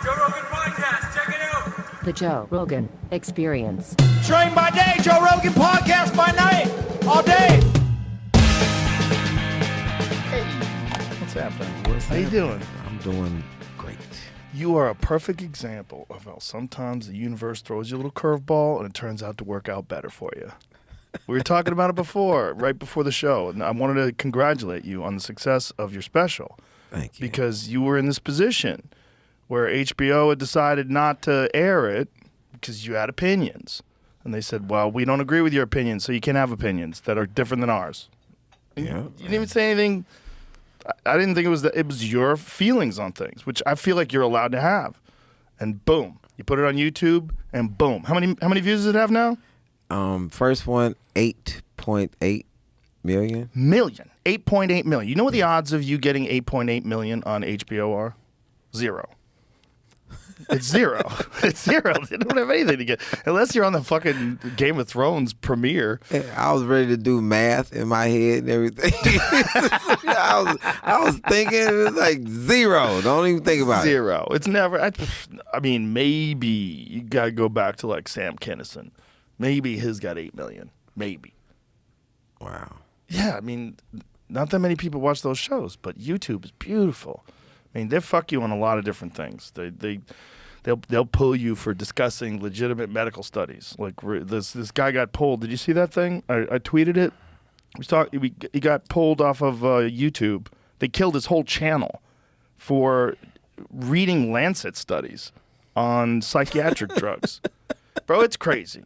Joe Rogan Podcast. Check it out. The Joe Rogan Experience. Train by day, Joe Rogan Podcast by night, all day. What's happening? How you doing? I'm doing great. You are a perfect example of how sometimes the universe throws you a little curveball and it turns out to work out better for you. We were talking about it before, right before the show, and I wanted to congratulate you on the success of your special. Thank you. Because you were in this position where HBO had decided not to air it because you had opinions. And they said, well, we don't agree with your opinions, so you can't have opinions that are different than ours. And Yeah. You didn't even say anything. I didn't think it was your feelings on things, which I feel like you're allowed to have. And boom, you put it on YouTube, and boom. How many views does it have now? First one, 8.8 million. 8.8 million. You know what the odds of you getting 8.8 million on HBO are? 0. It's 0. It's 0. They don't have anything to get. Unless you're on the fucking Game of Thrones premiere. I was ready to do math in my head and everything. I was thinking it was like 0. Don't even think about it. 0. It's never. I mean, maybe you gotta go back to like Sam Kinison. Maybe his got 8 million. Maybe. Wow. Yeah, I mean, not that many people watch those shows, but YouTube is beautiful. I mean, they fuck you on a lot of different things. They'll pull you for discussing legitimate medical studies. Like this guy got pulled. Did you see that thing? I tweeted it. He got pulled off of YouTube. They killed his whole channel for reading Lancet studies on psychiatric drugs. Bro, it's crazy.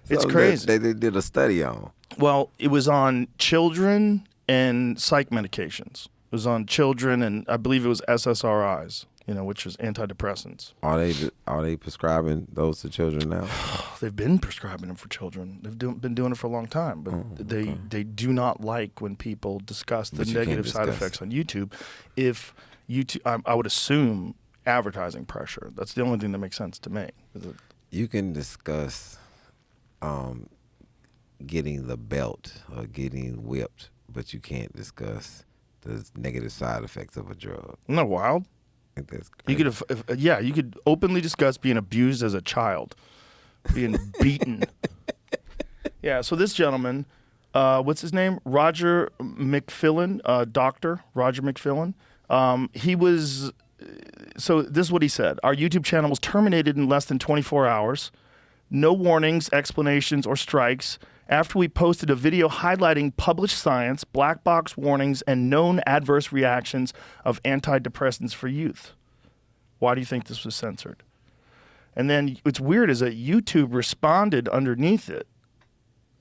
It's So crazy. They did a study on. Well, it was on children and psych medications. It was on children, and I believe it was SSRIs, which is antidepressants. Are they prescribing those to children now? They've been prescribing them for children. They've been doing it for a long time, but they do not like when people discuss the But you can't negative side discuss effects on YouTube. If YouTube, I would assume advertising pressure. That's the only thing that makes sense to me. You can discuss getting the belt or getting whipped, but you can't discuss the negative side effects of a drug. Isn't that wild? I think that's You great. you could openly discuss being abused as a child, being beaten. Yeah, so this gentleman, what's his name? Roger McFillin, Dr. Roger McFillin. So this is what he said. Our YouTube channel was terminated in less than 24 hours. No warnings, explanations, or strikes after we posted a video highlighting published science, black box warnings, and known adverse reactions of antidepressants for youth. Why do you think this was censored? And then what's weird is that YouTube responded underneath it.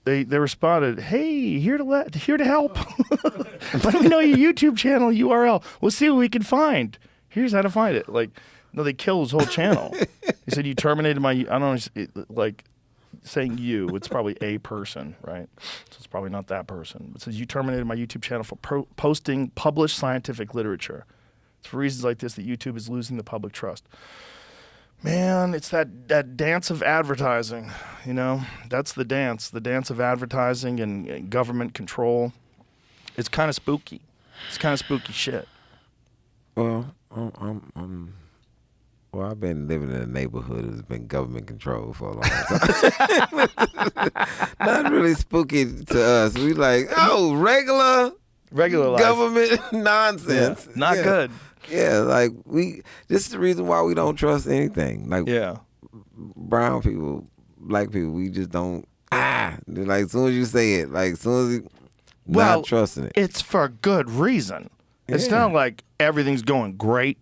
They responded, "Hey, here to help. Let me know your YouTube channel URL. We'll see what we can find. Here's how to find it." Like, no, they killed his whole channel. He said, "You terminated my." I don't know, like saying you. It's probably a person, right? So it's probably not that person. It says, "You terminated my YouTube channel for posting published scientific literature. It's for reasons like this that YouTube is losing the public trust." Man, it's that dance of advertising, That's the dance of advertising and government control. It's kind of spooky. It's kind of spooky shit. Well, I've been living in a neighborhood that's been government controlled for a long time. Not really spooky to us. We like, regular life. Government nonsense. Yeah, not good. Yeah, like this is the reason why we don't trust anything. Like brown people, black people, we just don't. Like as soon as you say it, like as soon as not trusting it. It's for good reason. Yeah. It's not like everything's going great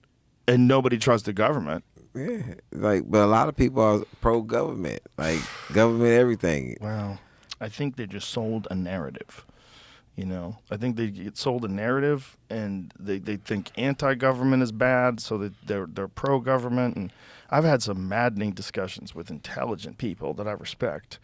and nobody trusts the government. Yeah, but a lot of people are pro-government, like government everything. Well, I think they just sold a narrative. I think they get sold a narrative, and they think anti-government is bad, so that they're pro-government. And I've had some maddening discussions with intelligent people that I respect,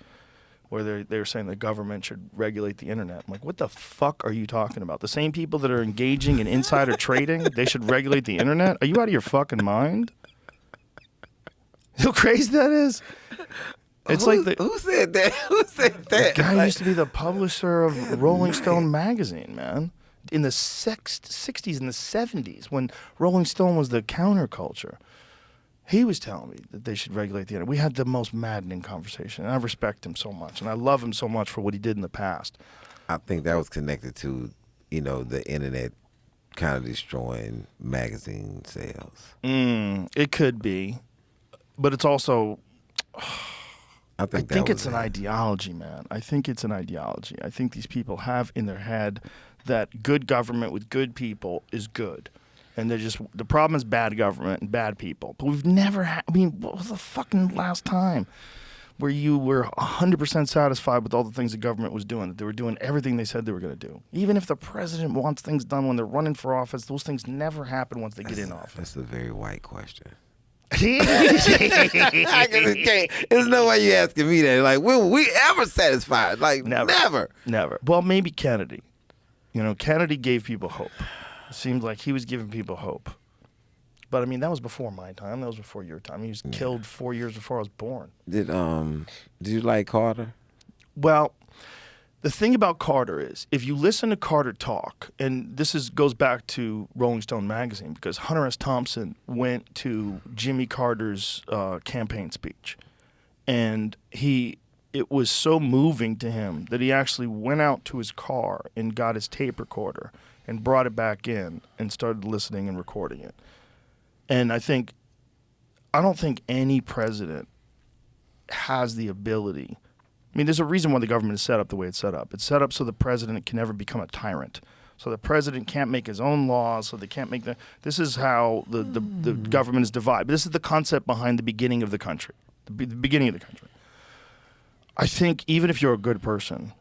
where they're saying the government should regulate the internet. I'm like, what the fuck are you talking about? The same people that are engaging in insider trading, they should regulate the internet? Are you out of your fucking mind? You know how crazy that is? It's who said that? Who said that? The guy used to be the publisher of Rolling Stone magazine, man. In the 60s and the 70s, when Rolling Stone was the counterculture. He was telling me that they should regulate the internet. We had the most maddening conversation, and I respect him so much, and I love him so much for what he did in the past. I think that was connected to, the internet kind of destroying magazine sales. It could be, but it's also. I think it's an ideology, man. I think it's an ideology. I think these people have in their head that good government with good people is good. And the problem is bad government and bad people. But we've never had, what was the fucking last time where you were 100% satisfied with all the things the government was doing, that they were doing everything they said they were going to do? Even if the president wants things done when they're running for office, those things never happen once they get in office. That's a very white question. There's no way you asking me that. Like, will we ever satisfied? Like, never. Well, maybe Kennedy. Kennedy gave people hope. It seemed like he was giving people hope. But, that was before my time. That was before your time. He was killed 4 years before I was born. Did you like Carter? Well, the thing about Carter is, if you listen to Carter talk, and this goes back to Rolling Stone magazine, because Hunter S. Thompson went to Jimmy Carter's campaign speech, and it was so moving to him that he actually went out to his car and got his tape recorder and brought it back in and started listening and recording it. And I don't think any president has the ability. There's a reason why the government is set up the way it's set up. It's set up so the president can never become a tyrant. So the president can't make his own laws, so they can't make this is how the government is divided. But this is the concept behind the beginning of the country, the beginning of the country. I think even if you're a good person,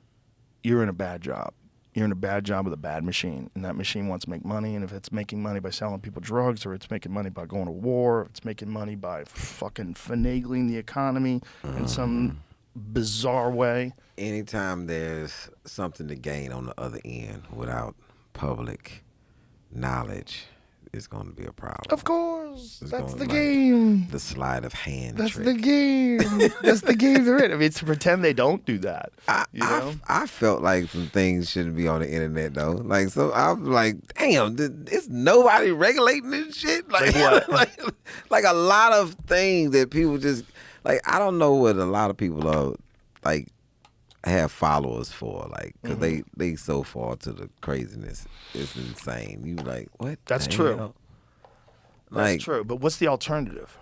you're in a bad job. You're in a bad job with a bad machine, and that machine wants to make money, and if it's making money by selling people drugs, or it's making money by going to war, or it's making money by fucking finagling the economy in some bizarre way. Anytime there's something to gain on the other end without public knowledge, it's going to be a problem. Of course. That's the game. The sleight of hand That's trick. the game. That's the game they're in. It's to pretend they don't do that. I felt like some things shouldn't be on the internet, though. Like, so I'm like, damn, is nobody regulating this shit? Like what? like a lot of things that people just, like, I don't know what a lot of people are, like, have followers for, like, because they so far to the craziness. It's insane. You like, what? That's true. That's true. But what's the alternative?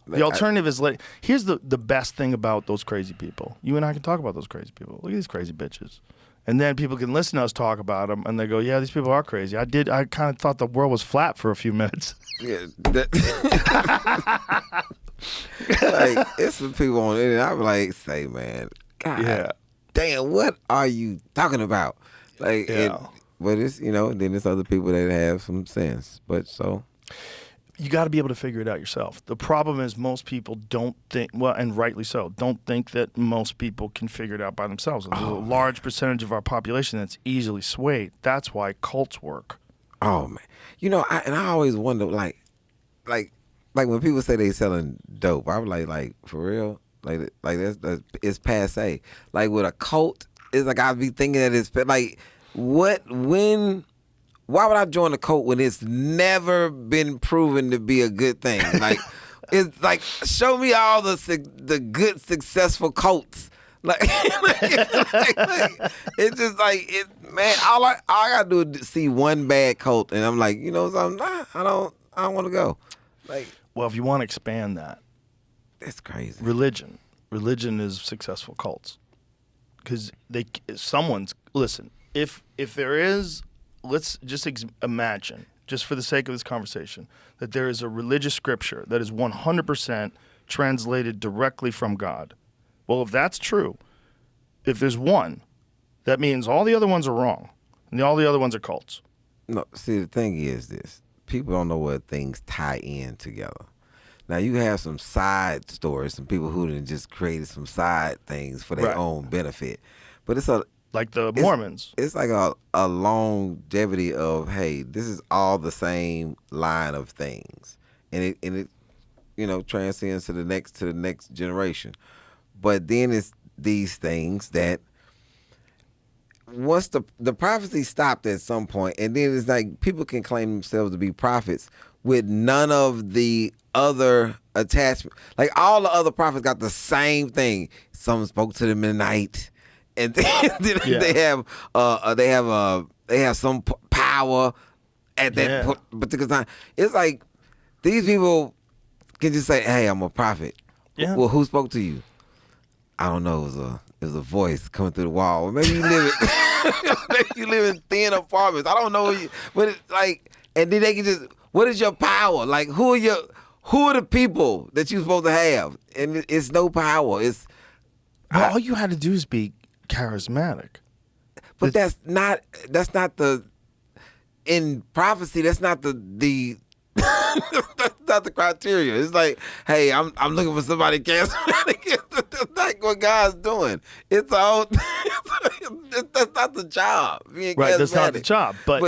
The alternative is, like, here's the best thing about those crazy people. You and I can talk about those crazy people. Look at these crazy bitches. And then people can listen to us talk about them, and they go, yeah, these people are crazy. I kind of thought the world was flat for a few minutes. Yeah. Like, it's some people on the internet, I'm like, say, man, God damn, what are you talking about? Like, but it's, then there's other people that have some sense. But so. You got to be able to figure it out yourself. The problem is most people don't think, well, and rightly so, don't think that most people can figure it out by themselves. There's a large percentage of our population that's easily swayed. That's why cults work. Oh, man. I always wonder, like when people say they selling dope, I was like, for real? Like that's it's passe. Like with a cult, it's like I'd be thinking that it's like, why would I join a cult when it's never been proven to be a good thing? Like, it's like, show me all the good successful cults. Like, it's just like man. All I gotta do is see one bad cult, and I'm like, something? I don't want to go. Like, well, if you want to expand that. That's crazy. Religion is successful cults, because listen. If there is, let's just imagine, just for the sake of this conversation, that there is a religious scripture that is 100% translated directly from God. Well, if that's true, if there's one, that means all the other ones are wrong, and all the other ones are cults. No, see, the thing is this: people don't know where things tie in together. Now, you have some side stories, some people who done just created some side things for their own benefit. But it's like the Mormons. It's like a longevity of, hey, this is all the same line of things. And it transcends to the next generation. But then it's these things that once the prophecy stopped at some point, and then it's like people can claim themselves to be prophets with none of the other attachment. Like all the other prophets got the same thing. Some spoke to them in the night, and they have some power at that particular time. It's like these people can just say, "Hey, I'm a prophet." Yeah. Well, who spoke to you? I don't know. It was a voice coming through the wall. Maybe you live in thin apartments. I don't know. But it's like, and then they can just, what is your power? Like, who are the people that you're supposed to have? And it's no power. All you had to do is be charismatic. But that's not the, in prophecy, that's not the that's not the criteria. It's like, hey, I'm looking for somebody charismatic. That's not what God's doing. It's all that's not the job. Right, that's not the job. But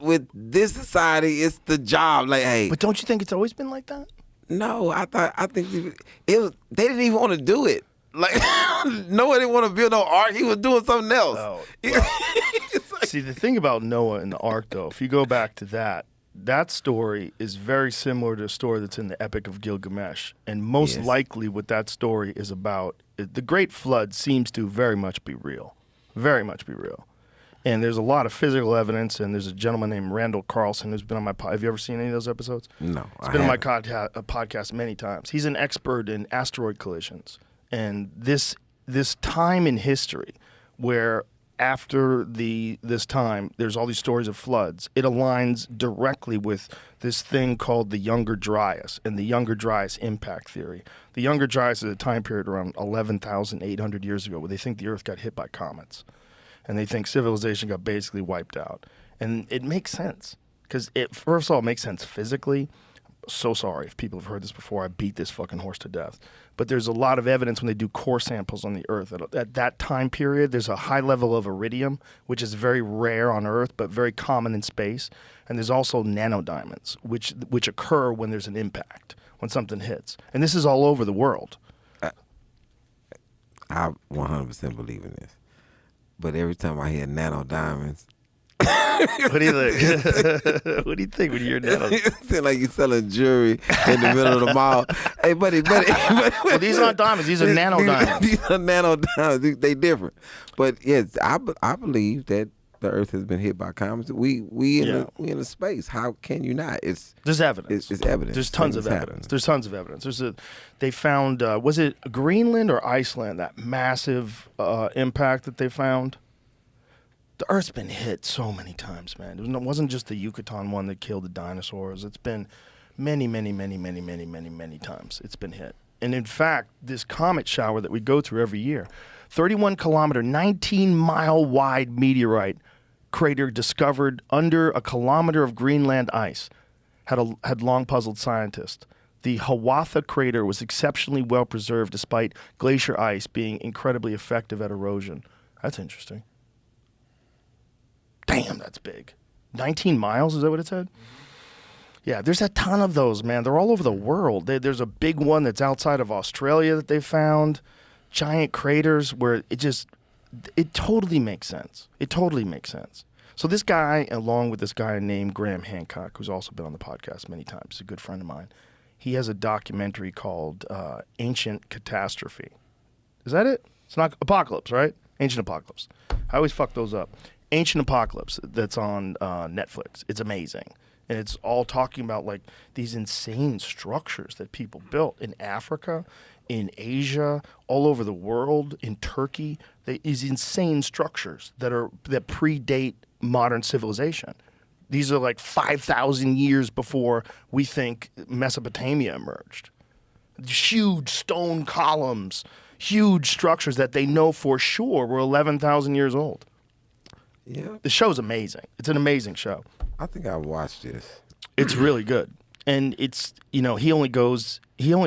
with this society, it's the job. Like, hey, but don't you think it's always been like that? No, I think it was. They didn't even want to do it. Like Noah didn't want to build no ark. He was doing something else. Oh, well. See, the thing about Noah and the ark, though, if you go back to that story is very similar to a story that's in the Epic of Gilgamesh. And most likely what that story is about, the Great Flood seems to very much be real. Very much be real. And there's a lot of physical evidence, and there's a gentleman named Randall Carlson who's been on my podcast. Have you ever seen any of those episodes? No, He's been on my podcast many times. He's an expert in asteroid collisions. And this time in history where after this time, there's all these stories of floods. It aligns directly with this thing called the Younger Dryas and the Younger Dryas impact theory. The Younger Dryas is a time period around 11,800 years ago where they think the Earth got hit by comets. And they think civilization got basically wiped out. And it makes sense because first of all, it makes sense physically. So sorry if people have heard this before. I beat this fucking horse to death. But there's a lot of evidence when they do core samples on the Earth. At that time period, there's a high level of iridium, which is very rare on Earth, but very common in space. And there's also nanodiamonds, which occur when there's an impact, when something hits. And this is all over the world. I 100% believe in this. But every time I hear nanodiamonds, what do you think? What do you think when you hear nano? It seems like you're selling jewelry in the middle of the mall. Hey, buddy. Well, these aren't diamonds. These are nano diamonds. These are nano diamonds. They different. But yes, I believe that the Earth has been hit by comets. We in a space. How can you not? There's evidence. It's evidence. There's tons of evidence. There's tons of evidence. They found was it Greenland or Iceland, that massive impact that they found? The Earth's been hit so many times, man. It wasn't just the Yucatan one that killed the dinosaurs. It's been many, many, many, many, many, many, many times it's been hit. And in fact, this comet shower that we go through every year, 31-kilometer, 19-mile wide meteorite crater discovered under a kilometer of Greenland ice had long puzzled scientists. The Hiawatha crater was exceptionally well preserved despite glacier ice being incredibly effective at erosion. That's interesting. Damn, that's big. 19 miles, is that what it said? Yeah, there's a ton of those, man. They're all over the world. There's a big one that's outside of Australia that they found. Giant craters where it totally makes sense. It totally makes sense. So this guy, along with this guy named Graham Hancock, who's also been on the podcast many times, he's a good friend of mine, he has a documentary called Ancient Catastrophe. Is that it? It's not Apocalypse, right? Ancient Apocalypse. I always fuck those up. Ancient Apocalypse, that's on Netflix. It's amazing. And it's all talking about like these insane structures that people built in Africa, in Asia, all over the world, in Turkey. These insane structures that predate modern civilization. These are like 5,000 years before we think Mesopotamia emerged. Huge stone columns, huge structures that they know for sure were 11,000 years old. Yeah. The show's amazing. It's an amazing show. I think I watched this. It's really good. And it's, he only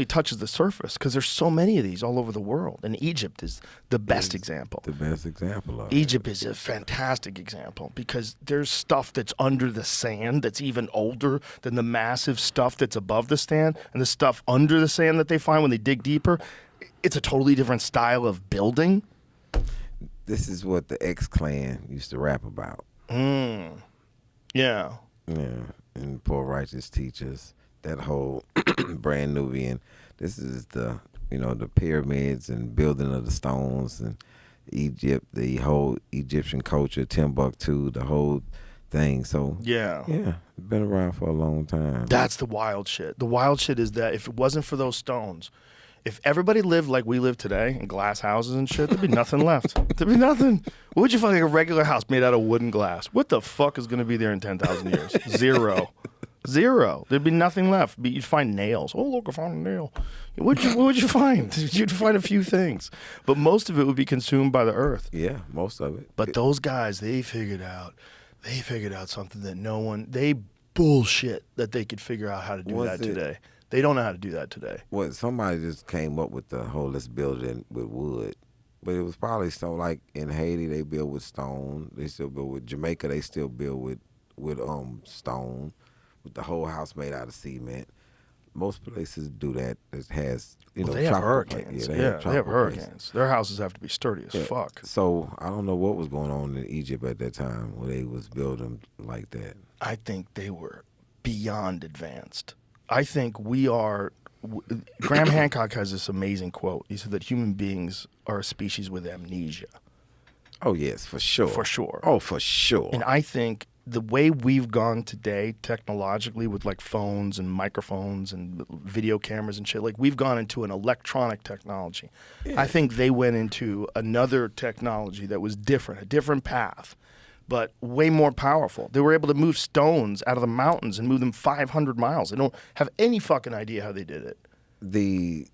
touches the surface because there's so many of these all over the world. And Egypt is the best example. The best example of Egypt is a fantastic example because there's stuff that's under the sand that's even older than the massive stuff that's above the sand. And the stuff under the sand that they find when they dig deeper, it's a totally different style of building. This is what the X-Clan used to rap about. Yeah. Yeah. And poor righteous teachers that whole brand Nubian. This is the the pyramids and building of the stones and Egypt, the whole Egyptian culture, Timbuktu, the whole thing. So yeah, been around for a long time. That's the wild shit. The wild shit is that if it wasn't for those stones, if everybody lived like we live today in glass houses and shit, there'd be nothing left. There'd be nothing. What would you find like a regular house made out of wood and glass? What the fuck is going to be there in 10,000 years? Zero. There'd be nothing left. You'd find nails. Oh, look, I found a nail. What would you find? You'd find a few things. But most of it would be consumed by the earth. Yeah, most of it. But those guys, they figured out something that no one, they bullshit that they could figure out how to do that today. They don't know how to do that today. Well, somebody just came up with the whole let's build it with wood. But it was probably stone. Like in Haiti, they build with stone. They still build with Jamaica. They still build with stone, with the whole house made out of cement. Most places do that. It has they have hurricanes. They have hurricanes. Their houses have to be sturdy as fuck. So I don't know what was going on in Egypt at that time where they was building like that. I think they were beyond advanced. I think we are. Graham Hancock has this amazing quote. He said that human beings are a species with amnesia. Oh, yes, for sure. For sure. Oh, for sure. And I think the way we've gone today technologically with like phones and microphones and video cameras and shit, like we've gone into an electronic technology. Yeah. I think they went into another technology that was different, a different path, but way more powerful. They were able to move stones out of the mountains and move them 500 miles. They don't have any fucking idea how they did it. The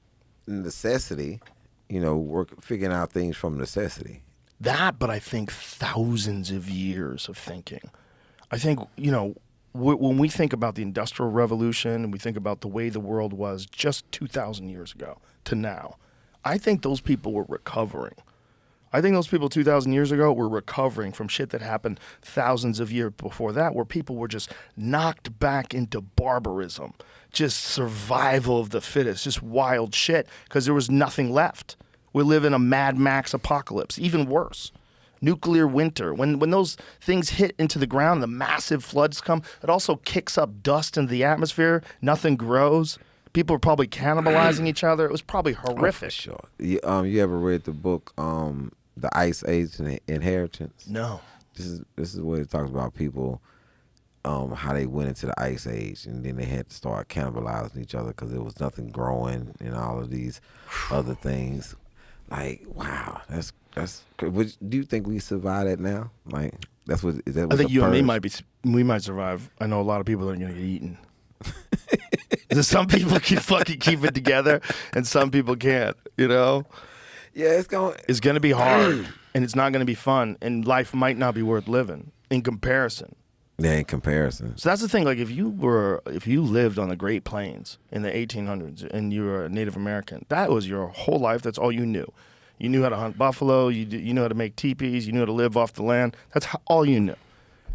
necessity, we're figuring out things from necessity. That, but I think thousands of years of thinking. I think, when we think about the Industrial Revolution and we think about the way the world was just 2,000 years ago to now, I think those people were recovering. I think those people 2,000 years ago were recovering from shit that happened thousands of years before that, where people were just knocked back into barbarism, just survival of the fittest, just wild shit, because there was nothing left. We live in a Mad Max apocalypse, even worse. Nuclear winter. When those things hit into the ground, the massive floods come, it also kicks up dust into the atmosphere. Nothing grows. People are probably cannibalizing each other. It was probably horrific. Oh, for sure. You ever read the book, The Ice Age and Inheritance? No. This is where it talks about people, how they went into the Ice Age and then they had to start cannibalizing each other because there was nothing growing and all of these other things. Like, wow, that's. Do you think we survive that now? Like, that's what is that? I think you and me we might survive. I know a lot of people that are going to get eaten. Some people can fucking keep it together, and some people can't. Yeah, it's going to be hard, and it's not going to be fun, and life might not be worth living in comparison. Yeah, in comparison. So that's the thing. Like, if you lived on the Great Plains in the 1800s and you were a Native American, that was your whole life. That's all you knew. You knew how to hunt buffalo. You knew how to make teepees. You knew how to live off the land. That's all you knew.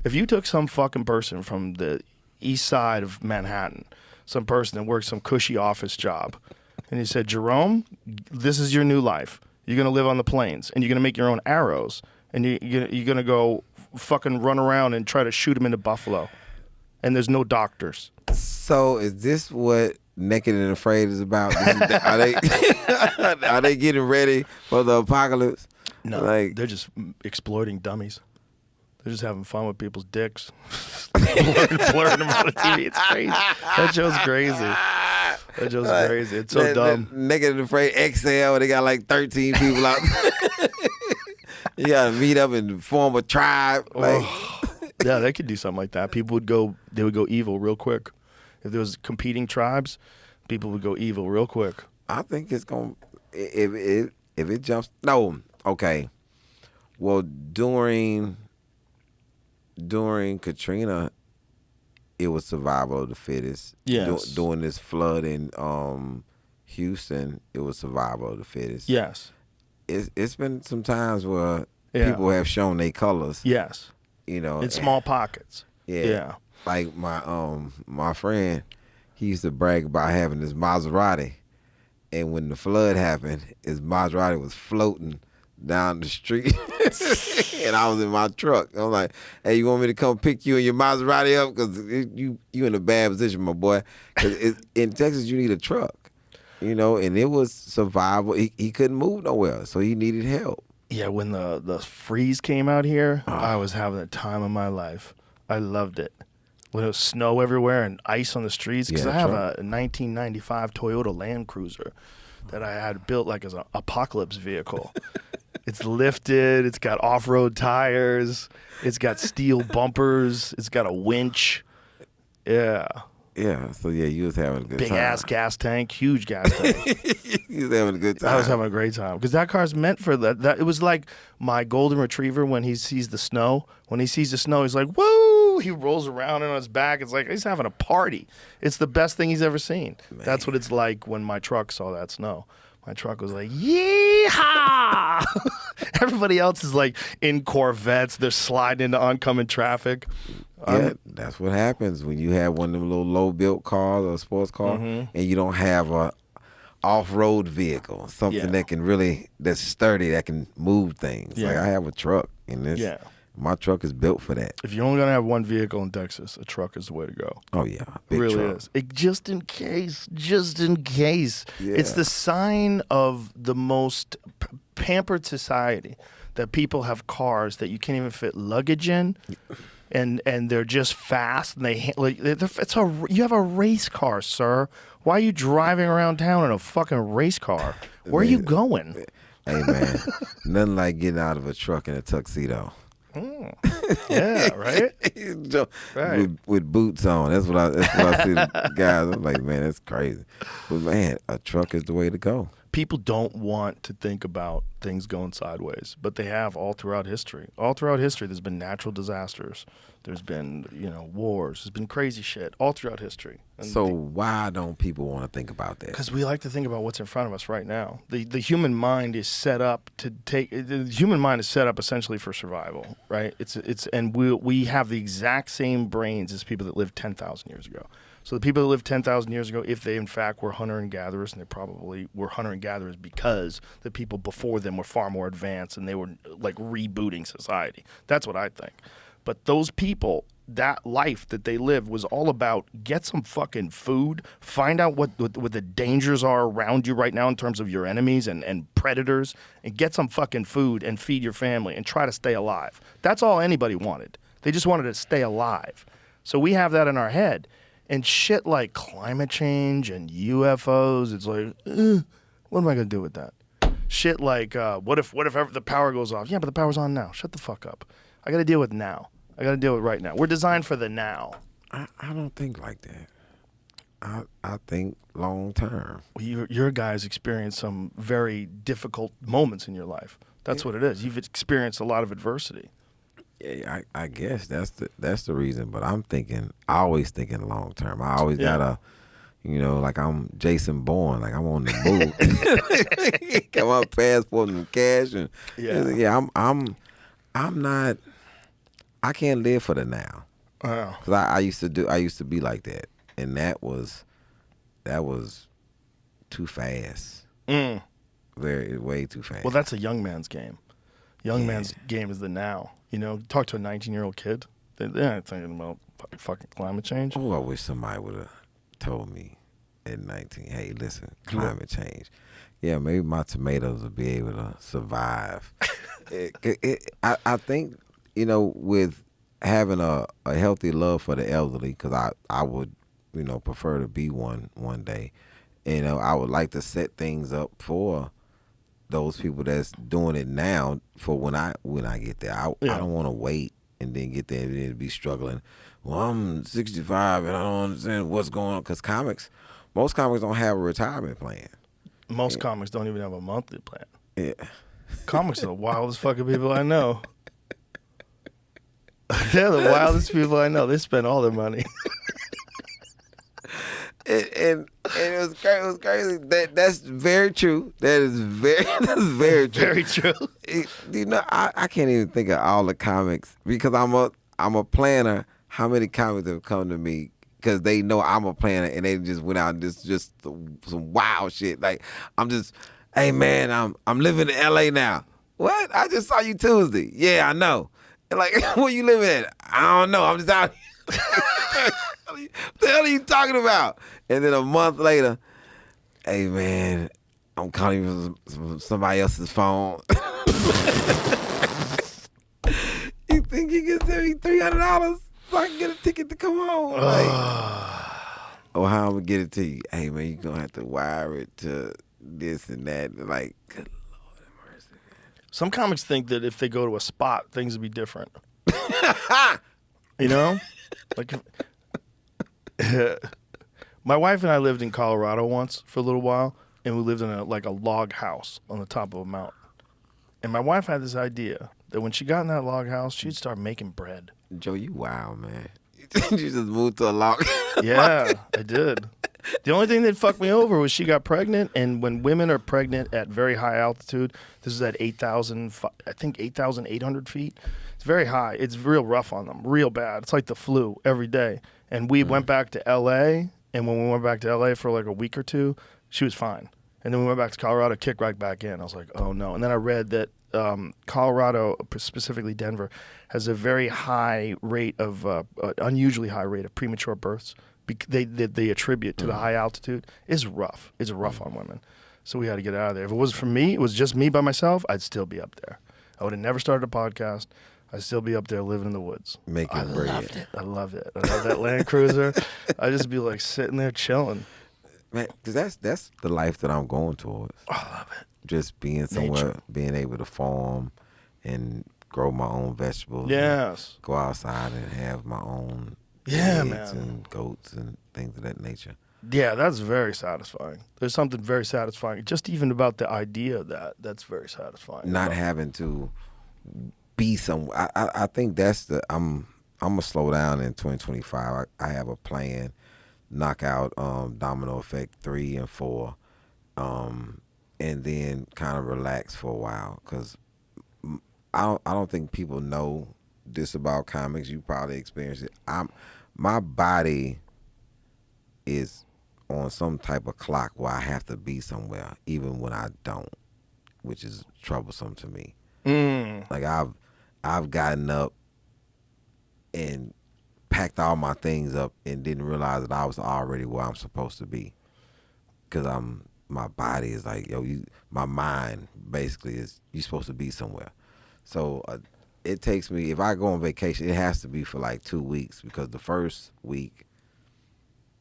If you took some fucking person from the east side of Manhattan, some person that worked some cushy office job, and you said, Jerome, this is your new life. You're going to live on the plains, and you're going to make your own arrows, and you're going to go fucking run around and try to shoot them into buffalo, and there's no doctors. So is this what Naked and Afraid is about? Are they getting ready for the apocalypse? No, they're just exploiting dummies. They're just having fun with people's dicks, blurring them on the TV. It's crazy. That show's crazy. That show's crazy. It's so dumb. Naked and Afraid XL. They got like 13 people out. You gotta meet up and form a tribe. Yeah, they could do something like that. People would go. They would go evil real quick. If there was competing tribes, people would go evil real quick. I think it's gonna if it jumps. No, okay. Well, during Katrina, it was survival of the fittest. Yes. During this flood in Houston, it was survival of the fittest. Yes. It's been some times where people have shown their colors. Yes. In small pockets. Yeah. Like my friend, he used to brag about having this Maserati, and when the flood happened, his Maserati was floating down the street, and I was in my truck. I'm like, "Hey, you want me to come pick you and your Maserati up? Because you in a bad position, my boy. 'Cause in Texas, you need a truck, and it was survival. He couldn't move nowhere, so he needed help. Yeah, when the freeze came out here, I was having the time of my life. I loved it. When it was snow everywhere and ice on the streets, because I have a 1995 Toyota Land Cruiser that I had built like as an apocalypse vehicle. It's lifted. It's got off-road tires. It's got steel bumpers. It's got a winch. Yeah. Yeah. So yeah, you was having a good time. Big ass gas tank, huge gas tank. You was having a good time. I was having a great time because that car's meant for that. It was like my golden retriever when he sees the snow. When he sees the snow, he's like, "Woo!" He rolls around on his back. It's like he's having a party. It's the best thing he's ever seen. Man. That's what it's like when my truck saw that snow. My truck was like, yeehaw! Everybody else is like in Corvettes. They're sliding into oncoming traffic. Yeah, that's what happens when you have one of them little low-built cars or a sports car, and you don't have a off-road vehicle, something that's sturdy, that can move things. Yeah. Like I have a truck, and my truck is built for that. If you're only gonna have one vehicle in Texas, a truck is the way to go. Oh yeah, it really is. Just in case. Yeah. It's the sign of the most pampered society that people have cars that you can't even fit luggage in. And they're just fast, and you have a race car, sir. Why are you driving around town in a fucking race car? Where are you going? Hey man, nothing like getting out of a truck in a tuxedo. Yeah, right. Right. With boots on. That's what I see the guys. I'm like, man, that's crazy. But man, a truck is the way to go. People don't want to think about things going sideways, but they have all throughout history. All throughout history, there's been natural disasters. There's been, wars. There's been crazy shit all throughout history. And so why don't people want to think about that? Because we like to think about what's in front of us right now. The human mind is set up essentially for survival, right? And we have the exact same brains as people that lived 10,000 years ago. So the people that lived 10,000 years ago, if they in fact were hunter and gatherers, and they probably were hunter and gatherers because the people before them were far more advanced and they were like rebooting society. That's what I think. But those people, that life that they lived was all about get some fucking food, find out what the dangers are around you right now in terms of your enemies and predators, and get some fucking food and feed your family and try to stay alive. That's all anybody wanted. They just wanted to stay alive. So we have that in our head. And shit like climate change and UFOs, it's like, what am I going to do with that? Shit like, what if ever the power goes off? Yeah, but the power's on now. Shut the fuck up. I got to deal with now. I got to deal with right now. We're designed for the now. I don't think like that. I think long term. Your guys experienced some very difficult moments in your life. That's what it is. You've experienced a lot of adversity. Yeah, I guess that's the reason. But I always thinking long term. I always gotta, like I'm Jason Bourne, like I'm on the move. Got my passport and cash, and I'm not. I can't live for the now. Because I used to be like that, and that was too fast. Way too fast. Well, that's a young man's game. Young man's game is the now. Talk to a 19-year-old kid. They're not thinking about fucking climate change. Oh, I wish somebody would have told me at 19, hey, listen, climate change. Yeah, maybe my tomatoes will be able to survive. I think, with having a healthy love for the elderly, because I would, prefer to be one day. I would like to set things up for those people that's doing it now for when I get there. I don't want to wait and then get there and then be struggling. Well, I'm 65 and I don't understand what's going on, because most comics don't have a retirement plan. Most comics don't even have a monthly plan. Yeah. Comics are the wildest fucking people I know. They're the wildest people I know. They spend all their money. And it was crazy. That's very true. That's very true. Very true. I can't even think of all the comics, because I'm a planner. How many comics have come to me because they know I'm a planner and they just went out and just some wild shit. Like I'm just, hey man, I'm living in LA now. What? I just saw you Tuesday. Yeah, I know. And like, where you living at? I don't know. I'm just out here. What the hell are you talking about? And then a month later, hey, man, I'm calling you from somebody else's phone. You think you can send me $300 so I can get a ticket to come home? Or how I'm going to get it to you? Hey, man, you're going to have to wire it to this and that. Like, good Lord have mercy, man. Some comics think that if they go to a spot, things will be different. You know? Like, my wife and I lived in Colorado once for a little while, and we lived in a log house on the top of a mountain. And my wife had this idea that when she got in that log house, she'd start making bread. Joe, you wild, man. You just moved to a log. Yeah, I did. The only thing that fucked me over was she got pregnant, and when women are pregnant at very high altitude, this is at 8,800 feet. It's very high. It's real rough on them, real bad. It's like the flu every day. And we went back to L.A., and when we went back to L.A. for like a week or two, she was fine. And then we went back to Colorado, kicked right back in. I was like, oh, no. And then I read that Colorado, specifically Denver, has a very high rate of, unusually high rate of premature births. They attribute to the high altitude. It's rough. It's rough on women. So we had to get out of there. If it was for me, it was just me by myself, I'd still be up there. I would have never started a podcast. I'd still be up there living in the woods. Making bread. I love it. I love that Land Cruiser. I'd just be like sitting there chilling. Man, because that's the life that I'm going towards. Oh, I love it. Just being somewhere, Nature. being able to farm and grow my own vegetables. Yes. Go outside and have my own Yeah, pigs man. and goats and things of that nature. Yeah, that's very satisfying. There's something very satisfying. Just even about the idea of that, that's very satisfying. Not having to be somewhere. I think that's I'm going to slow down in 2025. I have a plan. Knock out Domino Effect 3 and 4, and then kind of relax for a while, because I don't think people know this about comics. You probably experienced it. My body is on some type of clock where I have to be somewhere, even when I don't, which is troublesome to me. Like I've gotten up and packed all my things up and didn't realize that I was already where I'm supposed to be, because my body is like, yo, my mind basically is, you're supposed to be somewhere. So it takes me, if I go on vacation, it has to be for like 2 weeks, because the first week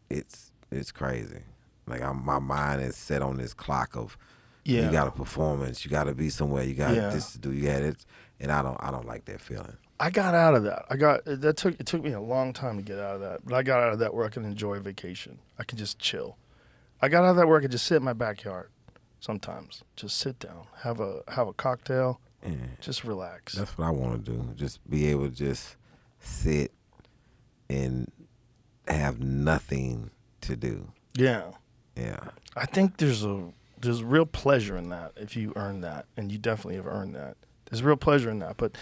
it's crazy. Like my mind is set on this clock of, you got a performance, you got to be somewhere, you got this to do, you got it, and I don't like that feeling. I got out of that. It took me a long time to get out of that, but I got out of that where I can enjoy vacation. I can just chill. I got out of that where I could just sit in my backyard sometimes. Just sit down, have a cocktail, just relax. That's what I want to do. Just be able to just sit and have nothing to do. Yeah. Yeah. I think there's real pleasure in that if you earn that, and you definitely have earned that. There's real pleasure in that, but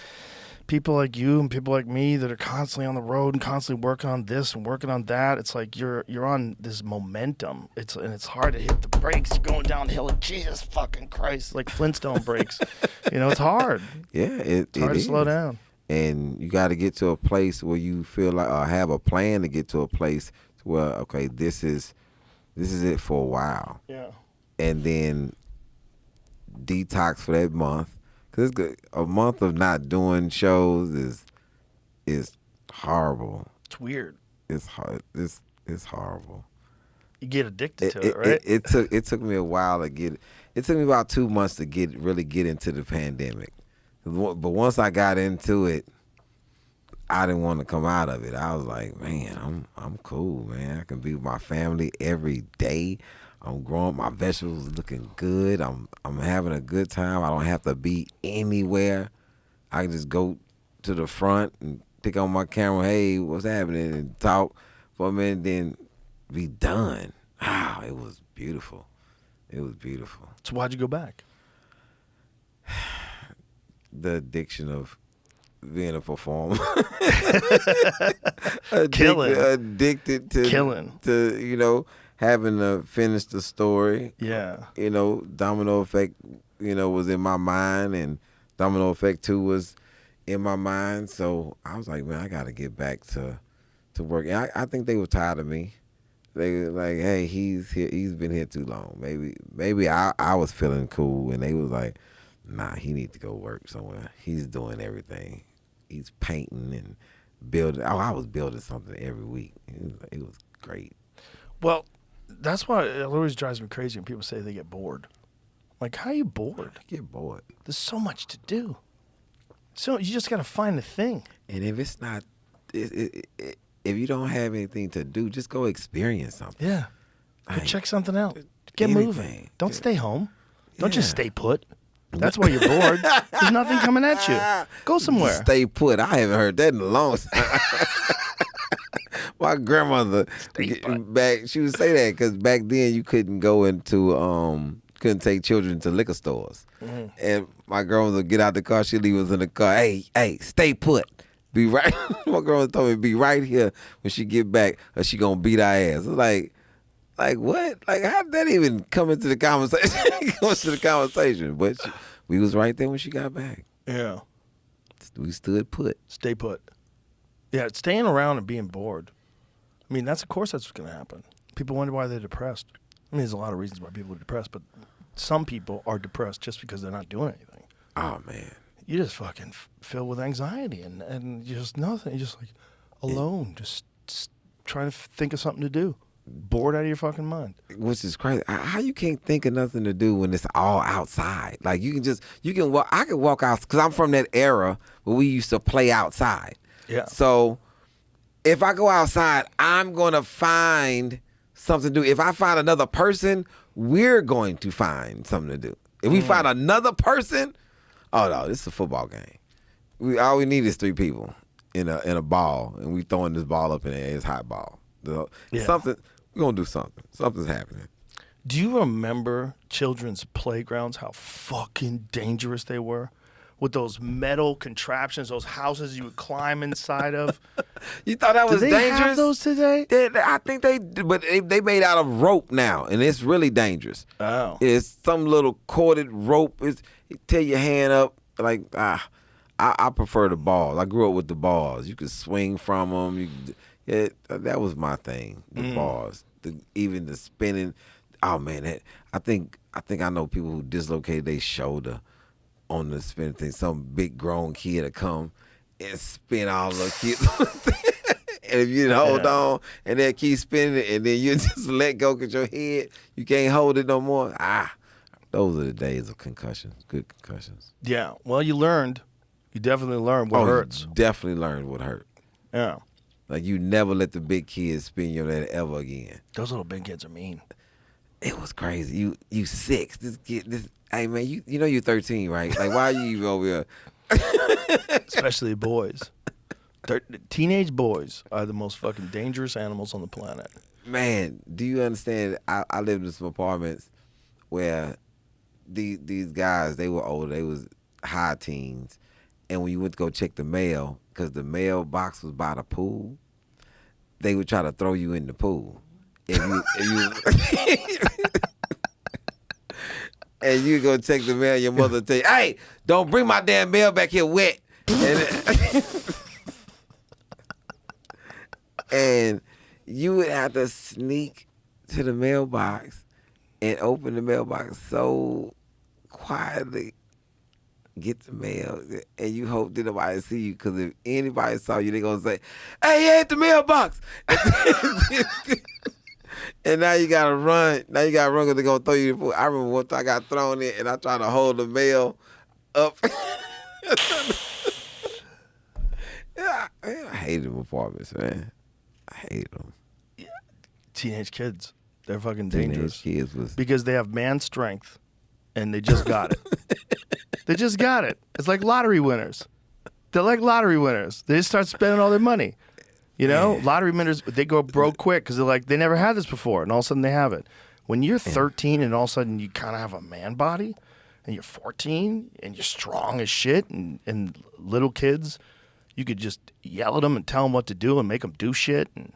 people like you and people like me that are constantly on the road and constantly working on this and working on that, it's like you're on this momentum. It's hard to hit the brakes. You're going downhill, and Jesus fucking Christ, like Flintstone brakes. It's hard. Yeah, it's hard to slow down. And you got to get to a place where you feel like, or have a plan to get to a place where, okay, this is it for a while. Yeah. And then detox for that month. Cause a month of not doing shows is horrible. It's weird. It's hard. It's horrible. You get addicted to it, right? It took me a while to get. It took me about 2 months to really get into the pandemic. But once I got into it, I didn't want to come out of it. I was like, man, I'm cool, man. I can be with my family every day. I'm growing, my vegetables are looking good. I'm having a good time. I don't have to be anywhere. I can just go to the front and pick on my camera, hey, what's happening, and talk for a minute, then be done. Wow, it was beautiful. It was beautiful. So why'd you go back? The addiction of being a performer. Addicted to killing. To, having to finish the story. Yeah. Domino Effect, was in my mind, and Domino Effect 2 was in my mind. So I was like, man, I got to get back to work. And I think they were tired of me. They were like, hey, he's here. He's been here too long. Maybe I was feeling cool, and they was like, nah, he needs to go work somewhere. He's doing everything. He's painting and building. Oh, I was building something every week. It was great. Well, that's why it always drives me crazy when people say they get bored. Like, how are you bored? I get bored. There's so much to do. So you just got to find a thing. And if it's not, if you don't have anything to do, just go experience something. Yeah. Go check something out. Get anything. moving. Don't stay home. Don't just stay put. That's why you're bored. There's nothing coming at you. Go somewhere. Stay put. I haven't heard that in a long time. My grandmother, back, she would say that because back then you couldn't go into, couldn't take children to liquor stores. Mm-hmm. And my grandmother would get out the car, she'd leave us in the car. Hey, stay put. Be right. My grandmother told me be right here when she get back or she gonna beat our ass. Like what? Like how did that even come into the conversation? But we was right there when she got back. Yeah. We stood put. Stay put. Yeah, staying around and being bored. I mean, of course that's what's going to happen. People wonder why they're depressed. I mean, there's a lot of reasons why people are depressed, but some people are depressed just because they're not doing anything. Oh, man. You're just fucking filled with anxiety and just nothing. You're just like alone, just trying to think of something to do. Bored out of your fucking mind. Which is crazy. How you can't think of nothing to do when it's all outside? Like you can walk. I can walk out because I'm from that era where we used to play outside. Yeah. So if I go outside, I'm gonna find something to do. If I find another person, we're going to find something to do. If we find another person, oh no, this is a football game. All we need is 3 people in a ball, and we throwing this ball up in the air. It's hot ball. Something. We're going to do something. Something's happening. Do you remember children's playgrounds, how fucking dangerous they were? With those metal contraptions, those houses you would climb inside of. You thought that was dangerous? Do they have those today? I think they made out of rope now, and it's really dangerous. Oh. It's some little corded rope. It tear your hand up. Like, I prefer the balls. I grew up with the balls. You could swing from them. That was my thing. The bars, even the spinning. Oh man, I think I know people who dislocated their shoulder on the spinning thing. Some big grown kid to come and spin all the kids. And if you didn't hold on and then keep spinning it, and then you just let go because your head, you can't hold it no more. Those are the days of concussions. Good concussions. Yeah. Well, you definitely learned what hurts. You definitely learned what hurt. Yeah. Like, you never let the big kids spin your head ever again. Those little big kids are mean. It was crazy. You 6. Hey, man, you know you're 13, right? Like, why are you even over here? Especially boys. Teenage boys are the most fucking dangerous animals on the planet. Man, do you understand? I lived in some apartments where these guys, they were older. They was high teens. And when you went to go check the mail, because the mailbox was by the pool, they would try to throw you in the pool. If you and you go check the mail, your mother tell you, hey, don't bring my damn mail back here wet. And you would have to sneak to the mailbox and open the mailbox so quietly, get the mail, and you hope that nobody see you, because if anybody saw you, they gonna say, hey, you hit the mailbox. And now you gotta run. Now you gotta run because they're gonna throw you the food. I remember one time I got thrown in and I tried to hold the mail up. I hated them apartments, man. I hate them. Yeah. Teenage kids, they're fucking dangerous. Teenage kids because they have man strength, and they just got it. They just got it. It's like lottery winners. They're like lottery winners. They just start spending all their money. You know, lottery winners, they go broke quick because they're like, they never had this before, and all of a sudden they have it. When you're 13 and all of a sudden you kind of have a man body, and you're 14 and you're strong as shit, and little kids, you could just yell at them and tell them what to do and make them do shit and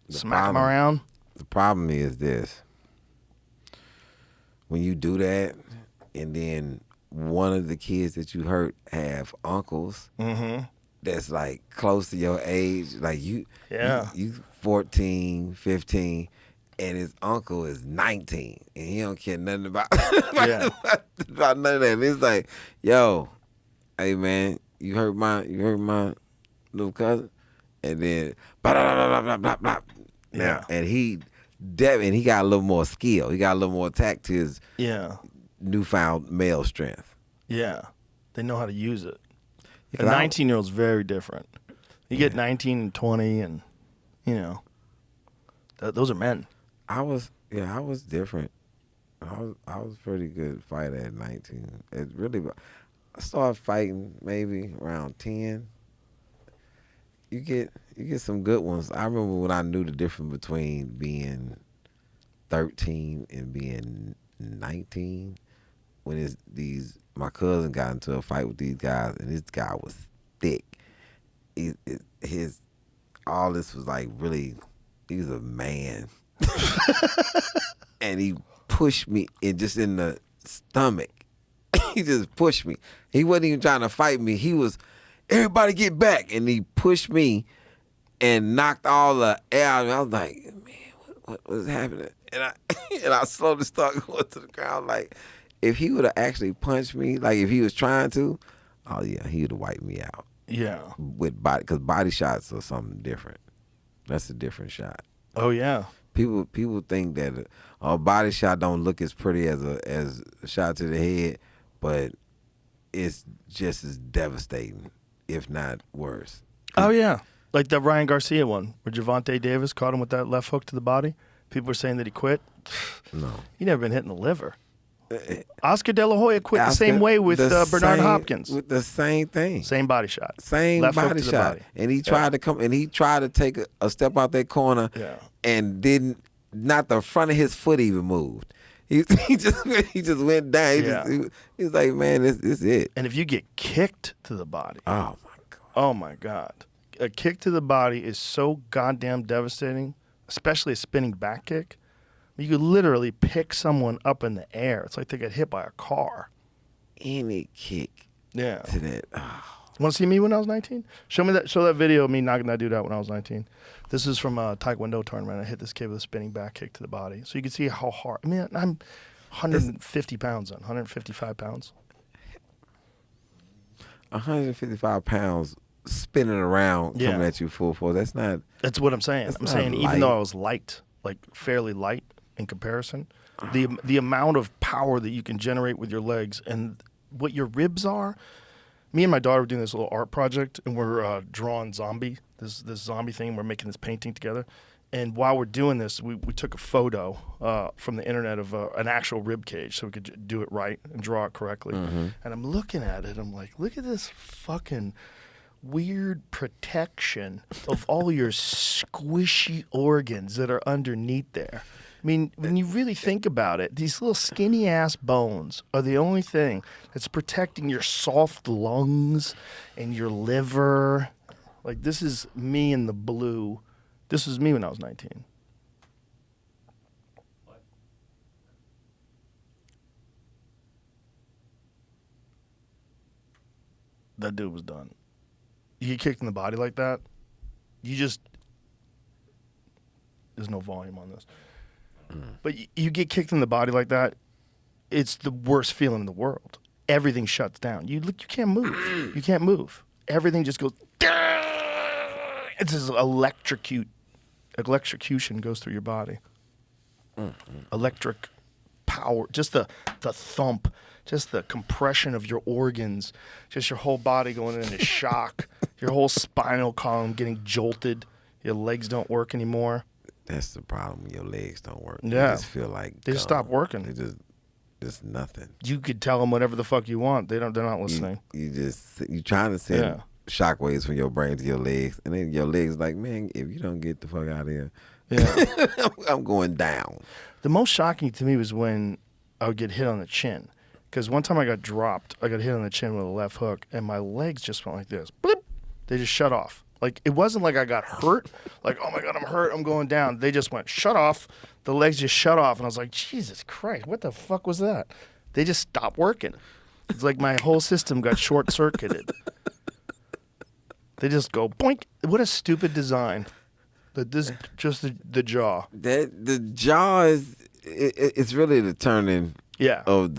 smack them around. The problem is this. When you do that, and then one of the kids that you hurt have uncles that's like close to your age, like you 14, 15, and his uncle is 19, and he don't care nothing about about none of that. And it's like, yo, hey man, you hurt my little cousin, and then blah blah blah blah blah. Now, and he got a little more skill. He got a little more attack to his newfound male strength. Yeah, they know how to use it. A 19-year-old's very different. You get 19 and 20, and those are men. I was different. I was pretty good fighter at 19. It really, I started fighting maybe around 10. You get some good ones. I remember when I knew the difference between being 13 and being 19. When my cousin got into a fight with these guys, and this guy was thick. All this was like really, he was a man. And he pushed me in the stomach. He just pushed me. He wasn't even trying to fight me. He was, everybody get back. And he pushed me and knocked all the air out of me. I was like, man, what was happening? And I slowly started going to the ground. Like, if he would have actually punched me, like if he was trying to, oh yeah, he would have wiped me out. Yeah. Because body shots are something different. That's a different shot. Oh yeah. People think that a body shot don't look as pretty as a shot to the head, but it's just as devastating, if not worse. Oh yeah, like the Ryan Garcia one where Gervonta Davis caught him with that left hook to the body. People were saying that he quit. No, he never been hit in the liver. Oscar De La Hoya quit the same way with Bernard Hopkins. With the same thing. Same body shot. Same left body shot. Body. And he tried to come, and he tried to take a step out that corner, and not the front of his foot even moved. He just went down. He's like, man, this is it. And if you get kicked to the body. Oh, my God. Oh, my God. A kick to the body is so goddamn devastating, especially a spinning back kick. You could literally pick someone up in the air. It's like they got hit by a car. Any kick to that. Oh. You want to see me when I was 19? Show that video of me knocking that dude out when I was 19. This is from a Taekwondo tournament. I hit this kid with a spinning back kick to the body. So you can see how hard. I mean, I'm 150 pounds on, 155 pounds. 155 pounds spinning around, coming at you full force. That's what I'm saying. I'm saying light. Even though I was light, like fairly light in comparison, the amount of power that you can generate with your legs and what your ribs are. Me and my daughter were doing this little art project, and we're drawing this zombie thing. We're making this painting together. And while we're doing this, we took a photo from the internet of an actual rib cage so we could do it right and draw it correctly. Mm-hmm. And I'm looking at it. I'm like, look at this fucking weird protection of all your squishy organs that are underneath there. I mean, when you really think about it, these little skinny-ass bones are the only thing that's protecting your soft lungs and your liver. Like, this is me in the blue. This was me when I was 19. That dude was done. You get kicked in the body like that, there's no volume on this. But you get kicked in the body like that, it's the worst feeling in the world. Everything shuts down. You can't move. You can't move. Everything just goes. It's this electrocution goes through your body. Electric power, just the thump, just the compression of your organs, just your whole body going into shock, your whole spinal column getting jolted. Your legs don't work anymore. That's the problem. Your legs don't work. Yeah. They just feel like they just stop working. They just nothing. You could tell them whatever the fuck you want. They're not listening. You trying to send shockwaves from your brain to your legs, and then your legs like, man, if you don't get the fuck out of here, I'm going down. The most shocking to me was when I would get hit on the chin, because one time I got dropped. I got hit on the chin with a left hook, and my legs just went like this. Bloop. They just shut off. Like, it wasn't like I got hurt. Like, oh, my God, I'm hurt. I'm going down. They just went, shut off. The legs just shut off. And I was like, Jesus Christ, what the fuck was that? They just stopped working. It's like my whole system got short circuited. They just go boink. What a stupid design. This just the jaw. The jaw is it's really the turning. Yeah. Of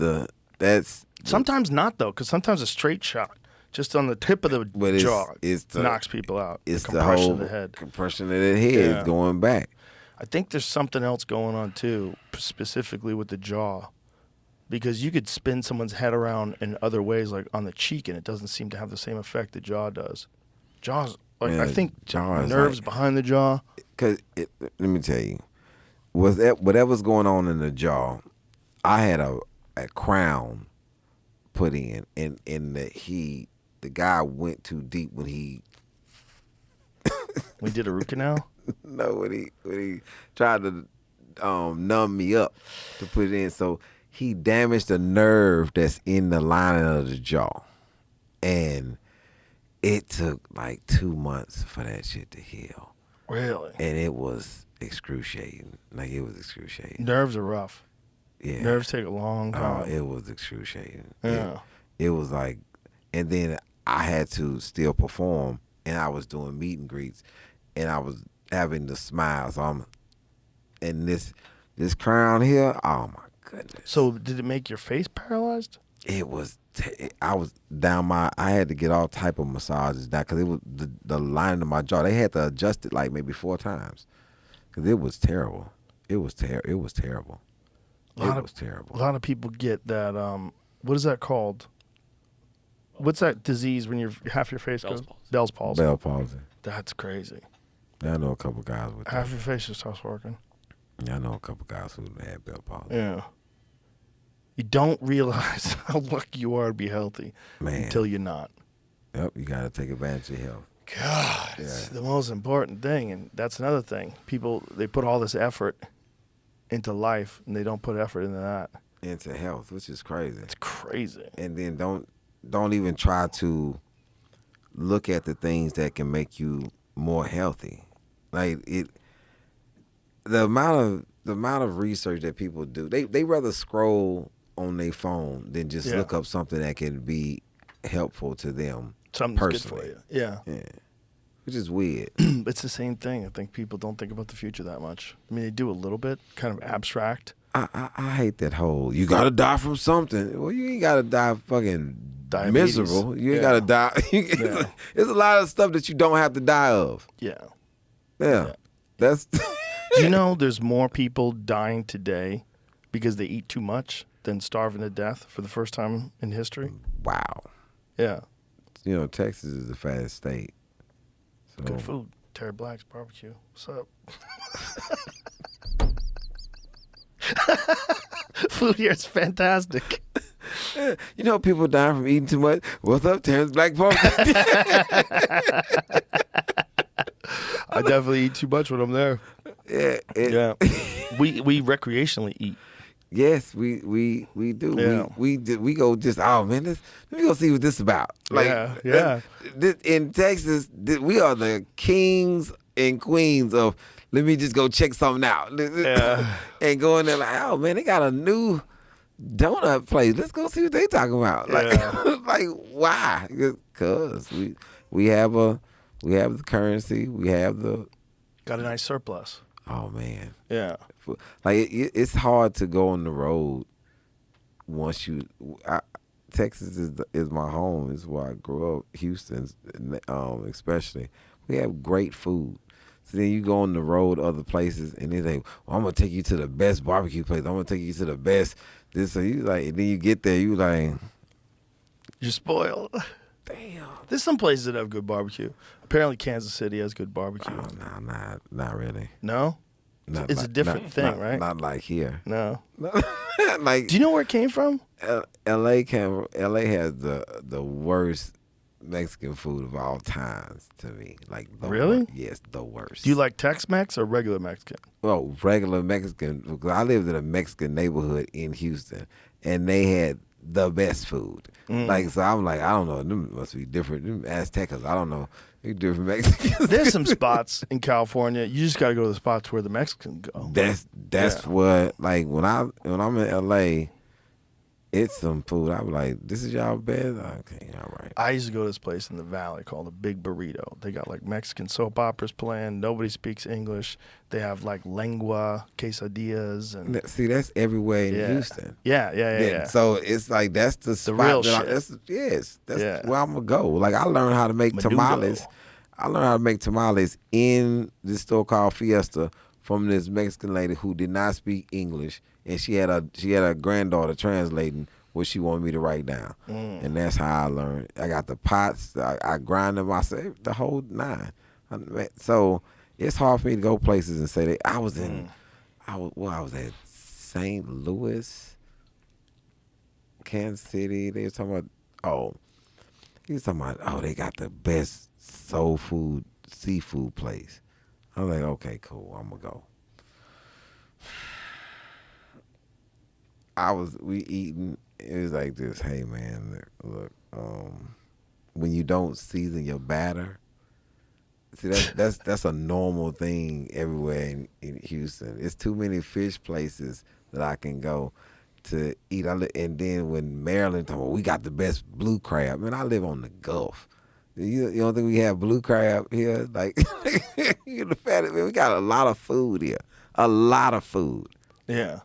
that's sometimes not though, because sometimes a straight shot just on the tip of the jaw knocks people out. It's the compression whole of the head. Compression of the head going back. I think there's something else going on too, specifically with the jaw, because you could spin someone's head around in other ways, like on the cheek, and it doesn't seem to have the same effect the jaw does. Jaw's like I think nerves behind the jaw. Because let me tell you, whatever's going on in the jaw, I had a crown put in, and the guy went too deep when he. We did a root canal. No, when he tried to numb me up to put it in, so he damaged the nerve that's in the lining of the jaw, and it took like 2 months for that shit to heal. Really? And it was excruciating. Like it was excruciating. Nerves are rough. Yeah. Nerves take a long time. Oh, it was excruciating. Yeah. It was like, and then I had to still perform, and I was doing meet and greets, and I was having to smile. So and this crown here, oh my goodness. So did it make your face paralyzed? It was. I was down I had to get all type of massages down because it was the lining of my jaw. They had to adjust it like maybe 4 times because it was terrible. It was terrible. It was terrible. A lot of people get that. What is that called? What's that disease when half your face goes? Bell's palsy. Bell's palsy. That's crazy. Yeah, I know a couple guys with half your face just stops working. Yeah, I know a couple guys who had Bell's palsy. Yeah. You don't realize how lucky you are to be healthy until you're not. Yep, you got to take advantage of your health. God, it's the most important thing, and that's another thing. People, they put all this effort into life, and they don't put effort into that. Into health, which is crazy. It's crazy. And then don't even try to look at the things that can make you more healthy. Like the amount of research that people do, they rather scroll on their phone than just look up something that can be helpful to them. Something's personally. good for you. Yeah. Which is weird. It's the same thing. I think people don't think about the future that much. I mean, they do a little bit, kind of abstract. I hate that whole, you got to die from something. Well, you ain't got to die fucking Diabetes. miserable. You ain't got to die. There's a lot of stuff that you don't have to die of. Yeah. That's... Do you know there's more people dying today because they eat too much than starving to death for the first time in history? Wow. Yeah. You know, Texas is the fattest state. So. Good food. Terry Black's barbecue. What's up? Food here is fantastic. You know, people dying from eating too much. What's up, Terrence Black barbecue? I definitely eat too much when I'm there. Yeah. We recreationally eat. Yes, we do. Yeah. We go just, oh man, let me go see what this is about. Like, in Texas, we are the kings and queens of, let me just go check something out. Yeah. And go in there like, oh man, they got a new donut place. Let's go see what they talking about. Like, like why? Because we have the currency. We have the got a nice surplus. Oh man. Yeah. Like it's hard to go on the road once you. Texas is my home. It's where I grew up. Houston, especially, we have great food. So then you go on the road other places, and they say, well, I'm gonna take you to the best barbecue place. I'm gonna take you to the best this. So you like, and then you get there, you like, you're spoiled. Damn. There's some places that have good barbecue. Apparently, Kansas City has good barbecue. Oh, no, not really. No? It's a different thing, right? Not like here. No. Like, do you know where it came from? LA has the worst Mexican food of all times to me. Like really? Yes, the worst. Do you like Tex-Mex or regular Mexican? Well, regular Mexican. Because I lived in a Mexican neighborhood in Houston, and they had the best food. Like, so I'm like, I don't know. Them must be different. Them Aztecas, I don't know. They're different Mexicans. There's some spots in California. You just got to go to the spots where the Mexicans go. That's what, like, when I'm in LA, it's some food. I was like, this is y'all best? Okay, all right. I used to go to this place in the valley called the Big Burrito. They got like Mexican soap operas playing. Nobody speaks English. They have like lengua, quesadillas, and See, that's everywhere in Houston. Yeah. So it's like that's the spot. Real That's shit. where I'm gonna go. Like I learned how to make Menudo. tamales. I learned how to make tamales in this store called Fiesta from this Mexican lady who did not speak English, and she had a granddaughter translating what she wanted me to write down, and that's how I learned. I got the pots. I grind them myself, the whole nine. So it's hard for me to go places and say that I was at St. Louis, Kansas City. They was talking about they got the best soul food seafood place. I was like, okay, cool, I'm gonna go. We eating. It was like this. Hey man, look. When you don't season your batter, see that's a normal thing everywhere in Houston. It's too many fish places that I can go to eat. And then when Maryland told me we got the best blue crab, man, I live on the Gulf. You don't think we have blue crab here? Like you the fattest man. We got a lot of food here. A lot of food. Yeah.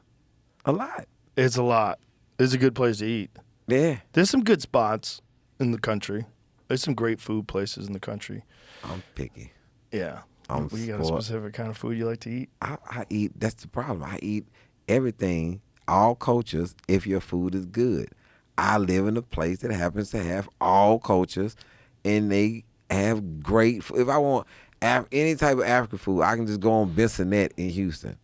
A lot. It's a lot. It's a good place to eat. Yeah. There's some good spots in the country. There's some great food places in the country. I'm picky. Yeah. I'm You got a spoiled. specific kind of food you like to eat? I eat. That's the problem. I eat everything, all cultures, if your food is good. I live in a place that happens to have all cultures, and they have great food. If I want any type of African food, I can just go on Bissonnette in Houston.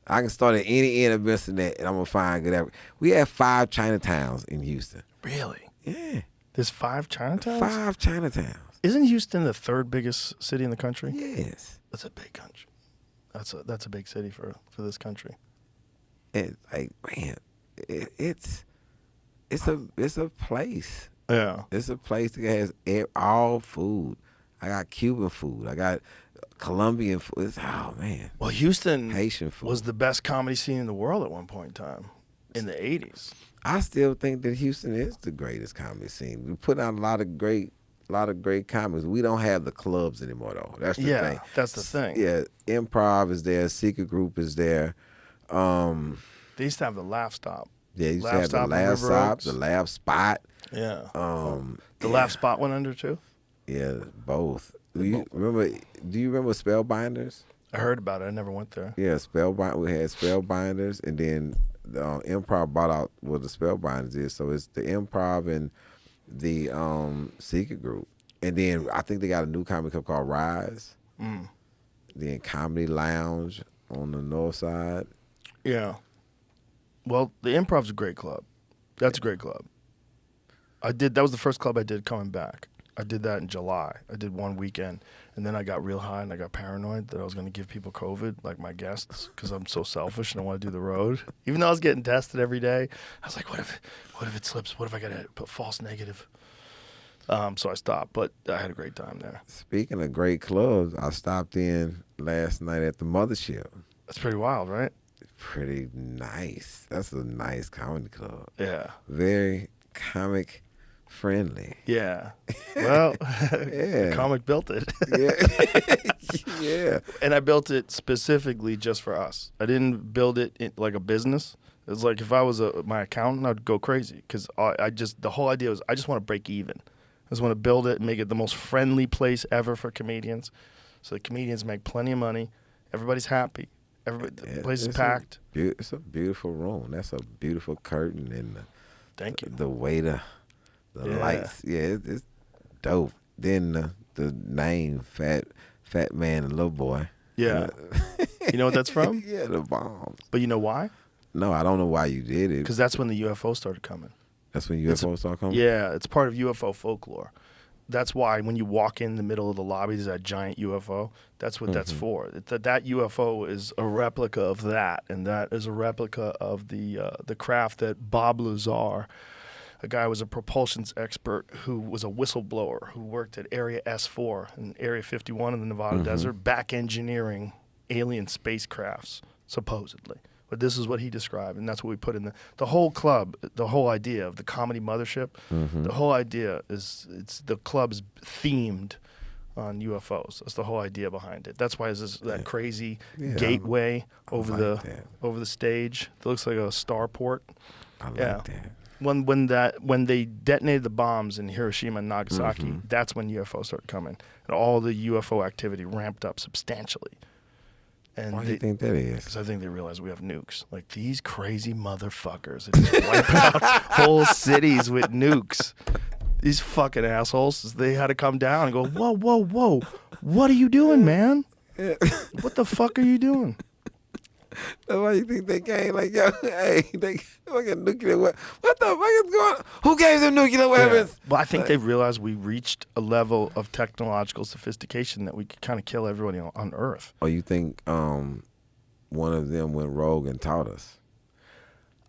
I can start at any end of Bissonnette, and I'm going to find good African. We have 5 Chinatowns in Houston. Really? Yeah. There's 5 Chinatowns? 5 Chinatowns. Isn't Houston the 3rd biggest city in the country? Yes. That's a big country. That's a big city for this country. It's like, man, it's a place. Yeah. It's a place that has all food. I got Cuban food. I got Colombian food. Oh man. Well, Houston Haitian food was the best comedy scene in the world at one point in time, in the 80s. I still think that Houston is the greatest comedy scene. We put out a lot of great comics. We don't have the clubs anymore though. That's the thing. That's the thing. Yeah, Improv is there. Secret Group is there. They used to have the Laugh Stop. Yeah, you used to have the Laugh Stop, the Laugh Spot. Yeah. The Laugh Spot went under too? Yeah, both. Do you remember Spellbinders? I heard about it. I never went there. Yeah, we had Spellbinders, and then Improv bought out what the Spellbinders is. So it's the Improv and the Secret Group. And then I think they got a new comedy club called Rise. Then Comedy Lounge on the north side. Yeah. Well, the Improv's a great club. That's a great club. That was the first club I did coming back. I did that in July. I did one weekend, and then I got real high and I got paranoid that I was going to give people COVID, like my guests, because I'm so selfish and I want to do the road. Even though I was getting tested every day, I was like, what if it slips? What if I got to put false negative? So I stopped, but I had a great time there. Speaking of great clubs, I stopped in last night at the Mothership. That's pretty wild, right? Pretty nice. That's a nice comedy club. Yeah. Very comic friendly. Yeah. Well, Yeah. the comic built it. Yeah. Yeah. And I built it specifically just for us. I didn't build it like a business. It was like if I was my accountant, I'd go crazy because the whole idea was I just want to break even. I just want to build it and make it the most friendly place ever for comedians. So the comedians make plenty of money. Everybody's happy. The place is packed. It's a beautiful room. That's a beautiful curtain and Thank you. The way the lights. Yeah, it's dope. Then the name Fat Man and Little Boy. Yeah. You know what that's from? Yeah, the bombs. But you know why? No, I don't know why you did it. Because that's when the UFO started coming. That's when UFOs start coming? Yeah, it's part of UFO folklore. That's why when you walk in the middle of the lobby, there's that giant UFO. That's what that's for. That UFO is a replica of that, and that is a replica of the craft that Bob Lazar, a guy who was a propulsion expert who was a whistleblower who worked at Area S4 and Area 51 in the Nevada desert, back engineering alien spacecrafts, supposedly. But this is what he described, and that's what we put in the whole club, the whole idea of the comedy mothership. The whole idea is the club's themed on UFOs. That's the whole idea behind it. That's why there's that crazy gateway over the stage. It looks like a starport. I like that. When they detonated the bombs in Hiroshima and Nagasaki, that's when UFOs started coming, and all the UFO activity ramped up substantially. And why do you think that is? Because I think they realize we have nukes. Like, these crazy motherfuckers that just wipe out whole cities with nukes. These fucking assholes, they had to come down and go, whoa, whoa, whoa. What are you doing, man? What the fuck are you doing? That's why you think they came like, yo, hey, they fucking nuclear weapons. What the fuck is going on? Who gave them nuclear weapons? Well, I think they realized we reached a level of technological sophistication that we could kind of kill everybody on Earth. Or you think one of them went rogue and taught us?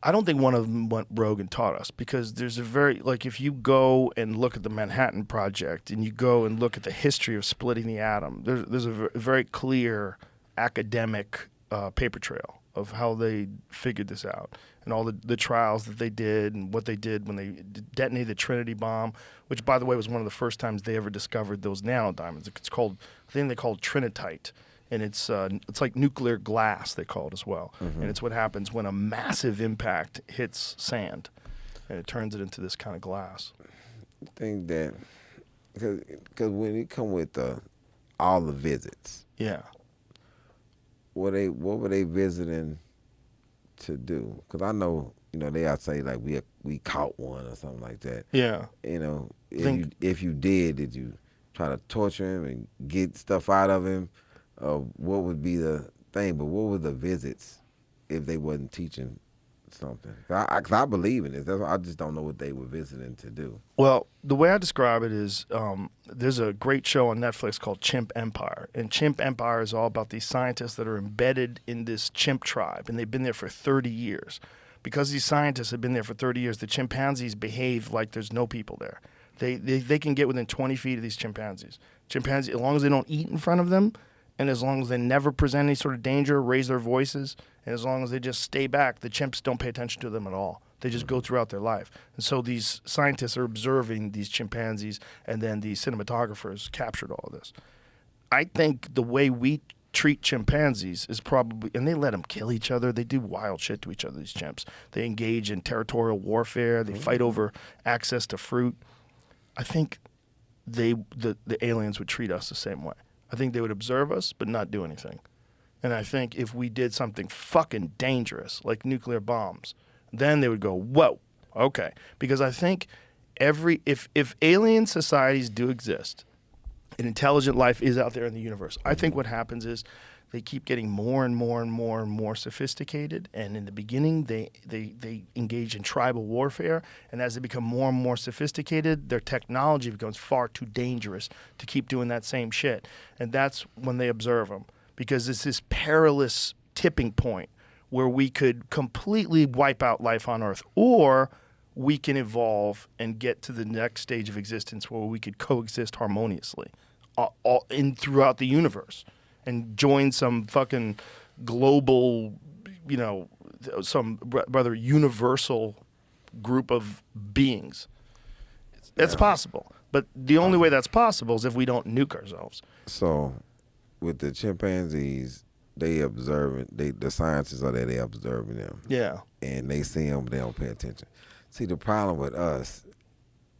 I don't think one of them went rogue and taught us, because there's a very, like, if you go and look at the Manhattan Project and you go and look at the history of splitting the atom, there's a very clear academic paper trail of how they figured this out, and all the trials that they did and what they did when they detonated the Trinity bomb, which, by the way, was one of the first times they ever discovered those nanodiamonds. It's called, I think they call it trinitite, and it's like nuclear glass, they call it as well. And it's what happens when a massive impact hits sand, and it turns it into this kind of glass. I think that because when it come with all the visits, what were they visiting to do? Because I know, they ought to say like we caught one or something like that. Yeah. If you did you try to torture him and get stuff out of him? What would be the thing? But what were the visits if they wasn't teaching something? Cause I believe in it. That's why I just don't know what they were visiting to do. Well, the way I describe it is there's a great show on Netflix called Chimp Empire. And Chimp Empire is all about these scientists that are embedded in this chimp tribe, and they've been there for 30 years. Because these scientists have been there for 30 years, the chimpanzees behave like there's no people there. They can get within 20 feet of these chimpanzees. Chimpanzees, as long as they don't eat in front of them, and as long as they never present any sort of danger, raise their voices, and as long as they just stay back, the chimps don't pay attention to them at all. They just go throughout their life. And so these scientists are observing these chimpanzees, and then these cinematographers captured all of this. I think the way we treat chimpanzees is probably, and they let them kill each other. They do wild shit to each other, these chimps. They engage in territorial warfare. They fight over access to fruit. I think the aliens would treat us the same way. I think they would observe us but not do anything. And I think if we did something fucking dangerous, like nuclear bombs, then they would go, whoa, okay. Because I think if alien societies do exist, and intelligent life is out there in the universe, I think what happens is they keep getting more and more and more and more sophisticated. And in the beginning, they engage in tribal warfare. And as they become more and more sophisticated, their technology becomes far too dangerous to keep doing that same shit. And that's when they observe them. Because it's this perilous tipping point where we could completely wipe out life on Earth, or we can evolve and get to the next stage of existence where we could coexist harmoniously throughout the universe and join some fucking global, some rather universal group of beings. It's possible. But the only way that's possible is if we don't nuke ourselves. So with the chimpanzees, they observing, the scientists are there, they observing them. Yeah. And they see them, but they don't pay attention. See, the problem with us,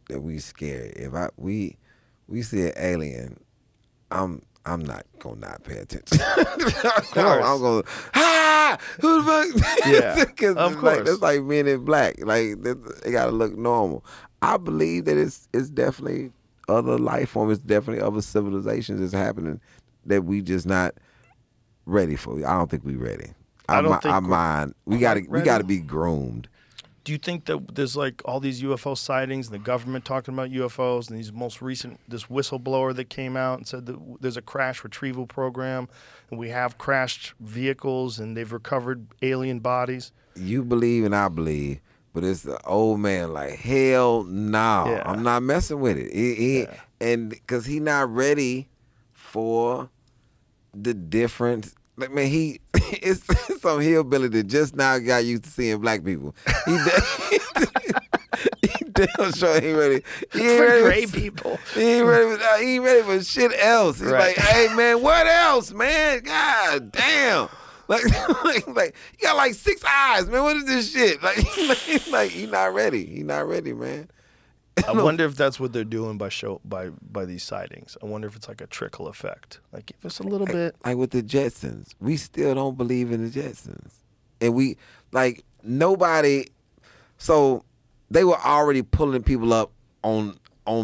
that we scared. If we see an alien, I'm not gonna not pay attention. Of course. I'm gonna, who the fuck? Yeah, Cause of course. It's like Men in Black. Like, they gotta look normal. I believe that it's definitely other life forms, it's definitely other civilizations that's happening that we just not ready for. I don't think we ready. I don't think our mind. We gotta be groomed. Do you think that there's like all these UFO sightings and the government talking about UFOs, and these most recent, this whistleblower that came out and said that there's a crash retrieval program and we have crashed vehicles and they've recovered alien bodies? You believe and I believe, but it's the old man like, hell no. Yeah. I'm not messing with it. And because he not ready for the different Like, man, it's some hillbilly that just now got used to seeing black people. He damn sure ain't ready. He ain't For ready gray people. He ain't ready for shit else. He's Right. like, hey man, what else, man? God damn. Like he got like 6 eyes, man. What is this shit? Like he not ready. He not ready, man. I wonder if that's what they're doing by these sightings. I wonder if it's like a trickle effect. Like, give us a little bit. Like with the Jetsons, we still don't believe in the Jetsons, and we like nobody. So they were already pulling people up on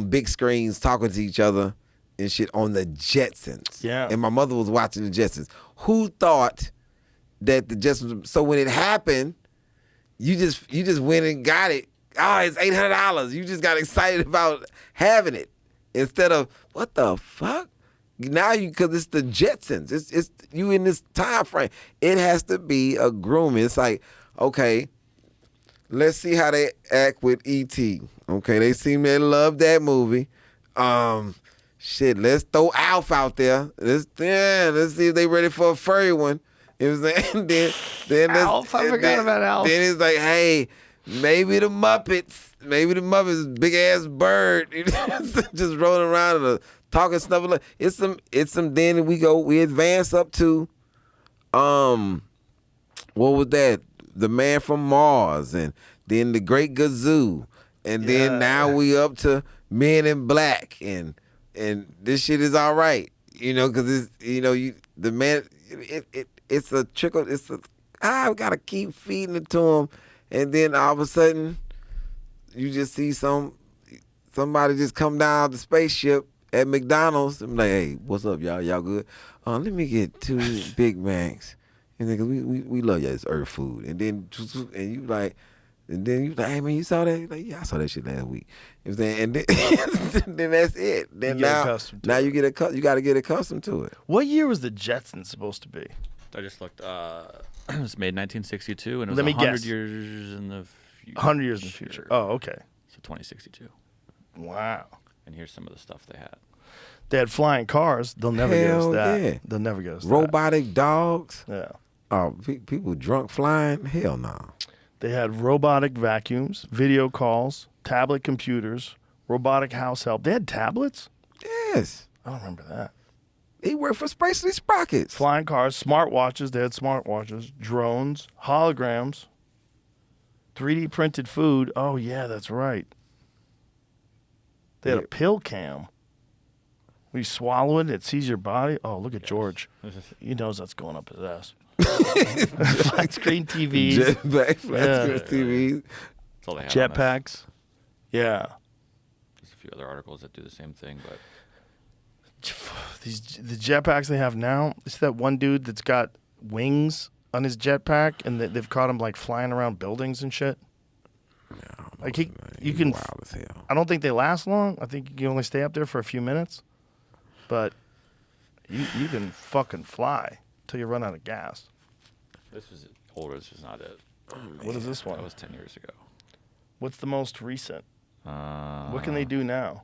big screens, talking to each other and shit on the Jetsons. Yeah. And my mother was watching the Jetsons. Who thought that the Jetsons? So when it happened, you just went and got it. Oh, it's $800. You just got excited about having it instead of what the fuck. Now because it's the Jetsons. It's you in this time frame. It has to be a grooming. It's like, okay, let's see how they act with E.T. Okay, they seem to love that movie. Shit, let's throw Alf out there. Let's see if they ready for a furry one. You know what I'm saying? then Alf, I forgot about Alf. Then it's like, hey, maybe the Muppets, big ass bird, just rolling around and talking stuff. Like it's some. Then we advance up to, what was that? The Man from Mars, and then the Great Gazoo, and then now we up to Men in Black, and this shit is all right, because it's the man. It's a trickle. I gotta keep feeding it to him. And then all of a sudden, you just see somebody just come down the spaceship at McDonald's. I'm like, hey, what's up, y'all? Y'all good? Let me get 2 Big Macs. And then, 'cause we love y'all, it's Earth food. And then you like, hey man, you saw that? Like, yeah, I saw that shit last week. You know what I'm saying? And then, then that's it. Then you got to get accustomed to it. What year was the Jetsons supposed to be? I just looked. It was made 1962, and it was Let me 100 guess. years in the future. 100 years in the future. Oh, okay. So 2062. Wow. And here's some of the stuff they had. They had flying cars. They'll never get us Hell that. yeah. They'll never get us Robotic dogs. that. Yeah. Oh, people drunk flying? Hell no. They had robotic vacuums, video calls, tablet computers, robotic house help. They had tablets? Yes. I don't remember that. He worked for Spacely Sprockets. Flying cars, smartwatches. They had smartwatches, drones, holograms, 3D printed food. Oh, yeah, that's right. They had a pill cam. We swallow it, it sees your body. Oh, look at George. He knows that's going up his ass. Flat screen TVs. Flat screen TVs. That's all they had on this. Jetpacks. Yeah. There's a few other articles that do the same thing, but The jetpacks they have now. It's that one dude that's got wings on his jetpack, and they've caught him like flying around buildings and shit. Like you can. Wild as hell. I don't think they last long. I think you can only stay up there for a few minutes, but you can fucking fly till you run out of gas. this was older. This was not it. What is this one? That was 10 years ago. What's the most recent? What can they do now?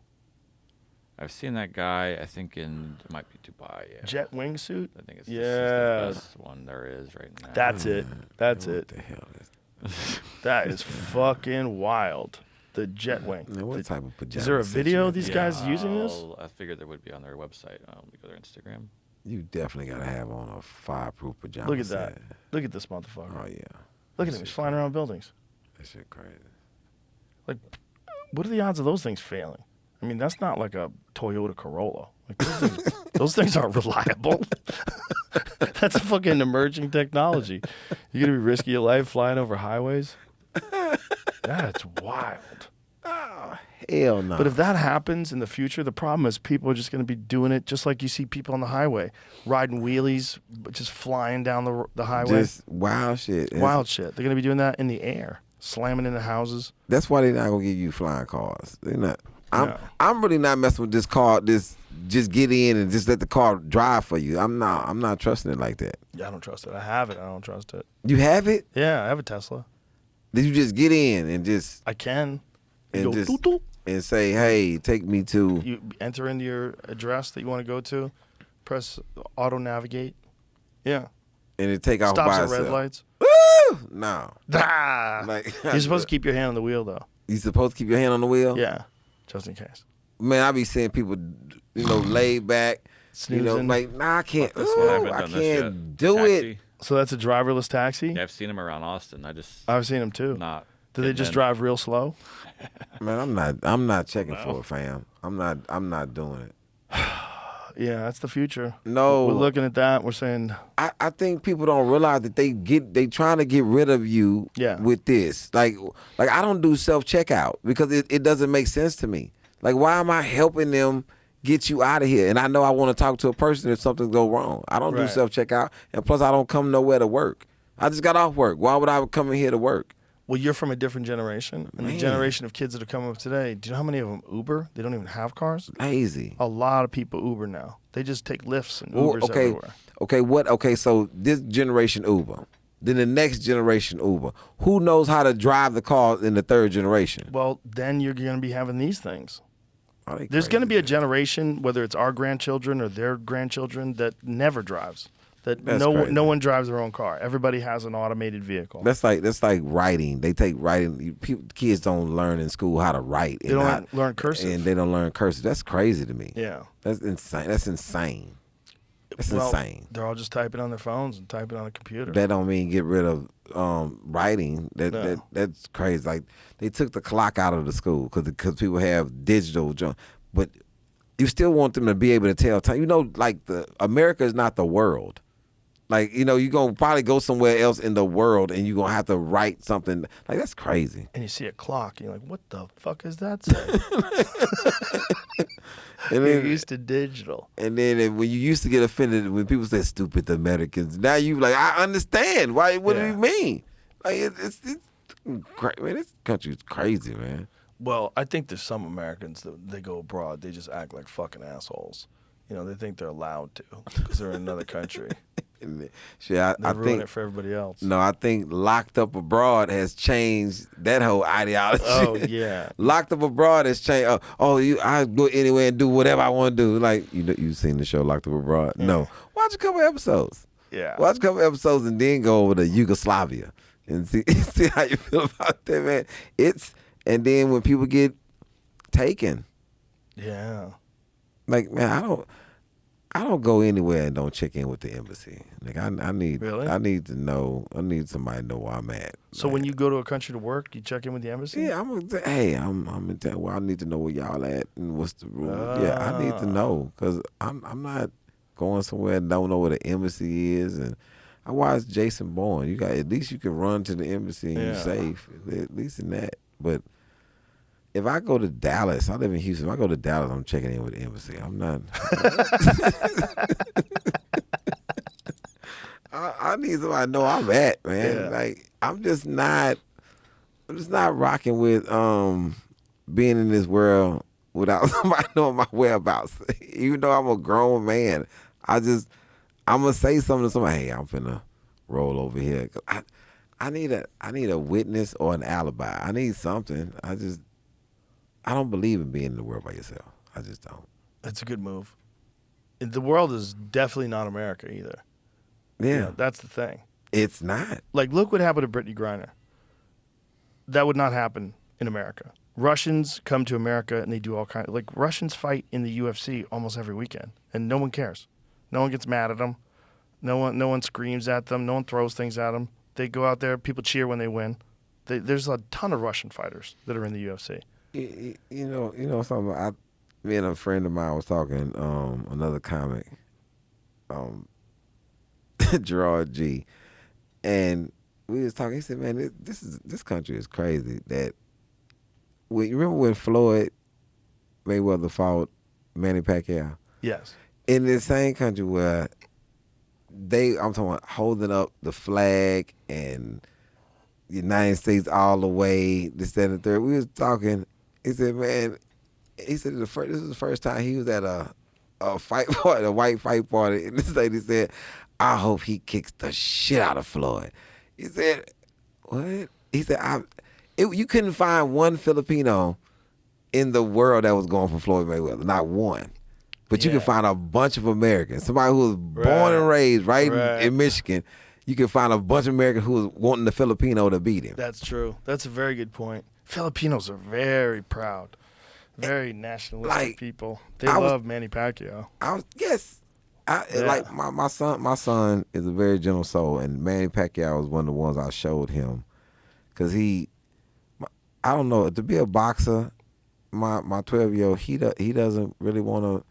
I've seen that guy. I think it might be Dubai. Yeah. Jet wingsuit? I think it's Yeah. the best one there is right now. That's it. That's What it. the hell is That is fucking wild. The jet wing. Man, what type of pajamas? Is there a set video you of these in? guys using this? I figured there would be on their website. Let me go to their Instagram. You definitely gotta have on a fireproof pajama. Look at that. set. Look at this motherfucker. Oh yeah. Look at him. He's flying around buildings. That shit crazy. Like, what are the odds of those things failing? I mean, that's not like a Toyota Corolla. Like, those things aren't reliable. That's a fucking emerging technology. You're going to be risking your life flying over highways? That's wild. Oh hell no. But if that happens in the future, the problem is people are just going to be doing it just like you see people on the highway, riding wheelies, just flying down the highway. Just wild shit. Wild shit. They're going to be doing that in the air, slamming into houses. That's why they're not gonna give you flying cars. They're not. No. I'm really not messing with this car. Just get in and just let the car drive for you. I'm not trusting it like that. Yeah, I don't trust it. I have it. I don't trust it. You have it? Yeah, I have a Tesla. Did you just get in and just I can. You and go just doot, doot. and say, hey, take me to? You enter into your address that you want to go to, press auto navigate. Yeah, and it take off Stops by at itself. red lights. Woo! No. Ah! Like You're supposed to keep your hand on the wheel, though. You supposed to keep your hand on the wheel? Yeah, just in case. Man, I be seeing people, laid back. Snoozing. Like, nah, I can't. This one I haven't I done this can't yet. do Taxi. it. So that's a driverless taxi? Yeah, I've seen them around Austin. I've seen them too. Not. Do they just drive real slow? Man, I'm not checking for it, fam. I'm not doing it. Yeah, that's the future. No. We're looking at that. We're saying, I think people don't realize that they trying to get rid of you with this. Like I don't do self-checkout because it doesn't make sense to me. Like, why am I helping them get you out of here? And I know I want to talk to a person if something go wrong. I don't do self-checkout, and plus I don't come nowhere to work. I just got off work. Why would I come in here to work? well, you're from a different generation. And the generation of kids that are coming up today, do you know how many of them Uber? They don't even have cars. Lazy. A lot of people Uber now. They just take Lyfts and Ubers everywhere. Okay, so this generation Uber. Then the next generation Uber. Who knows how to drive the car in the third generation? Well, then you're going to be having these things. There's There's going to be a generation, whether it's our grandchildren or their grandchildren, that never drives. That no one drives their own car. Everybody has an automated vehicle. That's like writing. They take writing. Kids don't learn in school how to write. They don't learn cursive. And they don't learn cursive. That's crazy to me. Yeah. That's insane. That's insane. Insane. They're all just typing on their phones and typing on a computer. That don't mean get rid of writing. That's crazy. Like, they took the clock out of the school because people have digital junk. But you still want them to be able to tell time. Like America is not the world. Like, you're going to probably go somewhere else in the world and you're going to have to write something. Like, that's crazy. And you see a clock, and you're like, what the fuck is that say? You're used to digital. And then when you used to get offended when people say stupid Americans, now you like, I understand. Why? What do you mean? Like, it's great, man. This country's crazy, man. Well, I think there's some Americans that they go abroad, they just act like fucking assholes. They think they're allowed to because they're in another country. I ruin think it for everybody else. No, I think locked up abroad has changed that whole ideology. Oh yeah, locked up abroad has changed. I go anywhere and do whatever I want to do. Like you've seen the show Locked Up Abroad. Yeah. No, watch a couple episodes. Yeah, watch a couple episodes and then go over to Yugoslavia and see how you feel about that, man. And then when people get taken, yeah, like, man, I don't go anywhere and don't check in with the embassy. Like, I need to know. I need somebody to know where I'm at. So when you go to a country to work, you check in with the embassy? Yeah, I'm in town. Well, I need to know where y'all at and what's the rule. Yeah, I need to know because I'm not going somewhere and don't know where the embassy is. And I watched Jason Bourne. At least you can run to the embassy and you're safe. At least in that. But if I go to Dallas, I live in Houston. If I go to Dallas, I'm checking in with the embassy. I'm not. I need somebody to know I'm at, man. Yeah. Like, I'm just not rocking with being in this world without somebody knowing my whereabouts. Even though I'm a grown man, I'm gonna say something to somebody. Hey, I'm finna roll over here. I need a witness or an alibi. I need something. I don't believe in being in the world by yourself. I just don't. That's a good move. The world is definitely not America either. Yeah. That's the thing. It's not. Like, look what happened to Brittany Griner. That would not happen in America. Russians come to America and they do all kinds. Like, Russians fight in the UFC almost every weekend, and no one cares. No one gets mad at them. No one screams at them. No one throws things at them. They go out there. People cheer when they win. There's a ton of Russian fighters that are in the UFC. You know something. Me and a friend of mine was talking. Another comic, Gerard G, and we was talking. He said, "Man, this country is crazy." That you remember when Floyd Mayweather fought Manny Pacquiao? Yes. In the same country where I'm talking about holding up the flag and the United States all the way, this, that, and the third. We was talking. He said, man, this is the first time he was at a fight party, a white fight party, and this lady said, I hope he kicks the shit out of Floyd. He said, what? He said, you couldn't find one Filipino in the world that was going for Floyd Mayweather, not one. But you can find a bunch of Americans, somebody who was born and raised in Michigan, you can find a bunch of Americans who was wanting the Filipino to beat him. That's true. That's a very good point. Filipinos are very proud, very nationalistic people. They love Manny Pacquiao. Like my son is a very gentle soul, and Manny Pacquiao was one of the ones I showed him, because I don't know, to be a boxer, my 12-year-old, he doesn't really want to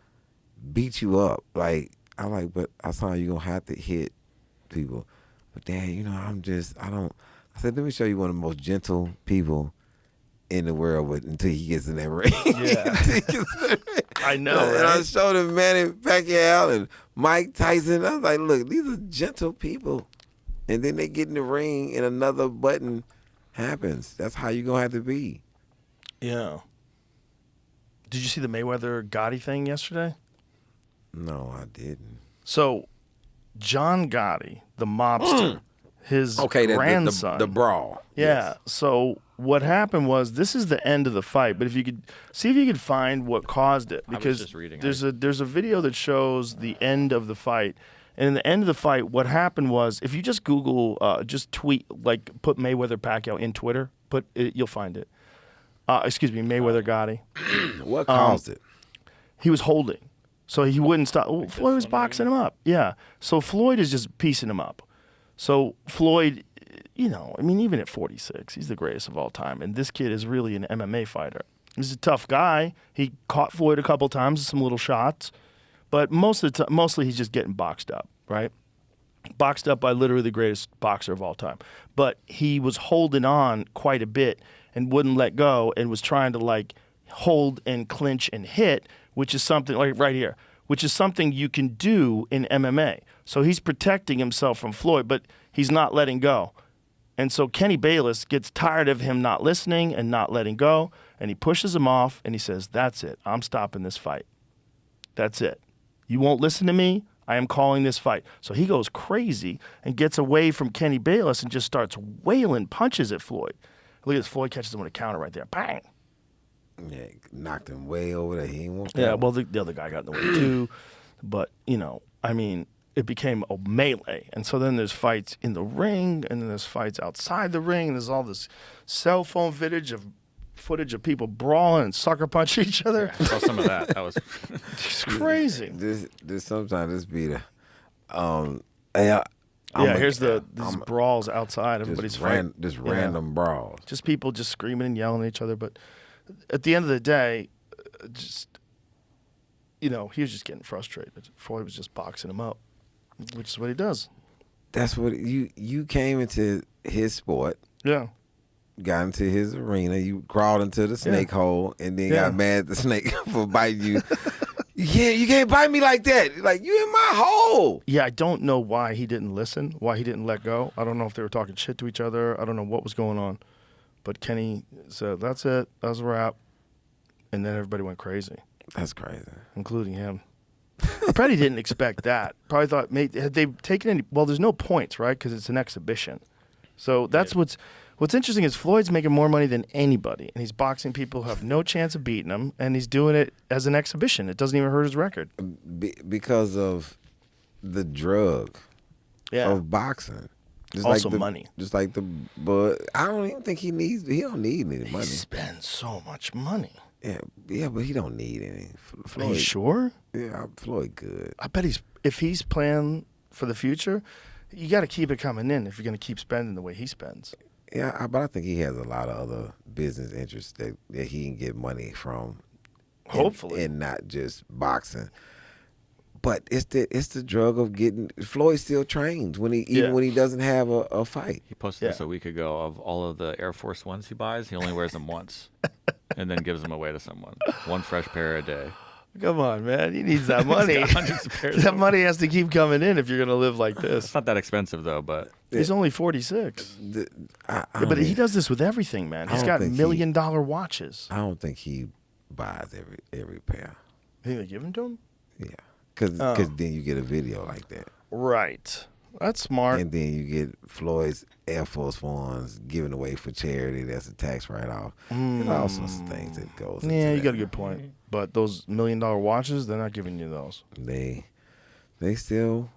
beat you up. Like, I'm like, but I saw you gonna have to hit people. But Dad, I said, let me show you one of the most gentle people in the world until he gets in that ring. Yeah. I know. And right? I showed him Manny Pacquiao and Mike Tyson. I was like, look, these are gentle people. And then they get in the ring and another button happens. That's how you're going to have to be. Yeah. Did you see the Mayweather Gotti thing yesterday? No, I didn't. So, John Gotti, the mobster, his grandson. The brawl. Yeah. Yes. So what happened was, this is the end of the fight. But if you could find what caused it, because I was just reading there's a video that shows the end of the fight. And in the end of the fight, what happened was, if you just Google, just tweet, like put Mayweather Pacquiao in Twitter, you'll find it. Mayweather Gotti. What caused it? He was holding. So he wouldn't stop. Floyd was boxing him up. Yeah. So Floyd is just piecing him up. So Floyd, even at 46, he's the greatest of all time. And this kid is really an MMA fighter. He's a tough guy. He caught Floyd a couple times with some little shots. But mostly he's just getting boxed up, right? Boxed up by literally the greatest boxer of all time. But he was holding on quite a bit and wouldn't let go, and was trying to hold and clinch and hit, which is something like right here, which is something you can do in MMA. So he's protecting himself from Floyd, but he's not letting go. And so Kenny Bayless gets tired of him not listening and not letting go, and he pushes him off, and he says, "That's it. I'm stopping this fight. That's it. You won't listen to me. I am calling this fight." So he goes crazy and gets away from Kenny Bayless and just starts wailing punches at Floyd. Look at this. Floyd catches him with a counter right there. Bang. Yeah, knocked him way over there. He didn't want that. Yeah, well, the other guy got in the way too. But, it became a melee. And so then there's fights in the ring, and then there's fights outside the ring, and there's all this cell phone footage of people brawling and sucker punching each other. I saw some of that. That was it's crazy. This sometimes this be the here's these brawls outside. Everybody's fighting. Random brawls. Just people just screaming and yelling at each other. But at the end of the day, he was just getting frustrated. Floyd was just boxing him up, which is what he does. That's what you came into his sport. Yeah. Got into his arena. You crawled into the snake hole, and then got mad at the snake for biting you. Yeah, you can't bite me like that. Like, you in my hole. Yeah, I don't know why he didn't listen, why he didn't let go. I don't know if they were talking shit to each other. I don't know what was going on. But Kenny said, "That's it. That's a wrap." And then everybody went crazy. That's crazy. Including him. I probably didn't expect that. Probably thought, had they taken any... Well, there's no points, right? Because it's an exhibition. So that's what's interesting is Floyd's making more money than anybody. And he's boxing people who have no chance of beating him. And he's doing it as an exhibition. It doesn't even hurt his record. Because of the drug of boxing. Just also money. But I don't even think he don't need any money. He spends so much money. Yeah, but he don't need any. Floyd, are you sure? Yeah, Floyd good. I bet if he's playing for the future, you got to keep it coming in if you're going to keep spending the way he spends. Yeah, but I think he has a lot of other business interests that he can get money from. Hopefully. And not just boxing. But it's the drug of getting. Floyd still trains when he doesn't have a fight. He posted this a week ago of all of the Air Force Ones he buys. He only wears them once, and then gives them away to someone. One fresh pair a day. Come on, man. He needs that money. That money has to keep coming in if you're going to live like this. It's not that expensive though, but he's only 46. But he does this with everything, man. He's got $1 million watches. I don't think he buys every pair. You think they give them to him? Yeah. Because then you get a video like that. Right. That's smart. And then you get Floyd's Air Force Ones given away for charity. That's a tax write-off. And all sorts of things that goes into you that. got a good point. But those $1 million watches, they're not giving you those. They still,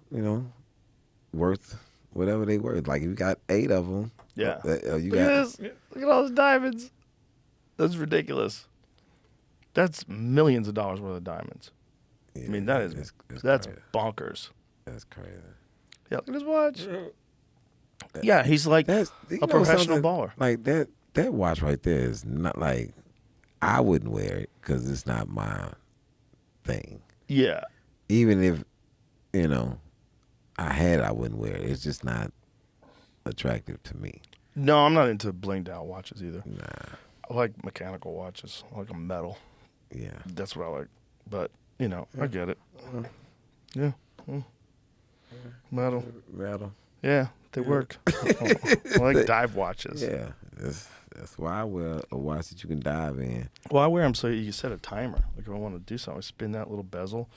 worth whatever they were. Like if you got 8 of them, Yeah. you Look got. at this. Look at all those diamonds. That's ridiculous. That's millions of dollars worth of diamonds. Yeah, I mean, that's crazy. bonkers. That's crazy. Yeah, look at his watch. Yeah, he's like That's a professional baller. Like that watch right there is not like I wouldn't wear it because it's not my thing. Yeah. Even if I had it, I wouldn't wear it. It's just not attractive to me. No, I'm not into blinged out watches either. Nah. I like mechanical watches. I like a metal. Yeah. That's what I like. But, I get it. Yeah. Metal. Yeah, they work. I like dive watches. Yeah. That's why I wear a watch that you can dive in. Well, I wear them so you set a timer. Like if I want to do something, I spin that little bezel,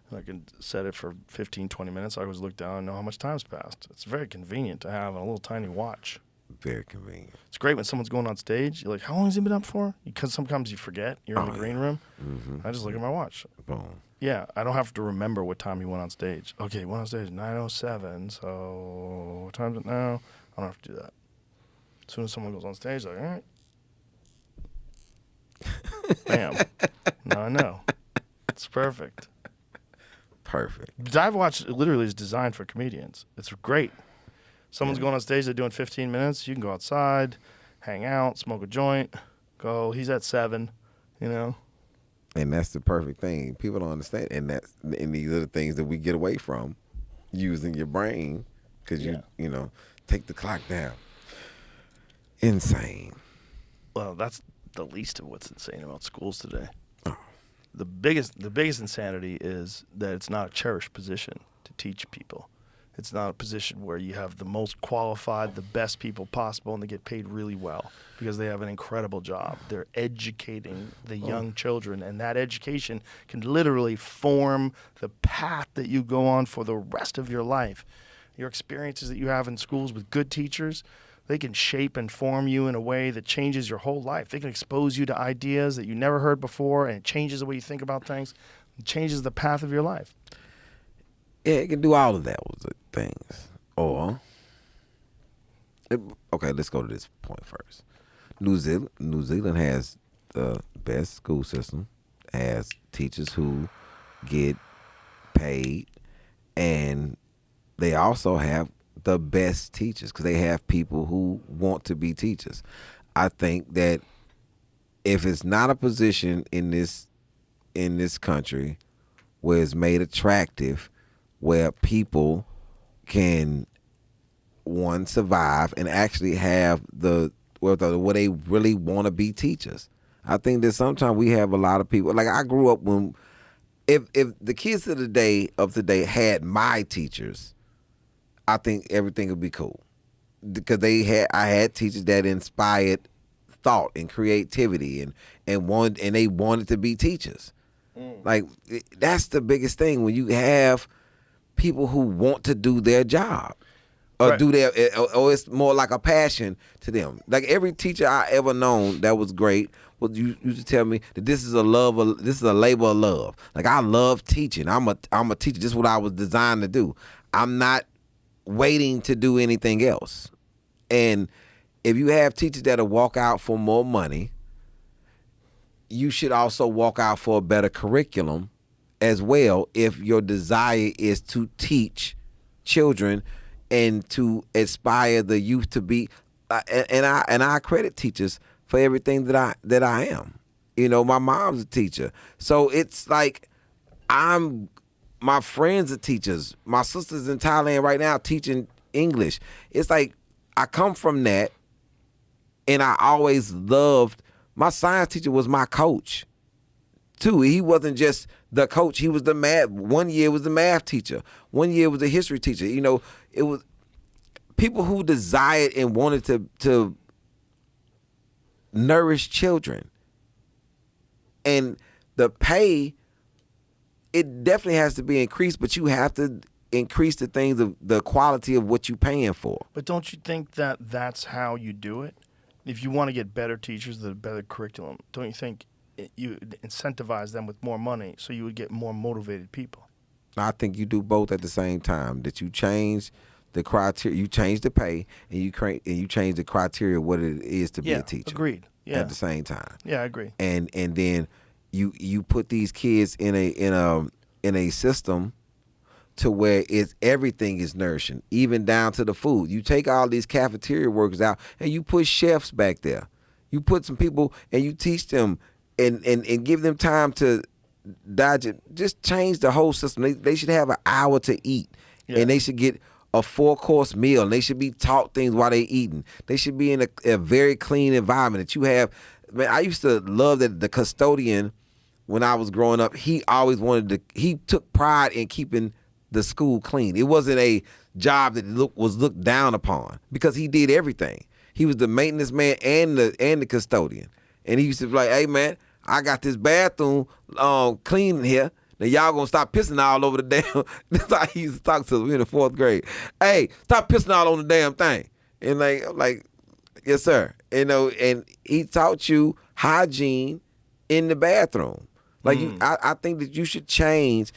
and I can set it for 15, 20 minutes. I always look down and know how much time's passed. It's very convenient to have a little tiny watch. Very convenient. It's great when someone's going on stage. You're like, how long has he been up for? Because sometimes you forget. You're in the green room. Mm-hmm. I just look at my watch. Boom. Yeah, I don't have to remember what time he went on stage. Okay, he went on stage 9:07, so what time is it now? I don't have to do that. As soon as someone goes on stage, like, all right. Bam. Now I know. It's perfect. Perfect. Dive watch literally is designed for comedians. It's great. Someone's going on stage, they're doing 15 minutes. You can go outside, hang out, smoke a joint, go. He's at 7, And that's the perfect thing. People don't understand. And these are the things that we get away from using your brain because you take the clock down. Insane. Well, that's the least of what's insane about schools today. Oh. The biggest insanity is that it's not a cherished position to teach people. It's not a position where you have the most qualified, the best people possible, and they get paid really well because they have an incredible job. They're educating the young children, and that education can literally form the path that you go on for the rest of your life. Your experiences that you have in schools with good teachers, they can shape and form you in a way that changes your whole life. They can expose you to ideas that you never heard before, and it changes the way you think about things. It changes the path of your life. Yeah, it can do all of those things. Or, okay, let's go to this point first. New Zealand has the best school system, has teachers who get paid, and they also have the best teachers because they have people who want to be teachers. I think that if it's not a position in this country where it's made attractive, where people can survive and actually have what they really want to be teachers. I think that sometimes we have a lot of people. Like I grew up when, if the kids of today had my teachers, I think everything would be cool because I had teachers that inspired thought and creativity and they wanted to be teachers. Like that's the biggest thing when you have people who want to do their job or right. or it's more like a passion to them. Like every teacher I ever known that was great was you used to tell me that this is a labor of love. Like I love teaching. I'm a teacher. This is what I was designed to do. I'm not waiting to do anything else. And if you have teachers that'll walk out for more money, you should also walk out for a better curriculum as well if your desire is to teach children and to inspire the youth to be and I credit teachers for everything that I am. My mom's a teacher. So it's like my friends are teachers. My sister's in Thailand right now teaching English. It's like I come from that, and I always loved. My science teacher was my coach, too. He wasn't just the coach. He was the math. One year was the math teacher. One year was the history teacher. It was people who desired and wanted to nourish children. And the pay, it definitely has to be increased, but you have to increase the things of the quality of what you're paying for. But don't you think that that's how you do it? If you want to get better teachers, the better curriculum, don't you think you incentivize them with more money so you would get more motivated people? I think you do both at the same time, that you change the criteria. You change the pay, and you change the criteria of what it is to be a teacher. Agreed. Yeah. At the same time. Yeah, I agree. And then you put these kids in a system to where everything is nourishing, even down to the food. You take all these cafeteria workers out and you put chefs back there. You put some people and you teach them and give them time to digest. Just change the whole system. They should have an hour to eat, and they should get a 4-course meal. And they should be taught things while they eating. They should be in a very clean environment that you have. Man, I used to love that the custodian when I was growing up. He always he took pride in keeping the school clean. It wasn't a job that was looked down upon because he did everything. He was the maintenance man and the custodian. And he used to be like, hey man, I got this bathroom clean in here. Now y'all gonna stop pissing all over the damn. That's how he used to talk to us in the 4th grade. Hey, stop pissing all on the damn thing. And I'm like, yes sir. And he taught you hygiene in the bathroom. Like I think that you should change.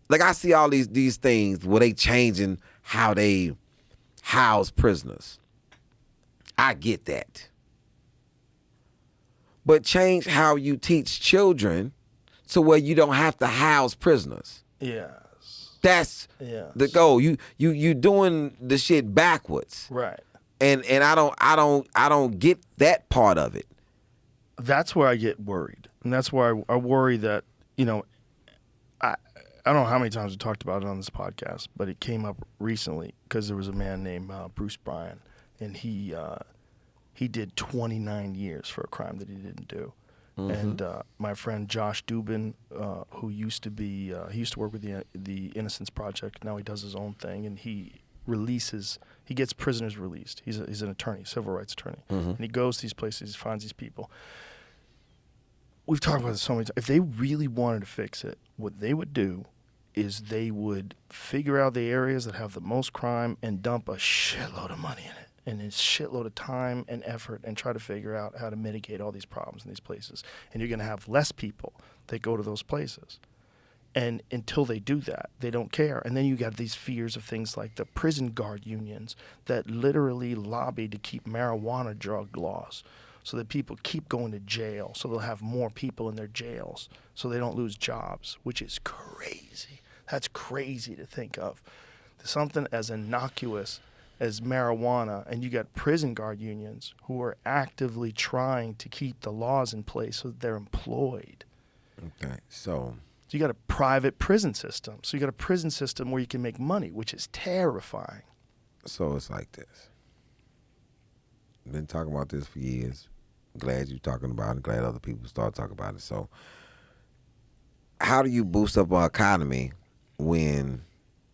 Like I see all these things where they changing how they house prisoners. I get that. But change how you teach children so where you don't have to house prisoners. Yes. That's the goal. You doing the shit backwards. Right. And I don't get that part of it. That's where I get worried. And that's where I worry that, I don't know how many times we talked about it on this podcast, but it came up recently because there was a man named Bruce Bryan, and he did 29 years for a crime that he didn't do. Mm-hmm. And my friend Josh Dubin, who used to work with the Innocence Project. Now he does his own thing, and he gets prisoners released. He's an attorney, civil rights attorney, and he goes to these places, he finds these people. We've talked about this so many times. If they really wanted to fix it, what they would do is they would figure out the areas that have the most crime and dump a shitload of money in it and a shitload of time and effort and try to figure out how to mitigate all these problems in these places. And you're going to have less people that go to those places. And until they do that, they don't care. And then you got these fears of things like the prison guard unions that literally lobby to keep marijuana drug laws so that people keep going to jail, so they'll have more people in their jails so they don't lose jobs, which is crazy. That's crazy to think of. Something as innocuous as marijuana, and you got prison guard unions who are actively trying to keep the laws in place so that they're employed. Okay, so you got a private prison system. So you got a prison system where you can make money, which is terrifying. So it's like this. I've been talking about this for years. Glad you're talking about it. Glad other people start talking about it. So how do you boost up our economy when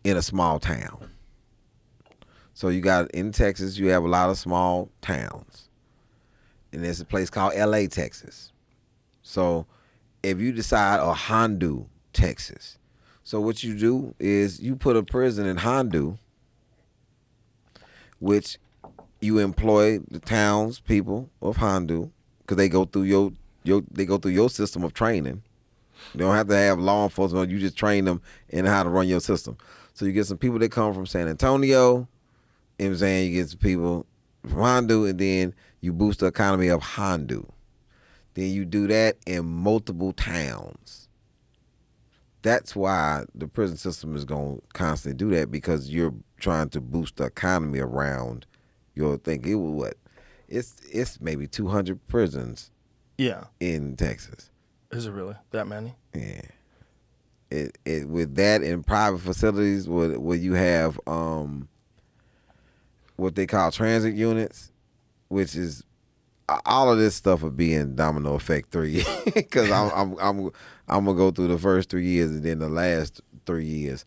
in a small town? So you got in Texas, you have a lot of small towns. And there's a place called LA, Texas. So if you decide, or Hondo, Texas. So what you do is you put a prison in Hondo, which you employ the townspeople of Hondo, because they go through your system of training. You don't have to have law enforcement. You just train them in how to run your system. So you get some people that come from San Antonio. You know what I'm saying? You get some people from Hondo, and then you boost the economy of Hondo. Then you do that in multiple towns. That's why the prison system is going to constantly do that, because you're trying to boost the economy around your thing. It was what? It's maybe 200 prisons. Yeah. In Texas. Is it really that many? Yeah. It with that in private facilities where you have what they call transit units, which is all of this stuff will be in domino effect 3, because I'm gonna go through the first 3 years and then the last 3 years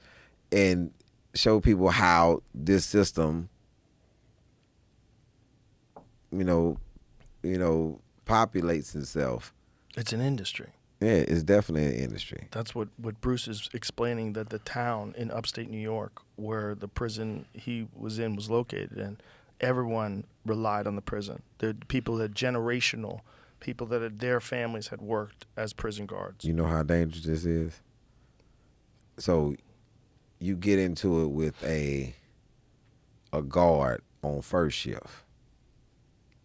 and show people how this system, populates itself. It's an industry. Yeah, it's definitely an industry. That's what Bruce is explaining, that the town in upstate New York where the prison he was in was located in, everyone relied on the prison. The people that generational people that their families had worked as prison guards. You know how dangerous this is? So you get into it with a a guard on first shift.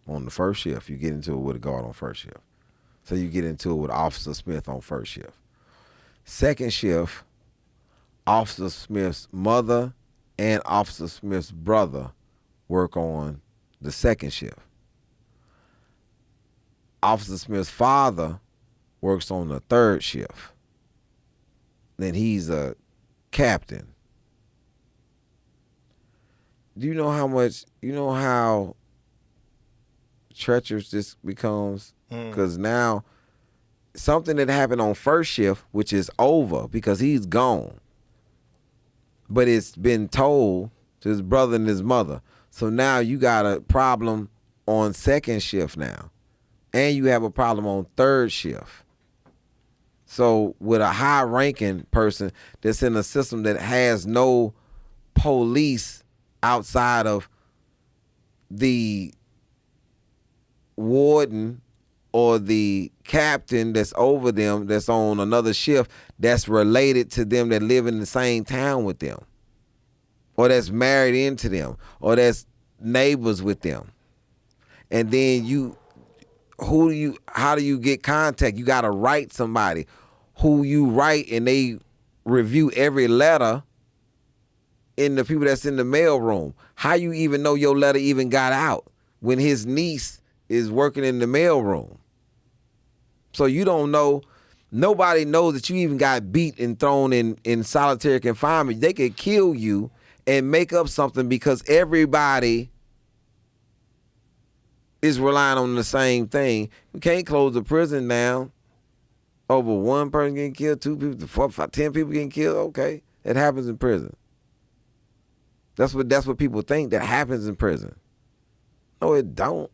On the first shift, you get into it with a guard on first shift. So you get into it with Officer Smith on first shift. Second shift, Officer Smith's mother and Officer Smith's brother work on the second shift. Officer Smith's father works on the third shift. Then he's a captain. Do you know how treacherous this becomes? Because now something that happened on first shift, which is over because he's gone, but it's been told to his brother and his mother. So now you got a problem on second shift now, and you have a problem on third shift. So with a high-ranking person that's in a system that has no police outside of the warden or the captain that's over them, that's on another shift, that's related to them, that live in the same town with them, or that's married into them, or that's neighbors with them. And then how do you get contact? You got to write somebody who you write, and they review every letter in the people that's in the mail room. How you even know your letter even got out when his niece is working in the mail room? So you don't know, nobody knows that you even got beat and thrown in solitary confinement. They could kill you and make up something because everybody is relying on the same thing. You can't close the prison down over one person getting killed, 2 people, 4, 5, 10 people getting killed. Okay, it happens in prison. That's what people think, that happens in prison. No, it don't.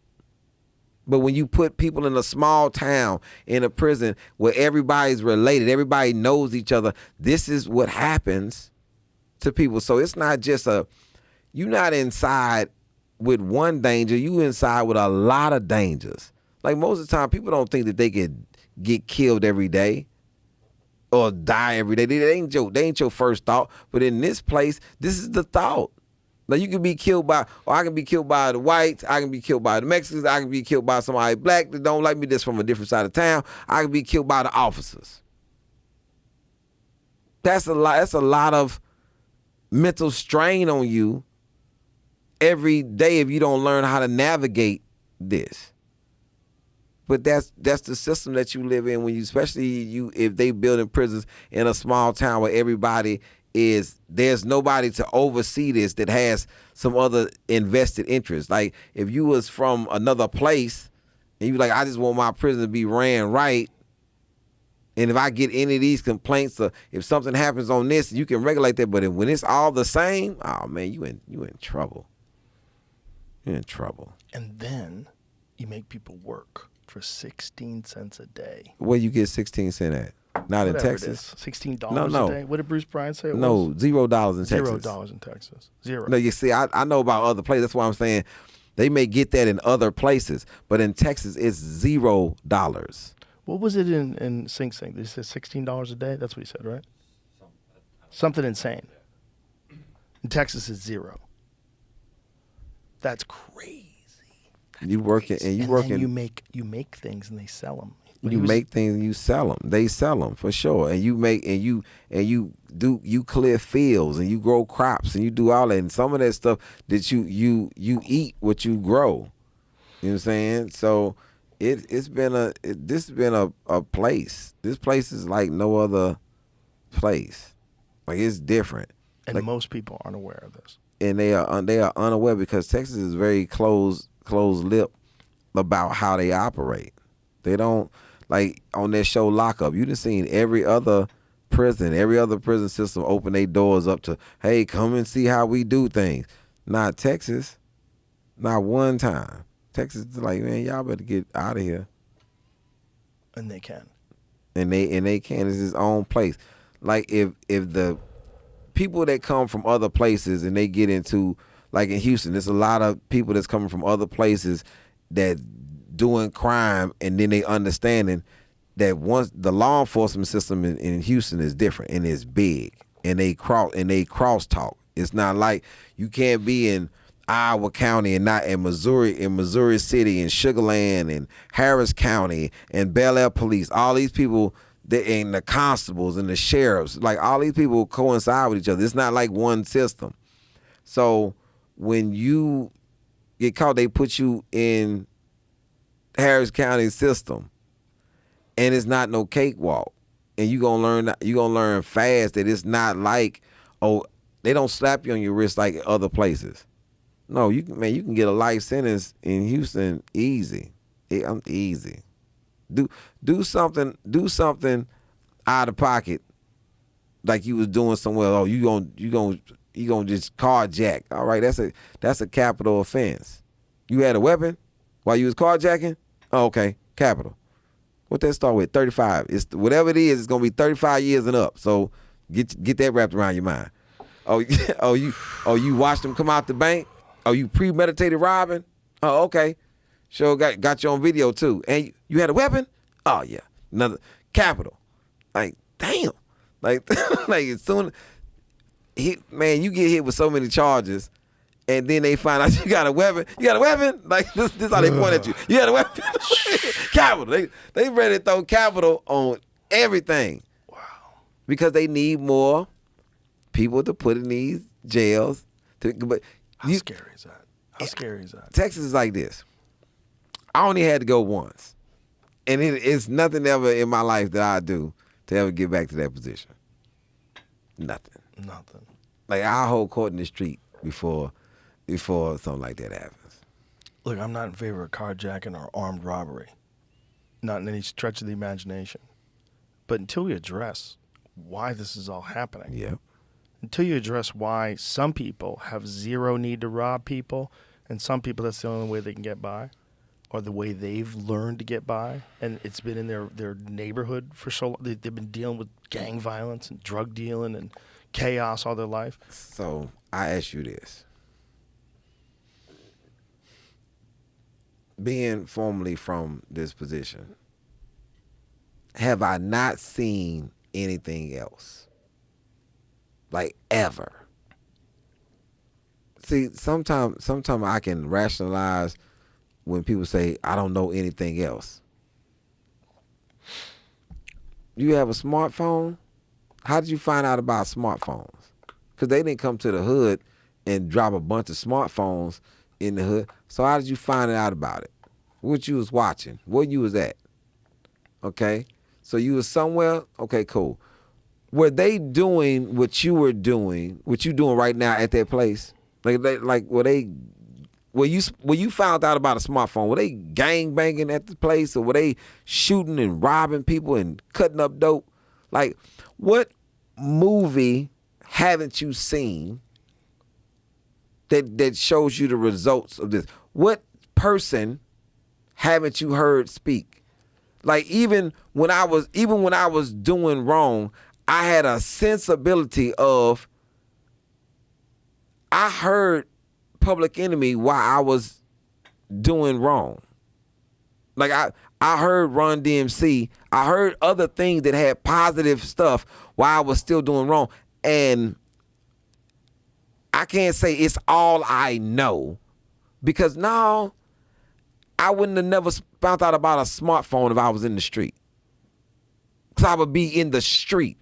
But when you put people in a small town in a prison where everybody's related, everybody knows each other, this is what happens to people. So it's not just you're not inside with one danger, you inside with a lot of dangers. Like most of the time, people don't think that they could get killed every day or die every day. They ain't your first thought. But in this place, this is the thought. Like you can be killed by, or I can be killed by the whites, I can be killed by the Mexicans, I can be killed by somebody black that don't like me, that's from a different side of town. I can be killed by the officers. That's a lot of mental strain on you every day if you don't learn how to navigate this. But that's the system that you live in when you, especially if they building prisons in a small town where everybody there's nobody to oversee this that has some other invested interest. Like if you was from another place and you like, I just want my prison to be ran right, and if I get any of these complaints, or if something happens on this, you can regulate that. But when it's all the same, oh man, you in trouble. You're in trouble. And then you make people work for 16 cents a day. Where you get 16 cents at? Not Whatever in Texas. $16 No. a day. What did Bruce Bryan say? No, $0 in Texas. $0 in Texas. Zero. No, you see, I know about other places. That's why I'm saying they may get that in other places, but in Texas it's $0. What was it in Sing Sing? They said $16 a day? That's what he said, right? Something insane. In Texas it's zero. That's crazy. You working and then you make things and they sell them. You make things and you sell them. They sell them for sure. And you clear fields and you grow crops and you do all that. And some of that stuff that you eat what you grow. You know what I'm saying? So this has been a place. This place is like no other place. Like it's different. And like, most people aren't aware of this. And they are unaware because Texas is very closed lip about how they operate. They don't, like on their show Lockup, you done seen every other prison system open their doors up to, hey, come and see how we do things. Not Texas. Not one time. Texas is like, man, y'all better get out of here. And they can. And they can. It's its own place. Like if the people that come from other places and they get into, like in Houston, there's a lot of people that's coming from other places that doing crime, and then they understanding that once the law enforcement system in Houston is different and it's big, and they cross talk. It's not like you can't be in Iowa County and not in Missouri City and Sugar Land and Harris County and Bel Air Police. All these people, and the constables and the sheriffs, like all these people coincide with each other. It's not like one system. So when you get caught, they put you in Harris County system, and it's not no cakewalk. And you gonna learn fast that it's not like, oh, they don't slap you on your wrist like other places. No, you can get a life sentence in Houston easy. Easy. Do something out of pocket, like you was doing somewhere. Oh, you gonna just carjack. All right, that's a capital offense. You had a weapon while you was carjacking. Oh, okay, capital. What that start with? 35. It's whatever it is. It's gonna be 35 years and up. So get that wrapped around your mind. Oh, you watched them come out the bank. Oh, you premeditated robbing? Oh, okay. Sure got you on video too. And you had a weapon? Oh yeah. Another capital. Like, damn. Like as soon you get hit with so many charges, and then they find out you got a weapon. You got a weapon? Like this how they point at you. You got a weapon? Capital. They ready to throw capital on everything. Wow. Because they need more people to put in these jails. How scary is that? How scary is that? Texas is like this. I only had to go once. And it's nothing ever in my life that I do to ever get back to that position. Nothing. Like, I'll hold court in the street before something like that happens. Look, I'm not in favor of carjacking or armed robbery. Not in any stretch of the imagination. But until we address why this is all happening. Yeah. Until you address why some people have zero need to rob people and some people that's the only way they can get by or the way they've learned to get by, and it's been in their neighborhood for so long. They've been dealing with gang violence and drug dealing and chaos all their life. So I ask you this. Being formerly from this position, have I not seen anything else? Like, ever. See, sometimes I can rationalize when people say, I don't know anything else. You have a smartphone? How did you find out about smartphones? Because they didn't come to the hood and drop a bunch of smartphones in the hood. So how did you find out about it? What you was watching? Where you was at? Okay? So you was somewhere? Okay, cool. Were they doing what you were doing, what you doing right now at that place? When you found out about a smartphone, were they gang banging at the place, or were they shooting and robbing people and cutting up dope? Like, what movie haven't you seen that shows you the results of this? What person haven't you heard speak? Like, even when I was doing wrong, I had a sensibility of, I heard Public Enemy while I was doing wrong. Like, I heard Run DMC. I heard other things that had positive stuff while I was still doing wrong. And I can't say it's all I know, because now I wouldn't have never found out about a smartphone if I was in the street. Because I would be in the street.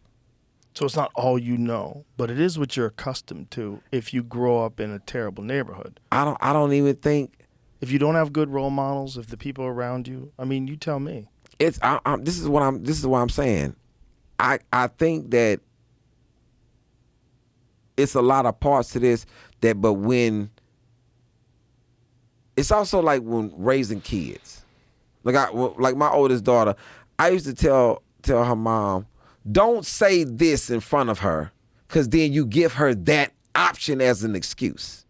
So it's not all you know, but it is what you're accustomed to if you grow up in a terrible neighborhood. I don't even think. If you don't have good role models, if the people around you, I mean, you tell me. This is what I'm saying. I think that it's a lot of parts to this but when it's also like when raising kids. Like my oldest daughter, I used to tell her mom, don't say this in front of her, because then you give her that option as an excuse.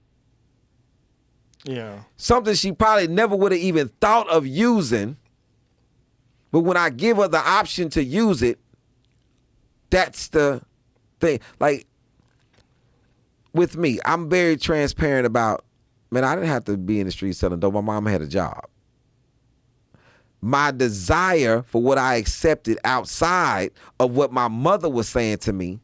Yeah. Something she probably never would have even thought of using, but when I give her the option to use it, that's the thing. Like, with me, I'm very transparent about, man, I didn't have to be in the street selling dope. My mom had a job. My desire for what I accepted outside of what my mother was saying to me,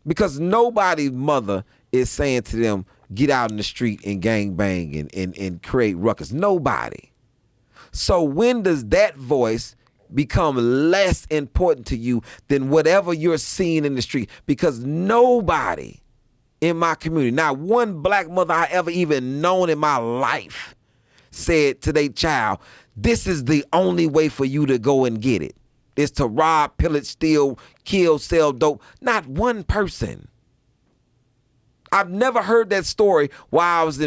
because nobody's mother is saying to them, get out in the street and gang bang and create ruckus. Nobody. So when does that voice become less important to you than whatever you're seeing in the street? Because nobody in my community, not one black mother I ever even known in my life, said to their child, this is the only way for you to go and get it. Is to rob, pillage, steal, kill, sell dope. Not one person. I've never heard that story while I was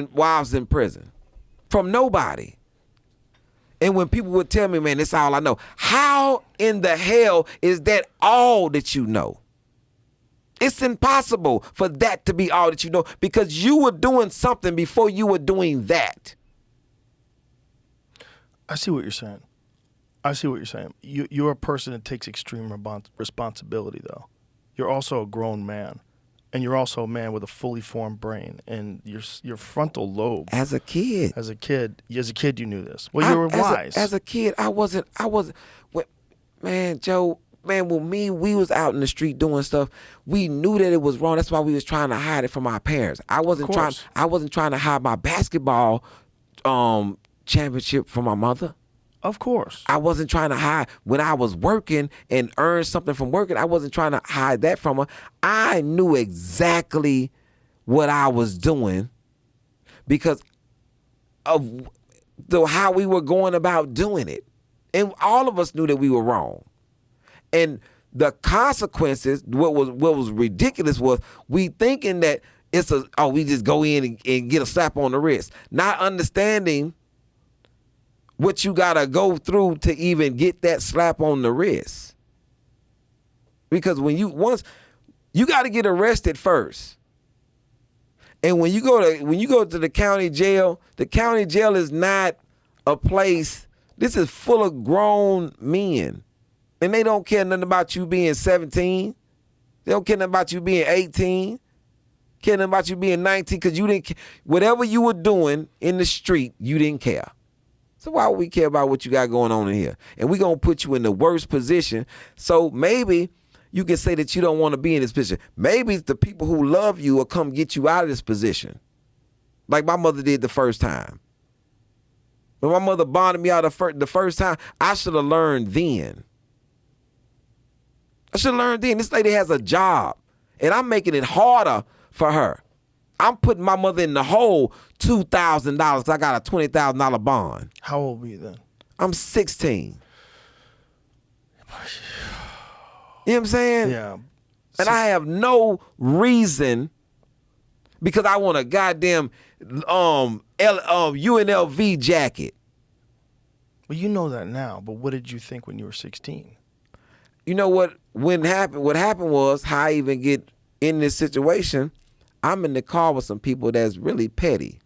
in prison. From nobody. And when people would tell me, man, that's all I know. How in the hell is that all that you know? It's impossible for that to be all that you know because you were doing something before you were doing that. I see what you're saying. You're a person that takes extreme responsibility, though. You're also a grown man. And you're also a man with a fully formed brain, and your frontal lobe. As a kid, you knew this. Well, you were wise. As a kid, I wasn't. Man, Joe. Man, when we was out in the street doing stuff, we knew that it was wrong. That's why we was trying to hide it from our parents. I wasn't trying to hide my basketball championship from my mother. Of course. I wasn't trying to hide when I was working and earned something from working. I wasn't trying to hide that from her. I knew exactly what I was doing because of how we were going about doing it. And all of us knew that we were wrong. And the consequences, what was ridiculous was we thinking that we just go in and get a slap on the wrist, not understanding what you gotta go through to even get that slap on the wrist. Because when you gotta get arrested first. And when you go to the county jail is not a place. This is full of grown men. And they don't care nothing about you being 17. They don't care nothing about you being 18. Care nothing about you being 19 because you didn't whatever you were doing in the street, you didn't care. So why would we care about what you got going on in here? And we're going to put you in the worst position. So maybe you can say that you don't want to be in this position. Maybe the people who love you will come get you out of this position. Like my mother did the first time. When my mother bonded me out the first time, I should have learned then. This lady has a job. And I'm making it harder for her. I'm putting my mother in the hole $2,000 because I got a $20,000 bond. How old were you then? I'm 16. You know what I'm saying? Yeah. And I have no reason because I want a goddamn UNLV jacket. Well, you know that now, but what did you think when you were 16? You know what happened was how I even get in this situation. I'm in the car with some people that's really petty.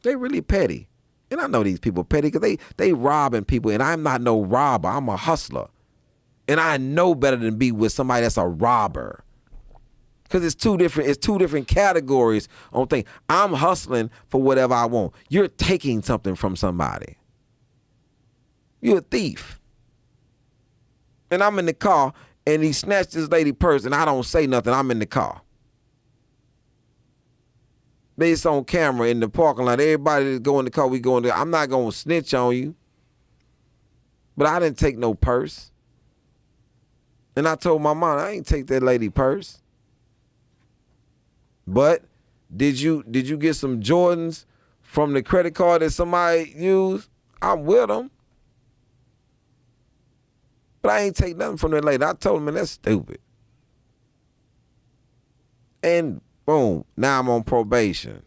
They really petty. And I know these people petty because they robbing people, and I'm not no robber. I'm a hustler. And I know better than be with somebody that's a robber. Because it's two different categories on things. I'm hustling for whatever I want. You're taking something from somebody. You're a thief. And I'm in the car, and he snatched this lady purse, and I don't say nothing. I'm in the car. It's on camera in the parking lot. Everybody that go in the car, we go in there. I'm not going to snitch on you. But I didn't take no purse. And I told my mom, I ain't take that lady purse. But did you get some Jordans from the credit card that somebody used? I'm with them. But I ain't take nothing from that lady. I told him, man, that's stupid. And boom, now I'm on probation.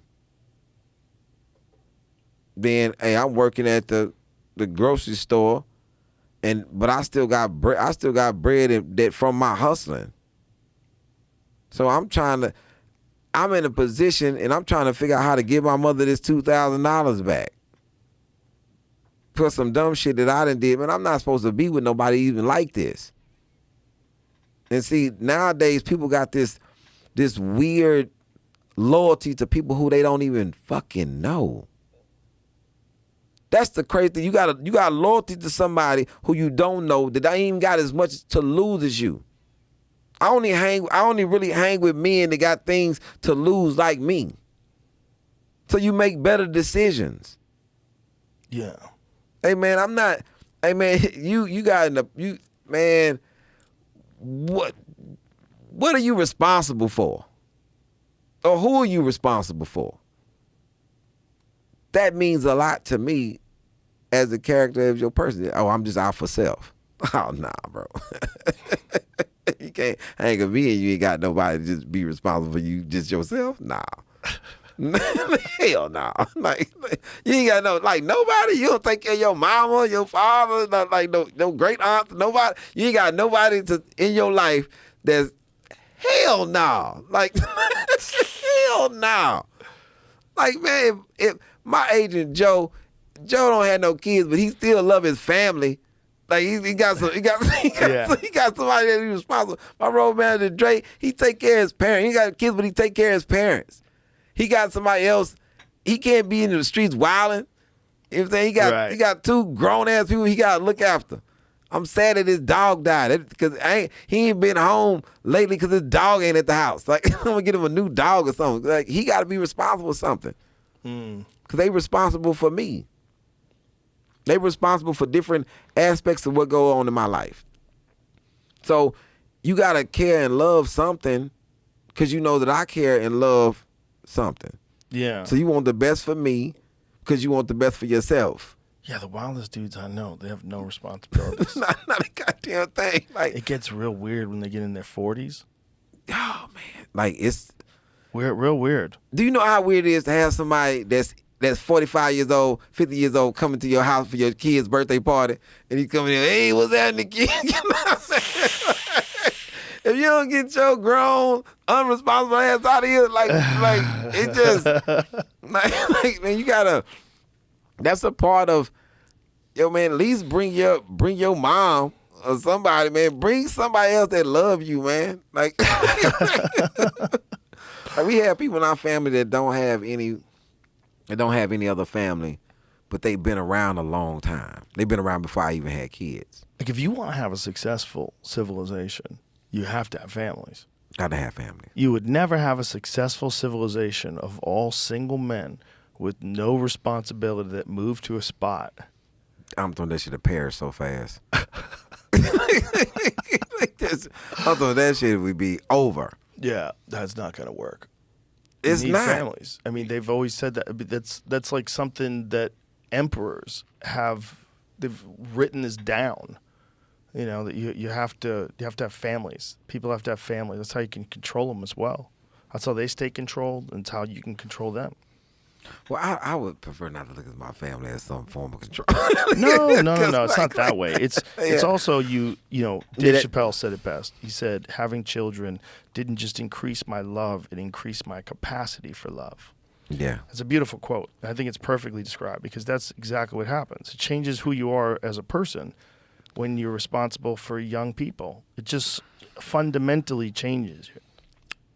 Then, hey, I'm working at the grocery store, but I still got bread. I still got bread that from my hustling. So I'm in a position, and I'm trying to figure out how to give my mother this $2,000 back. For some dumb shit that I done did, man, I'm not supposed to be with nobody even like this. And see, nowadays people got this weird loyalty to people who they don't even fucking know. That's the crazy thing. You got loyalty to somebody who you don't know that ain't even got as much to lose as you. I only really hang with men that got things to lose like me. So you make better decisions. Yeah. Hey man, I'm not. Hey man, man. What are you responsible for? Or who are you responsible for? That means a lot to me as the character of your person. Oh, I'm just out for self. Oh nah, bro. You can't hang with me and you ain't got nobody to just be responsible for you just yourself. Nah. Hell no. Like you ain't got nobody. You don't take care of your mama, your father, no great aunt, nobody. You ain't got nobody in your life that's hell no. Like hell no. Like man, if my agent Joe don't have no kids, but he still love his family. Like he got somebody that he's responsible. My road manager Dre, he take care of his parents. He ain't got kids, but he take care of his parents. He got somebody else. He can't be in the streets wilding. He got two grown ass people he got to look after. I'm sad that his dog died because he ain't been home lately because his dog ain't at the house. Like I'm gonna get him a new dog or something. Like he got to be responsible for something because they responsible for me. They responsible for different aspects of what go on in my life. So you gotta care and love something because you know that I care and love something. Yeah. So you want the best for me because you want the best for yourself. Yeah, the wildest dudes I know, they have no responsibilities. not a goddamn thing. Like it gets real weird when they get in their 40s. Oh man, like it's real weird. Do you know how weird it is to have somebody that's 45 years old, 50 years old coming to your house for your kid's birthday party, and he coming in, hey, what's happening, kid? If you don't get your grown, unresponsible ass out of here, like it just, like man, you gotta. That's a part of, yo man. At least bring your mom or somebody, man. Bring somebody else that love you, man. Like, like we have people in our family that don't have any other family, but they've been around a long time. They've been around before I even had kids. Like if you want to have a successful civilization, you have to have families. Got to have family. You would never have a successful civilization of all single men with no responsibility that move to a spot. I'm throwing that shit to Paris so fast. I'm throwing that shit would be over. Yeah, that's not going to work. It's you need not. Families. I mean, they've always said that. That's like something that emperors they've written this down. You know, that you have to have families. People have to have families. That's how you can control them as well. That's how they stay controlled, and it's how you can control them. Well, I would prefer not to look at my family as some form of control. No. It's not that way. It's also you know, Dave Chappelle said it best. He said, having children didn't just increase my love, it increased my capacity for love. Yeah. It's a beautiful quote. I think it's perfectly described because that's exactly what happens. It changes who you are as a person when you're responsible for young people. It just fundamentally changes you.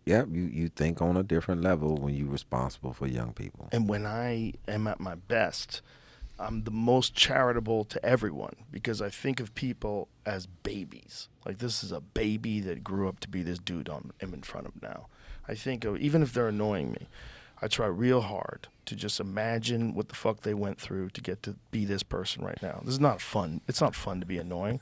Yeah, you think on a different level when you're responsible for young people. And when I am at my best, I'm the most charitable to everyone because I think of people as babies. Like this is a baby that grew up to be this dude I'm in front of now. I think of, even if they're annoying me, I try real hard to just imagine what the fuck they went through to get to be this person right now. This is not fun. It's not fun to be annoying.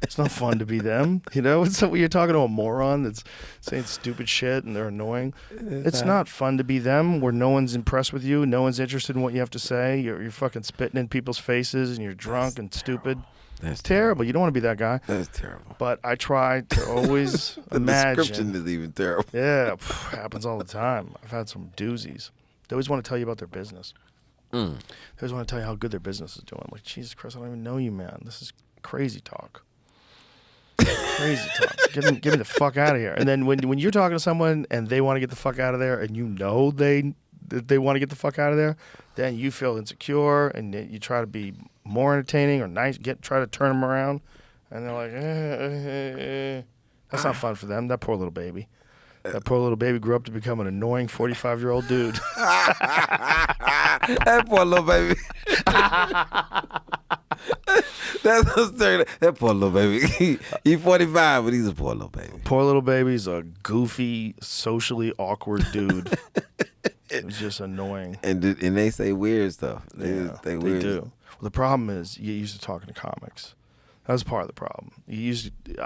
It's not fun to be them. You know, it's when you're talking to a moron that's saying stupid shit and they're annoying. It's not fun to be them where no one's impressed with you. No one's interested in what you have to say. You're fucking spitting in people's faces and you're drunk and stupid. That's terrible. You don't want to be that guy. That's terrible. But I try to always the imagine. The description is even terrible. Yeah, happens all the time. I've had some doozies. They always want to tell you about their business. They always want to tell you how good their business is doing. I'm like, Jesus Christ, I don't even know you, man. This is crazy talk. Crazy talk. Get me the fuck out of here. And then when you're talking to someone and they want to get the fuck out of there, and you know they want to get the fuck out of there, then you feel insecure and you try to be more entertaining or nice. Try to turn them around, and they're like, That's not fun for them. That poor little baby. That poor little baby grew up to become an annoying 45-year-old dude. That poor little baby. That's a story. That poor little baby. He's 45, but he's a poor little baby. Poor little baby's a goofy, socially awkward dude. It was just annoying. And they say weird stuff. They weird. do. Well, the problem is you get used to talking to comics. That's part of the problem.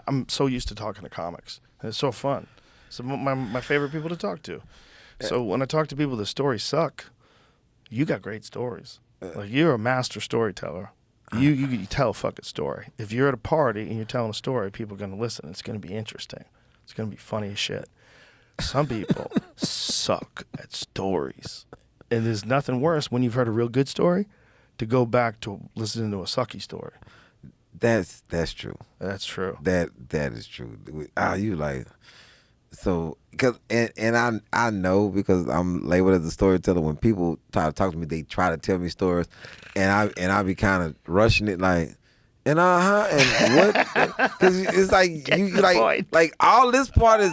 I'm so used to talking to comics. And it's so fun. So my favorite people to talk to. So when I talk to people, the stories suck. You got great stories. Like you're a master storyteller. You tell a fucking story. If you're at a party and you're telling a story, people are gonna listen. It's gonna be interesting. It's gonna be funny as shit. Some people suck at stories, and there's nothing worse when you've heard a real good story to go back to listening to a sucky story. That's true. That's true. That is true. You like so because and I know because I'm labeled as a storyteller. When people try to talk to me, they try to tell me stories, and I be kind of rushing it like. And what? Because it's like you like all this part is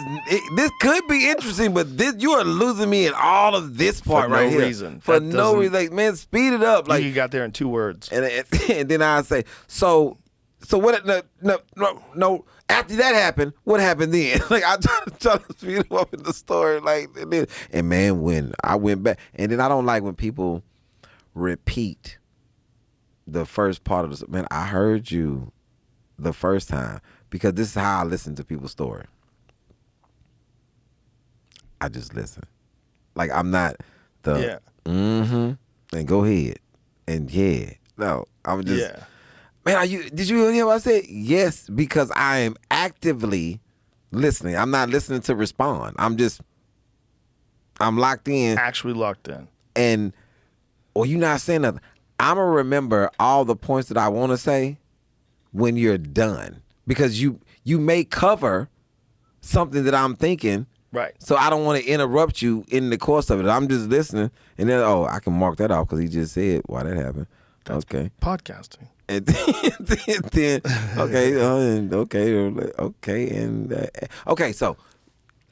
this could be interesting, but you are losing me in all of this part right here for no reason. Like, man, speed it up. Like you got there in 2 words, and then I say so what? No. After that happened, what happened then? Like I try to speed it up in the story, like and man, when I went back, and then I don't like when people repeat. The first part of the man, I heard you the first time because this is how I listen to people's story. I just listen, like I'm not and go ahead and no, I'm just man. Did you hear what I said? Yes, because I am actively listening. I'm not listening to respond. I'm locked in, actually locked in, or you not saying nothing. I'm going to remember all the points that I want to say when you're done. Because you may cover something that I'm thinking. Right. So I don't want to interrupt you in the course of it. I'm just listening. And then, I can mark that off because he just said why that happened. That's okay. Podcasting. And then okay, so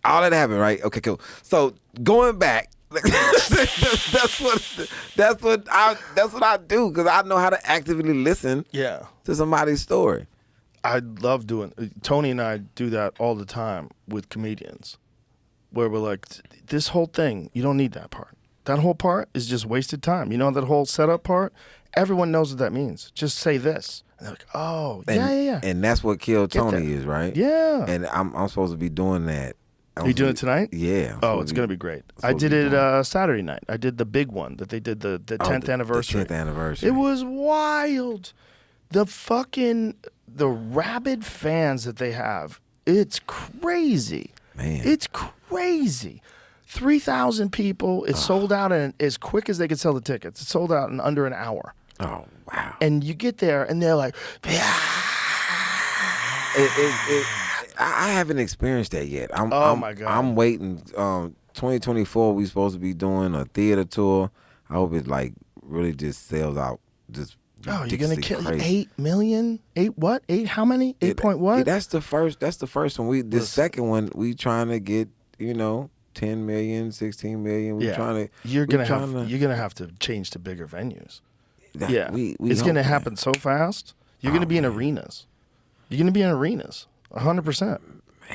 all that happened, right? Okay, cool. So going back, that's what I do because I know how to actively listen to somebody's story. I love doing Tony and I do that all the time with comedians where we're like, this whole thing, you don't need that part. That whole part is just wasted time. You know that whole setup part? Everyone knows what that means. Just say this. And they're like, oh, yeah. And that's what Kill Tony is, right? Yeah. And I'm supposed to be doing that. Are you doing it tonight? Yeah. Oh, it's going to be great. I did it Saturday night. I did the big one that they did the 10th anniversary. The 10th anniversary. It was wild. The rabid fans that they have, it's crazy. Man. It's crazy. 3,000 people. It's sold out in as quick as they could sell the tickets. It's sold out in under an hour. Oh, wow. And you get there and they're like, I haven't experienced that yet. My God. I'm waiting. 2024, we supposed to be doing a theater tour. I hope it like really just sells out. Just you're gonna kill crazy. 8 million? 8 what? 8 how many? 8 point what? That's the first one. The second one we trying to get 10 million, 16 million. We trying to. You're gonna have to change to bigger venues. We it's gonna happen so fast. You're gonna be in arenas. You're gonna be in arenas. 100%.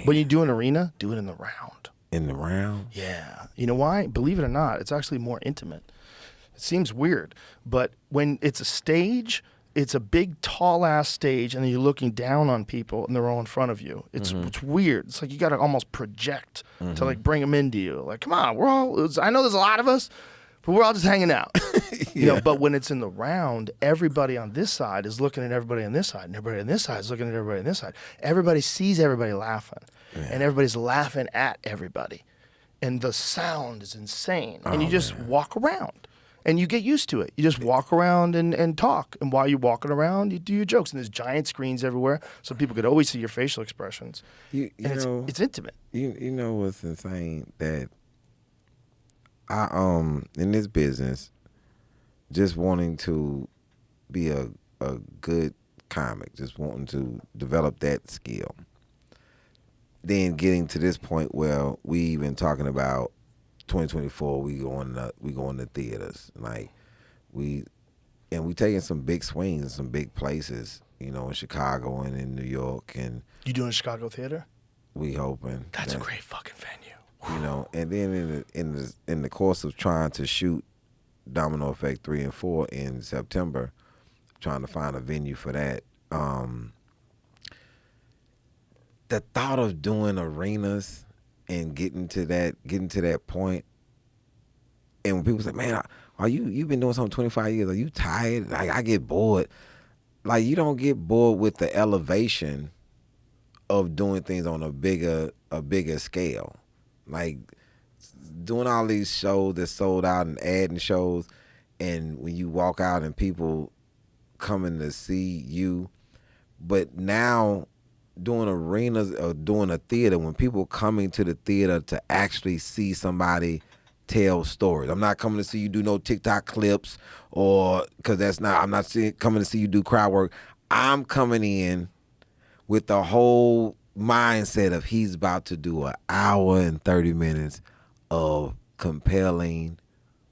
When you do an arena, do it in the round. In the round? Yeah. You know why? Believe it or not, it's actually more intimate. It seems weird, but when it's a stage, it's a big, tall-ass stage, and then you're looking down on people, and they're all in front of you. It's weird. It's like you got to almost project to like bring them into you. Like, come on, I know there's a lot of us, but we're all just hanging out. But when it's in the round, everybody on this side is looking at everybody on this side, and everybody on this side is looking at everybody on this side. Everybody sees everybody laughing, and everybody's laughing at everybody. And the sound is insane. And you just walk around, and you get used to it. You just walk around and talk. And while you're walking around, you do your jokes. And there's giant screens everywhere, so people could always see your facial expressions. It's intimate. You know what's insane? That I in this business, just wanting to be a good comic, just wanting to develop that skill. Then getting to this point where we even talking about 2024, we going to theaters, like we taking some big swings in some big places, you know, in Chicago and in New York, and You doing a Chicago theater? we hoping. That's a that, great fucking venue. You know, and then in the course of trying to shoot Domino Effect 3 and 4 in September, trying to find a venue for that. The thought of doing arenas and getting to that point, and when people say, "Man, you've been doing something 25 years? Are you tired?" Like, I get bored. Like, you don't get bored with the elevation of doing things on a bigger scale. Like, doing all these shows that sold out and adding shows, and when you walk out and people coming to see you, but now doing arenas or doing a theater, when people coming to the theater to actually see somebody tell stories. I'm not coming to see you do no TikTok clips, or because I'm not coming to see you do crowd work. I'm coming in with the whole mindset of he's about to do an hour and 30 minutes of compelling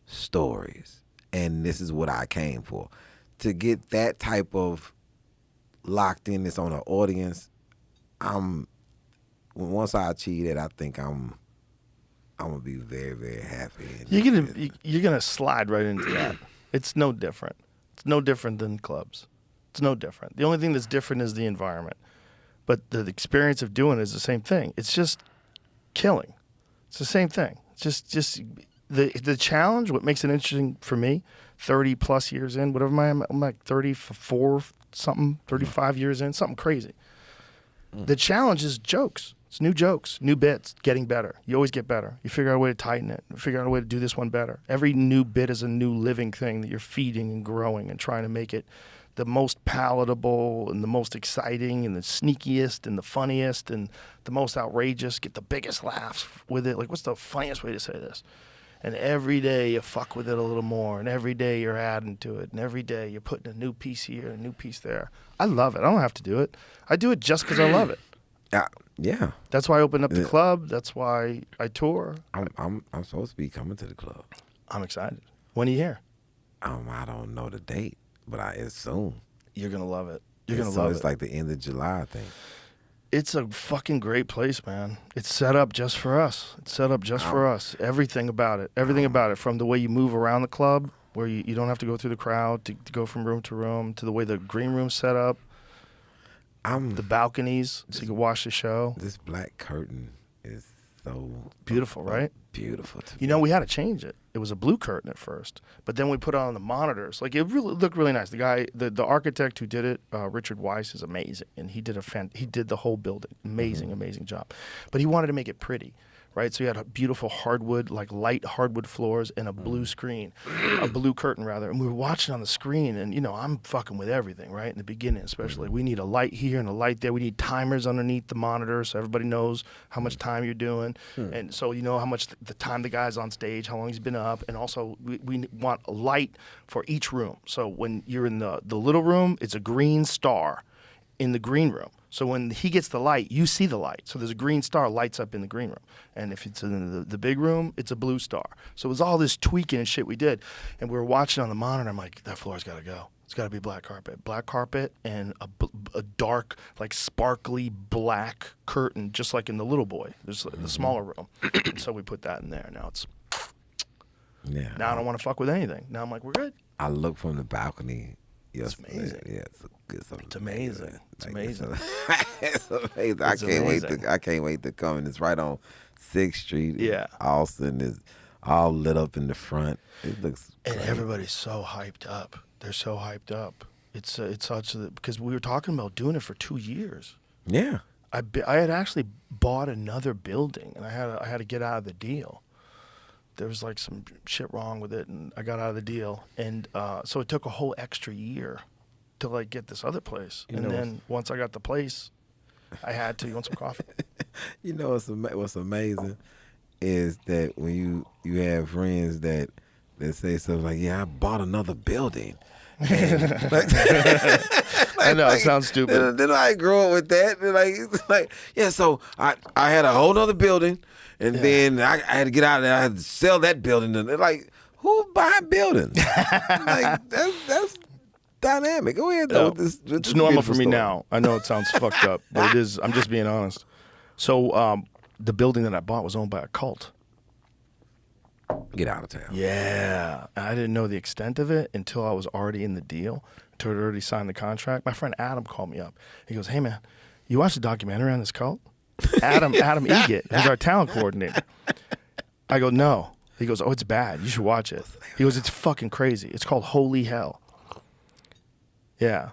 stories. And this is what I came for. To get that type of locked in this on an audience, once I achieve that, I think I'm gonna be very, very happy. You're gonna slide right into that. It's no different. It's no different than clubs. It's no different. The only thing that's different is the environment. But the experience of doing it is the same thing. It's just killing. It's the same thing. It's just the challenge. What makes it interesting for me, 30 plus years in, whatever I'm like 34 something, 35 years in, something crazy. The challenge is jokes. It's new jokes, new bits, getting better. You always get better. You figure out a way to tighten it, figure out a way to do this one better. Every new bit is a new living thing that you're feeding and growing and trying to make it the most palatable and the most exciting and the sneakiest and the funniest and the most outrageous, get the biggest laughs with it. Like, what's the funniest way to say this? And every day you fuck with it a little more, and every day you're adding to it, and every day you're putting a new piece here, a new piece there. I love it. I don't have to do it. I do it just because I love it. Yeah. That's why I opened up the club. That's why I tour. I'm supposed to be coming to the club. I'm excited. When are you here? I don't know the date, but it's soon. You're gonna love it. You're gonna love it. It's like the end of July, I think. It's a fucking great place, man. It's set up just for us. It's set up just for us. Everything about it. Everything about it. From the way you move around the club, where you don't have to go through the crowd to go from room to room, to the way the green room's set up. The balconies, so you can watch the show. This black curtain is so beautiful, right? Beautiful to me. You know, we had to change it. It was a blue curtain at first, but then we put it on the monitors. Like, it really looked really nice. The guy, the architect who did it, Richard Weiss, is amazing, and he did the whole building. Amazing job. But he wanted to make it pretty, right? So he had a beautiful hardwood, like light hardwood floors, and a blue screen, a blue curtain rather. And we were watching on the screen, and I'm fucking with everything, right? In the beginning, especially, we need a light here and a light there. We need timers underneath the monitor so everybody knows how much time you're doing, and so you know how much the time the guy's on stage, how long he's been up, and also we want a light for each room. So when you're in the little room, it's a green star in the green room. So when he gets the light, you see the light. So there's a green star lights up in the green room. And if it's in the big room, it's a blue star. So it was all this tweaking and shit we did. And we were watching on the monitor. I'm like, that floor's got to go. It's got to be black carpet. Black carpet and a dark, like sparkly black curtain, just like in the Little Boy. There's the smaller room. And so we put that in there. Now it's... Yeah. Now I don't want to fuck with anything. Now I'm like, we're good. I look from the balcony. It's amazing. Yeah, it's amazing. It's amazing. It's amazing. I can't wait to come. And it's right on 6th Street. Yeah. Austin is all lit up in the front. It looks and great. Everybody's so hyped up. They're so hyped up. It's such because we were talking about doing it for 2 years. Yeah. I had actually bought another building, and I had to get out of the deal. There was like some shit wrong with it, and I got out of the deal, and so it took a whole extra year to like get this other place. And then once I got the place, I had to. You want some coffee? You know what's amazing is that when you have friends that say something like, "Yeah, I bought another building." And, I know it sounds stupid. Then I grow up with that. Yeah. So I had a whole other building. And then I had to get out of there. I had to sell that building. And they're like, who buying buildings? Like, that's dynamic. Go ahead, though. It's normal for me now. I know it sounds fucked up, but it is. I'm just being honest. So the building that I bought was owned by a cult. Get out of town. Yeah. I didn't know the extent of it until I was already in the deal, until I'd already signed the contract. My friend Adam called me up. He goes, hey, man, you watched the documentary on this cult? Adam Egett, who's our talent coordinator. I go, no. He goes, oh, it's bad. You should watch it. He goes, it's fucking crazy. It's called Holy Hell. Yeah.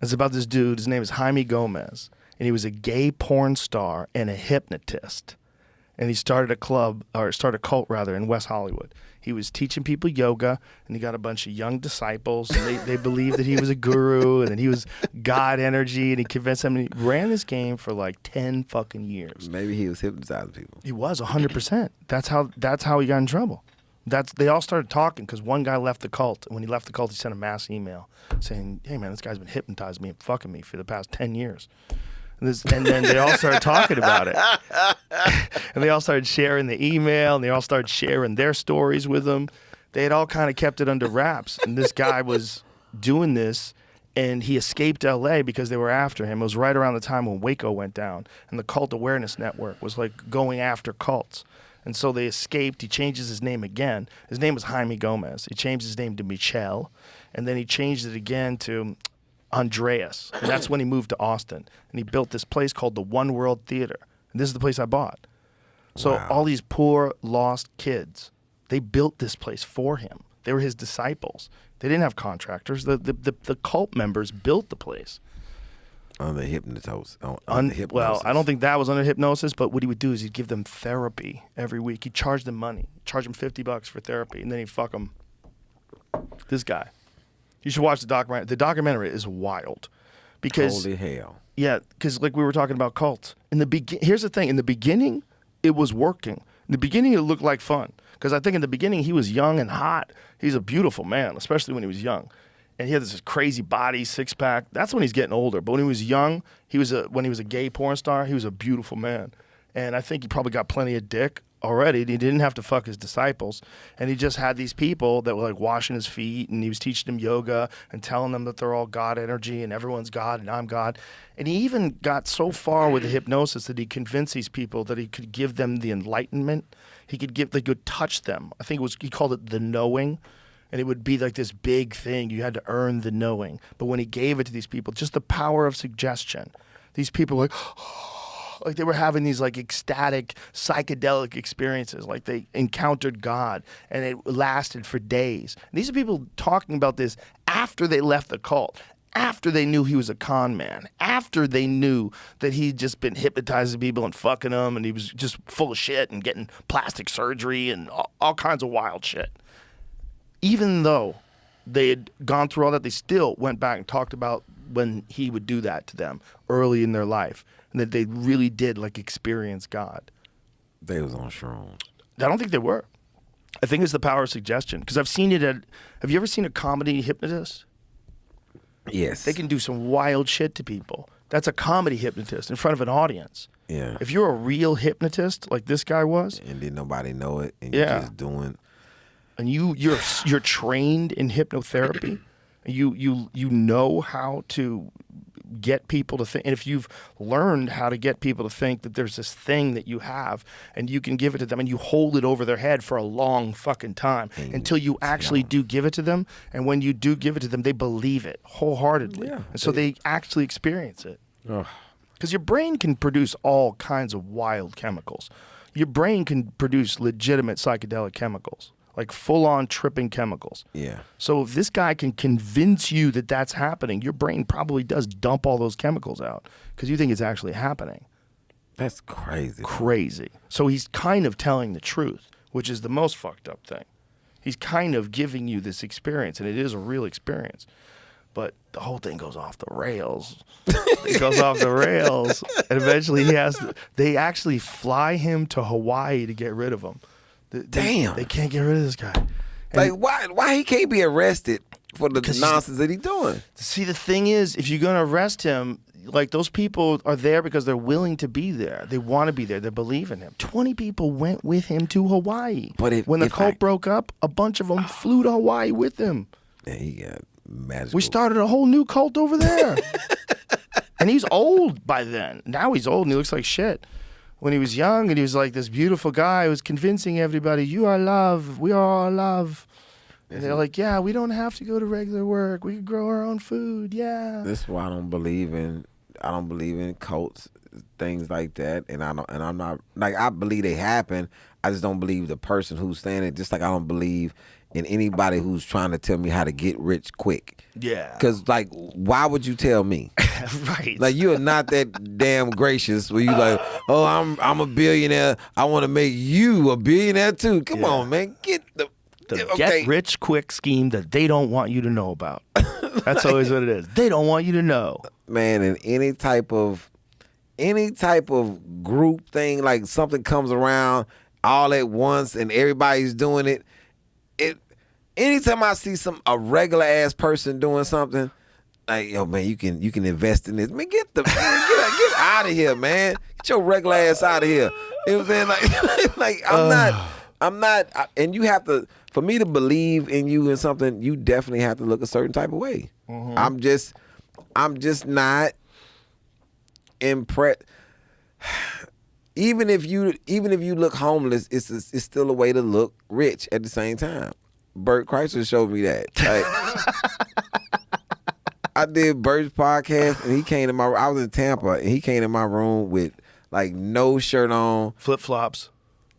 It's about this dude. His name is Jaime Gomez. And he was a gay porn star and a hypnotist. And he started a cult in West Hollywood. He was teaching people yoga, and he got a bunch of young disciples, and they believed that he was a guru, and that he was God energy, and he convinced them. And he ran this game for like 10 fucking years. Maybe he was hypnotizing people. He was 100%. That's how he got in trouble. They all started talking because one guy left the cult. And when he left the cult, he sent a mass email saying, hey, man, this guy's been hypnotizing me and fucking me for the past 10 years. And then they all started talking about it. And they all started sharing the email, and they all started sharing their stories with him. They had all kind of kept it under wraps. And this guy was doing this, and he escaped L.A. because they were after him. It was right around the time when Waco went down, and the Cult Awareness Network was like going after cults. And so they escaped. He changes his name again. His name was Jaime Gomez. He changed his name to Michelle, and then he changed it again to Andreas. And that's when he moved to Austin. And he built this place called the One World Theater. And this is the place I bought. So all these poor, lost kids, they built this place for him. They were his disciples. They didn't have contractors. The cult members built the place. Under hypnosis. Well, I don't think that was under hypnosis, but what he would do is he'd give them therapy every week. He'd charge them money. Charge them $50 for therapy, and then he'd fuck them. This guy. You should watch the documentary. The documentary is wild. Because, holy hell. Yeah, because like we were talking about cults. Here's the thing. In the beginning, it was working. In the beginning, it looked like fun. Because I think in the beginning, he was young and hot. He's a beautiful man, especially when he was young. And he had this crazy body, six-pack. That's when he's getting older. But when he was young, when he was a gay porn star, he was a beautiful man. And I think he probably got plenty of dick already. He didn't have to fuck his disciples. And he just had these people that were like washing his feet, and he was teaching them yoga and telling them that they're all God energy and everyone's God and I'm God. And he even got so far with the hypnosis that he convinced these people that he could give them the enlightenment. They could touch them. I think he called it the knowing. And it would be like this big thing. You had to earn the knowing. But when he gave it to these people, just the power of suggestion. These people were like they were having these like ecstatic, psychedelic experiences. Like they encountered God, and it lasted for days. And these are people talking about this after they left the cult, after they knew he was a con man, after they knew that he'd just been hypnotizing people and fucking them, and he was just full of shit and getting plastic surgery and all kinds of wild shit. Even though they had gone through all that, they still went back and talked about when he would do that to them early in their life, and that they really did like experience God. They was on shrooms. I don't think they were. I think it's the power of suggestion, because I've seen it have you ever seen a comedy hypnotist? Yes. They can do some wild shit to people. That's a comedy hypnotist in front of an audience. Yeah. If you're a real hypnotist like this guy was, and didn't nobody know it, and you're just doing. And you're trained in hypnotherapy. You know how to get people to think. And if you've learned how to get people to think that there's this thing that you have, and you can give it to them, and you hold it over their head for a long fucking time until you actually do give it to them. And when you do give it to them, they believe it wholeheartedly. Yeah, and so they actually experience it. Because your brain can produce all kinds of wild chemicals. Your brain can produce legitimate psychedelic chemicals. Like full-on tripping chemicals. Yeah. So if this guy can convince you that that's happening, your brain probably does dump all those chemicals out because you think it's actually happening. That's crazy. Crazy. So he's kind of telling the truth, which is the most fucked up thing. He's kind of giving you this experience, and it is a real experience. But the whole thing goes off the rails. It goes off the rails. And eventually they actually fly him to Hawaii to get rid of him. Damn. They can't get rid of this guy. And like, why he can't be arrested for the nonsense that he's doing? See, the thing is, if you're going to arrest him, like those people are there because they're willing to be there. They want to be there. They believe in him. 20 people went with him to Hawaii. But when the cult broke up, a bunch of them flew to Hawaii with him. Yeah, he got magical. We started a whole new cult over there. And he's old by then. Now he's old and he looks like shit. When he was young and he was like this beautiful guy who was convincing everybody, you are love, we are all love. And they're like, yeah, we don't have to go to regular work. We can grow our own food, yeah. This is why I don't believe in cults, things like that. And I'm not like, I believe they happen. I just don't believe the person who's saying it, just like I don't believe in anybody who's trying to tell me how to get rich quick. Yeah. Because, like, why would you tell me? Right. Like, you are not that damn gracious where you like, oh, I'm a billionaire. I want to make you a billionaire too. Come on, man. Get the get rich quick scheme that they don't want you to know about. That's always what it is. They don't want you to know. Man, and any type of group thing, like something comes around all at once and everybody's doing it. Anytime I see a regular ass person doing something, like, yo, man, you can invest in this. Man, get out of here, man. Get your regular ass out of here. You know what I'm saying? Like I'm not, and you have to, for me to believe in you in something, you definitely have to look a certain type of way. Mm-hmm. I'm just not impressed. Even if you look homeless, it's still a way to look rich at the same time. Bert Kreischer showed me that. Like, I did Bert's podcast, and he came to I was in Tampa, and he came in my room with like no shirt on, flip flops,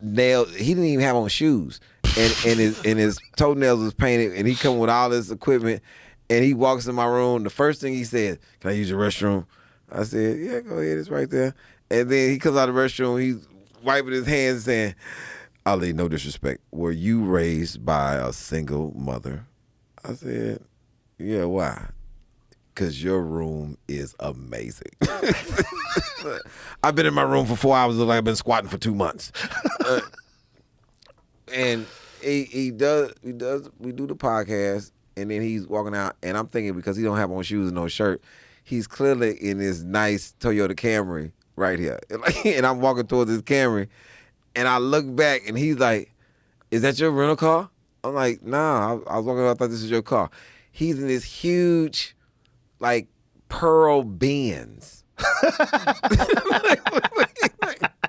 nails. He didn't even have on shoes, and his toenails was painted, and he come with all this equipment, and he walks in my room. The first thing he said, "Can I use your restroom?" I said, "Yeah, go ahead. It's right there." And then he comes out of the restroom. He's wiping his hands, saying, "Ali, no disrespect. Were you raised by a single mother?" I said, "Yeah, why?" "Because your room is amazing." I've been in my room for 4 hours, like I've been squatting for 2 months. And we do the podcast, and then he's walking out, and I'm thinking, because he don't have on shoes and no shirt, he's clearly in his nice Toyota Camry right here. And I'm walking towards his Camry, and I look back, and he's like, "Is that your rental car?" I'm like, "Nah, I was walking around, I thought this was your car." He's in this huge, like, pearl Benz.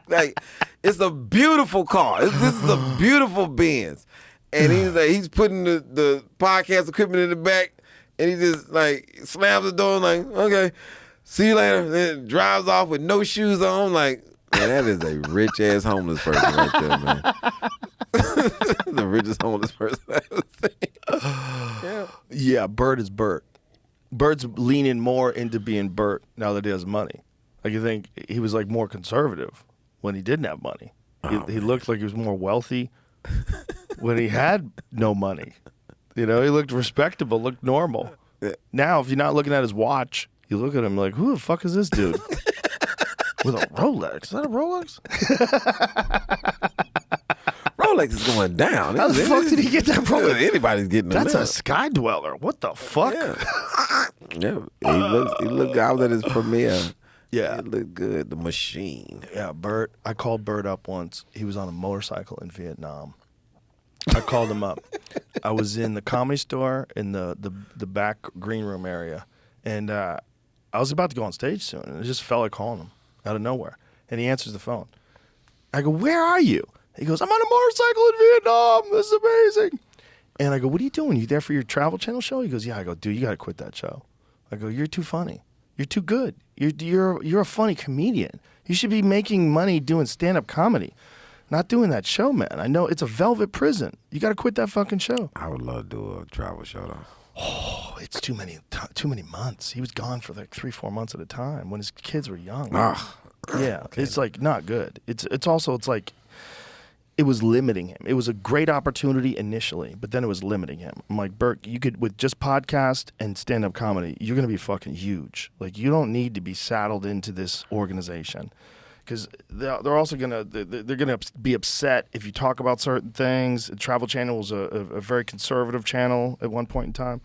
like, it's a beautiful car. This is a beautiful Benz. And he's putting the podcast equipment in the back, and he just, like, slams the door, like, "Okay, see you later." Then drives off with no shoes on. Like, man, that is a rich ass homeless person right there, man. The richest homeless person I've ever seen. Yeah, Bert is Bert. Bert's leaning more into being Bert now that he has money. Like, you think he was like more conservative when he didn't have money. He looked like he was more wealthy when he had no money. You know, he looked respectable, looked normal. Now, if you're not looking at his watch, you look at him like, who the fuck is this dude? With a Rolex. Is that a Rolex? Rolex is going down. How the fuck did he get that Rolex? Anybody's getting it. That's a sky dweller. What the fuck? Yeah. He looked out at his premiere. Yeah. It looked good. The machine. Yeah, Bert. I called Bert up once. He was on a motorcycle in Vietnam. I called him up. I was in the Comedy Store in the back green room area, and I was about to go on stage soon, and it just felt like calling him out of nowhere. And he answers the phone. I go, "Where are you?" He goes, "I'm on a motorcycle in Vietnam. This is amazing." And I go, "What are you doing? You there for your Travel Channel show?" He goes, "Yeah." I go, "Dude, you got to quit that show." I go, "You're too funny. You're too good. You're a funny comedian. You should be making money doing stand-up comedy, not doing that show, man. I know it's a velvet prison. You got to quit that fucking show." I would love to do a travel show, though. Oh, it's too many months. He was gone for like 3-4 months at a time when his kids were young. Yeah, okay. It's like not good. It's also like it was limiting him. It was a great opportunity initially, but then it was limiting him. I'm like, Bert, you could, with just podcast and stand-up comedy, you're gonna be fucking huge. Like, you don't need to be saddled into this organization, because they're also gonna be upset if you talk about certain things. Travel Channel was a very conservative channel at one point in time.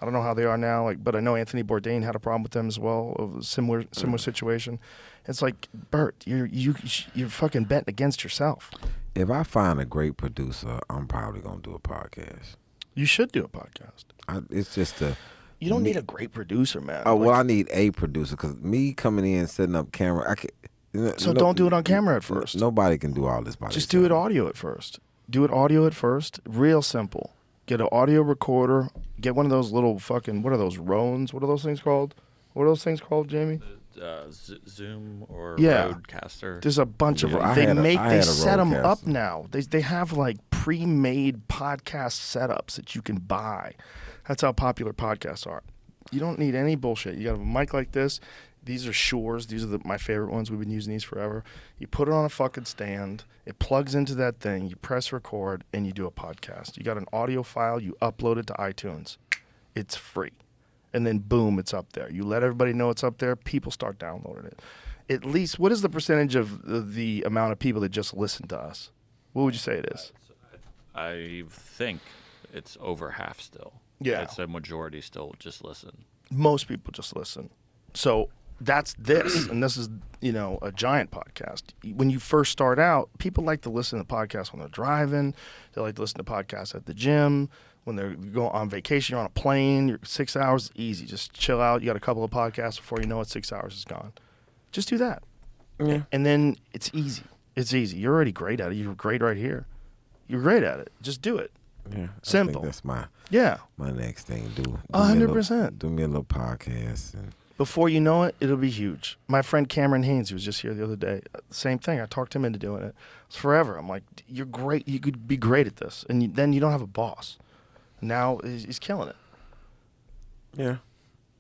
I don't know how they are now, but I know Anthony Bourdain had a problem with them as well, of a similar situation. It's like, Bert, you're fucking betting against yourself. If I find a great producer, I'm probably gonna do a podcast. You should do a podcast. It's just You don't need a great producer, man. Oh, well, I need a producer because me coming in setting up camera, I can. So don't do it on camera at first. Nobody can do all this by Just themselves. do it audio at first. Do it audio at first. Real simple. Get an audio recorder. Get one of those little fucking, what are those, Rones? What are those things called? What are those things called, Jamie? Zoom or Yeah. Roadcaster. There's a bunch of Yeah, them. They I had a set them Roadcaster. up now. They have like pre-made podcast setups that you can buy. That's how popular podcasts are. You don't need any bullshit. You got a mic like this. These are Shures. These are my favorite ones. We've been using these forever. You put it on a fucking stand. It plugs into that thing. You press record, and you do a podcast. You got an audio file. You upload it to iTunes. It's free. And then, boom, it's up there. You let everybody know it's up there. People start downloading it. At least, what is the percentage of the amount of people that just listen to us? What would you say it is? I think it's over half still. Yeah. It's a majority still just listen. Most people just listen. So that's this, and this is, a giant podcast. When you first start out, people like to listen to podcasts when they're driving. They like to listen to podcasts at the gym. When they're going on vacation, you're on a plane, you're 6 hours, easy. Just chill out. You got a couple of podcasts before you know it, 6 hours is gone. Just do that. Yeah. And then it's easy. It's easy. You're already great at it. You're great right here. You're great at it. Just do it. Yeah, Simple. I think that's my next thing. Do 100%. Do me a little podcast. And Before you know it, it'll be huge. My friend Cameron Haynes, who was just here the other day, same thing. I talked him into doing it. It's forever. I'm like, you're great. You could be great at this. And then you don't have a boss. Now he's killing it. yeah.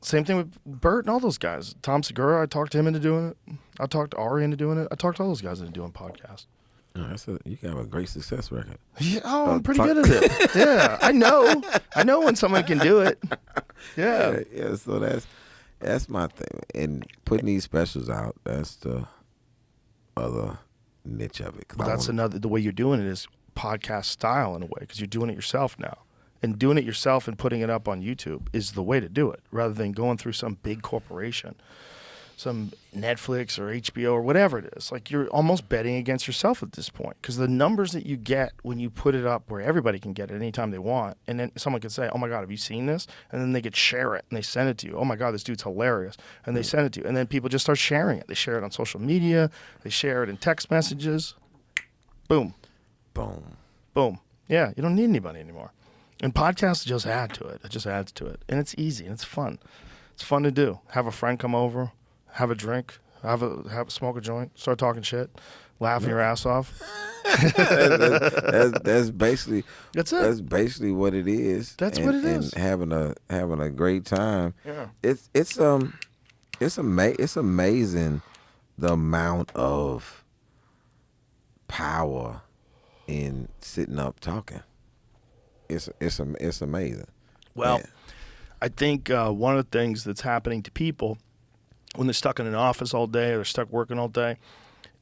Same thing with Bert and all those guys. Tom Segura, I talked him into doing it. I talked Ari into doing it. I talked all those guys into doing podcasts. You have a great success record. Yeah, I'm pretty good at it. Yeah, I know. I know when someone can do it. Yeah. Yeah. So that's my thing. And putting these specials out, that's the other niche of it. But that's the way you're doing it is podcast style in a way, because you're doing it yourself now. And doing it yourself and putting it up on YouTube is the way to do it, rather than going through some big corporation, some Netflix or HBO or whatever it is. Like, you're almost betting against yourself at this point, because the numbers that you get when you put it up where everybody can get it anytime they want, and then someone can say, oh my God, have you seen this? And then they could share it and they send it to you. Oh my God, this dude's hilarious. And they send it to you. And then people just start sharing it. They share it on social media. They share it in text messages. Boom. Boom. Boom. Yeah, you don't need anybody anymore. And podcasts just add to it. It just adds to it. And it's easy and it's fun. It's fun to do. Have a friend come over, have a drink, smoke a joint, start talking shit, laughing your ass off. that's basically That's it. That's basically what it is. That's what it is. And having a great time. Yeah. It's amazing the amount of power in sitting up talking. It's amazing. Well, Yeah. I think one of the things that's happening to people when they're stuck in an office all day or they're stuck working all day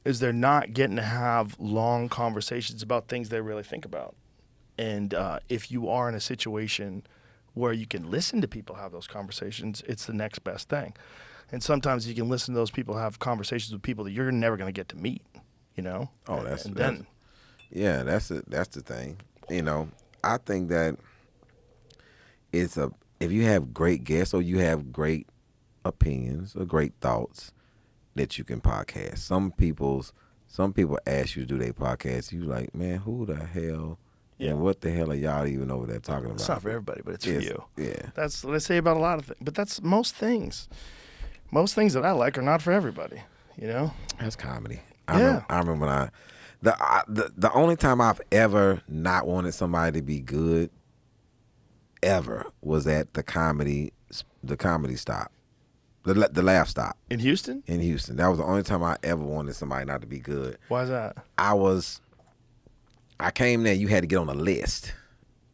is they're not getting to have long conversations about things they really think about. And if you are in a situation where you can listen to people have those conversations, it's the next best thing. And sometimes you can listen to those people have conversations with people that you're never going to get to meet, Oh, that's the thing. I think that if you have great guests or you have great opinions or great thoughts that you can podcast. Some people ask you to do their podcast. You like, man, who the hell? Yeah. And what the hell are y'all even over there talking about? It's not for everybody, but it's for you. Yeah. That's what I say about a lot of things. But that's most things. Most things that I like are not for everybody, That's comedy. Yeah. I remember when the only time I've ever not wanted somebody to be good ever was at the comedy stop. The laugh stop. In Houston? In Houston. That was the only time I ever wanted somebody not to be good. Why is that? I came there, you had to get on a list.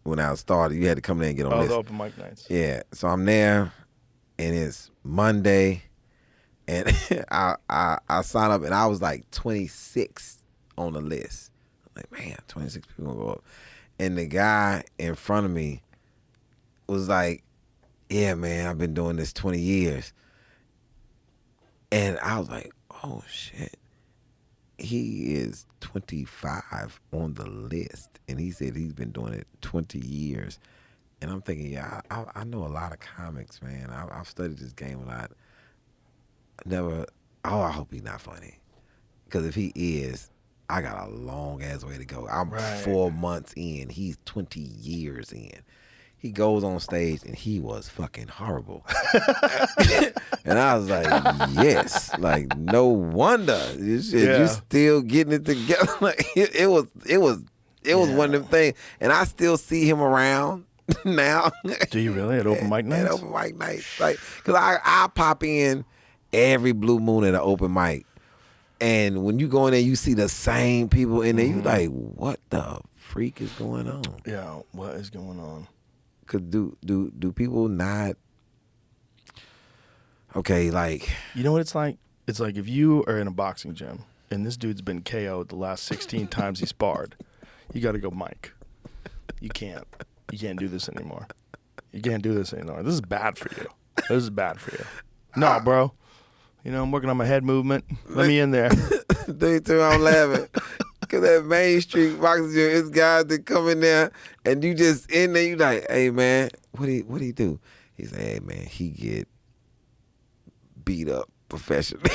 When I started, you had to come there and get on a list. The open mic nights. Yeah. So I'm there and it's Monday and I signed up and I was like 26 on the list. I'm like, man, 26 people gonna go up. And the guy in front of me was like, yeah, man, I've been doing this 20 years. And I was like, oh, shit. He is 25 on the list. And he said he's been doing it 20 years. And I'm thinking, yeah, I know a lot of comics, man. I've studied this game a lot. I hope he's not funny. Because if he is, I got a long ass way to go. I'm 4 months in. He's 20 years in. He goes on stage and he was fucking horrible. And I was like, yes. Like, no wonder. You still getting it together. Like, it was one of them things. And I still see him around now. Do you really? At open mic nights? At open mic nights. Like, because I pop in every blue moon at an open mic. And when you go in there, you see the same people in there. You like, what the freak is going on? Yeah, what is going on? Cause do people not? Okay, like, you know what it's like? It's like if you are in a boxing gym and this dude's been KO'd the last 16 times he sparred, you got to go, Mike. You can't do this anymore. You can't do this anymore. This is bad for you. This is bad for you. No, bro. You know, I'm working on my head movement. Let me in there. They too, I'm laughing. Because that Main Street boxing gym, it's guys that come in there and you just in there, you like, hey, man, what he do? He say, hey, man, he get beat up professionally.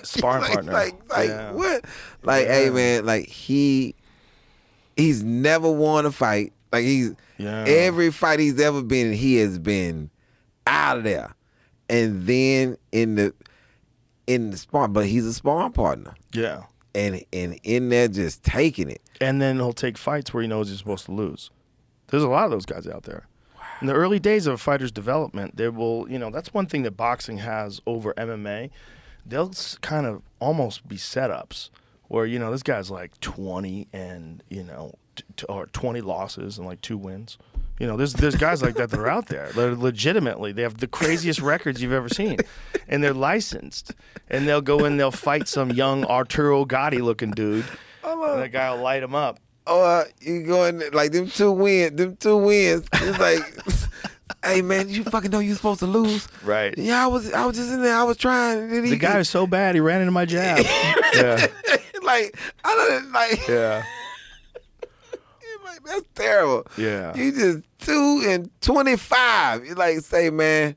Sparring partner. What? Like, hey, man, like he's never won a fight. Like every fight he's ever been in, he has been out of there. And then in the sparring, but he's a sparring partner. Yeah. And in there just taking it. And then he'll take fights where he knows he's supposed to lose. There's a lot of those guys out there. Wow. In the early days of a fighter's development, there will, that's one thing that boxing has over MMA. They'll kind of almost be setups where, this guy's like 20 and, or 20 losses and like 2 wins. There's guys like that are out there. They're legitimately, they have the craziest records you've ever seen. And they're licensed. And they'll go in, they'll fight some young Arturo Gatti looking dude. And that guy will light him up. Oh, you going like them two wins. It's like, hey man, you fucking know you're supposed to lose. Right. Yeah, I was just in there. I was trying. The guy was so bad he ran into my jab. Yeah. Like I don't like. Yeah. Like, that's terrible. Yeah. You just 2 and 25. You like say, man,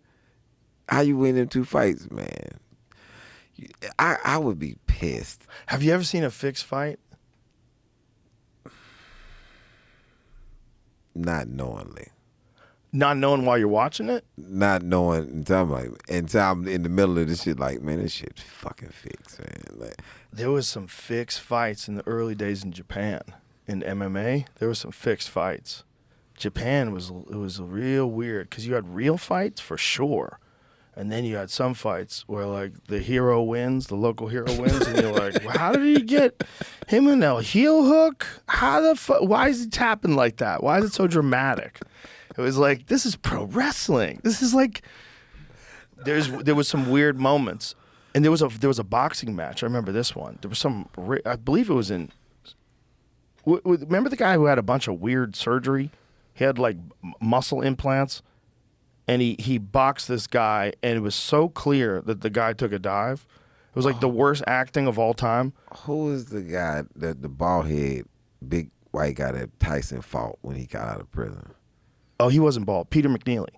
how you win them 2 fights, man? I would be pissed. Have you ever seen a fixed fight? Not knowingly. Not knowing while you're watching it? Not knowing until I'm in the middle of this shit. Like, man, this shit fucking fixed, man. Like, there was some fixed fights in the early days in Japan. In MMA, there were some fixed fights. Japan was real weird because you had real fights for sure, and then you had some fights where like the hero wins, the local hero wins, and you're like, well, how did he get him in a heel hook? How the fuck? Why is he tapping like that? Why is it so dramatic? It was like, this is pro wrestling. This is like, there was some weird moments, and there was a boxing match. I remember this one. There was I believe it was in. Remember the guy who had a bunch of weird surgery? He had like muscle implants, and he boxed this guy, and it was so clear that the guy took a dive. It was like the worst acting of all time. Who is the guy, the bald head, big white guy that Tyson fought when he got out of prison? Oh, he wasn't bald. Peter McNeely.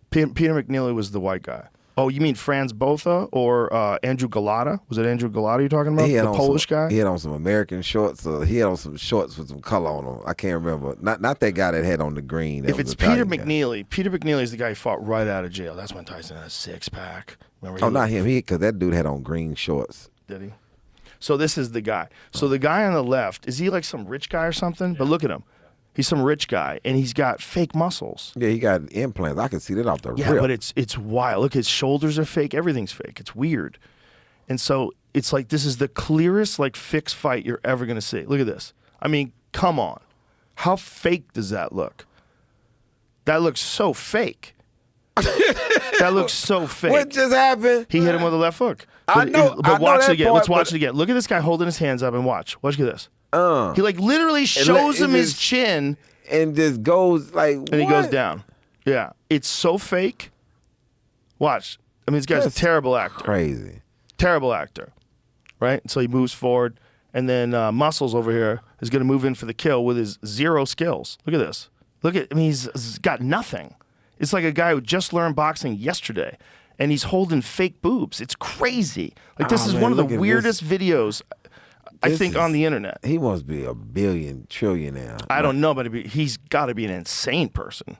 Peter McNeely was the white guy. Oh, you mean Franz Botha or Andrew Galata? Was it Andrew Galata you're talking about? The Polish guy? He had on some American shorts. He had on some shorts with some color on them. I can't remember. Not that guy that had on the green. If it's Peter McNeely, Peter McNeely is the guy who fought right out of jail. That's when Tyson had a 6-pack. Remember? Not him. Because that dude had on green shorts. Did he? So this is the guy. So the guy on the left, is he like some rich guy or something? But look at him. He's some rich guy, and he's got fake muscles. Yeah, he got implants. I can see that off the rip. Yeah, but it's wild. Look, his shoulders are fake. Everything's fake. It's weird. And so it's like this is the clearest like fixed fight you're ever going to see. Look at this. I mean, come on. How fake does that look? That looks so fake. That looks so fake. What just happened? He hit him with a left hook. I know. But watch it again. Let's watch it again. Look at this guy holding his hands up and watch. Watch this. He like literally shows him his chin and just goes like, and he goes down. Yeah, it's so fake. Watch. I mean, this guy's a terrible actor. Crazy. Terrible actor, right? So he moves forward, and then Muscles over here is going to move in for the kill with his 0 skills. Look at this. Look at, I mean, he's got nothing. It's like a guy who just learned boxing yesterday, and he's holding fake boobs. It's crazy. Like, this is man, one of look the at weirdest videos, I think, on the internet. He must be a billion trillionaire. I don't know, but he's got to be an insane person.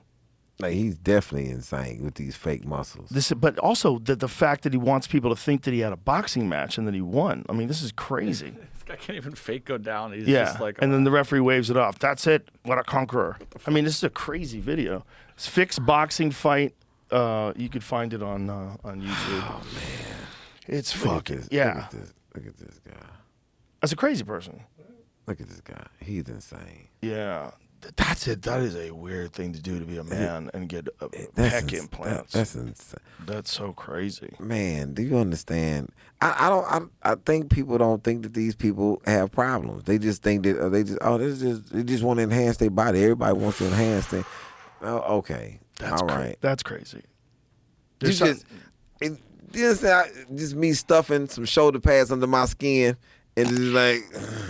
Like, he's definitely insane with these fake muscles. But also the fact that he wants people to think that he had a boxing match and that he won. I mean, this is crazy. This guy can't even fake go down. He's Yeah, just like, and then the referee waves it off. That's it. What a conqueror. I mean, this is a crazy video. It's fixed boxing fight. You could find it on YouTube. Oh, man. It's Look fucking, at this. yeah. Look at this guy. That's a crazy person. Look at this guy. He's insane. Yeah. That's it. That is a weird thing to do, to be a man and get pec implants. That's insane. That's so crazy. Man, do you understand? I think people don't think that these people have problems. They just think that they just want to enhance their body. Everybody wants to enhance their. Oh, okay, That's all right. That's crazy. You just me stuffing some shoulder pads under my skin and just like.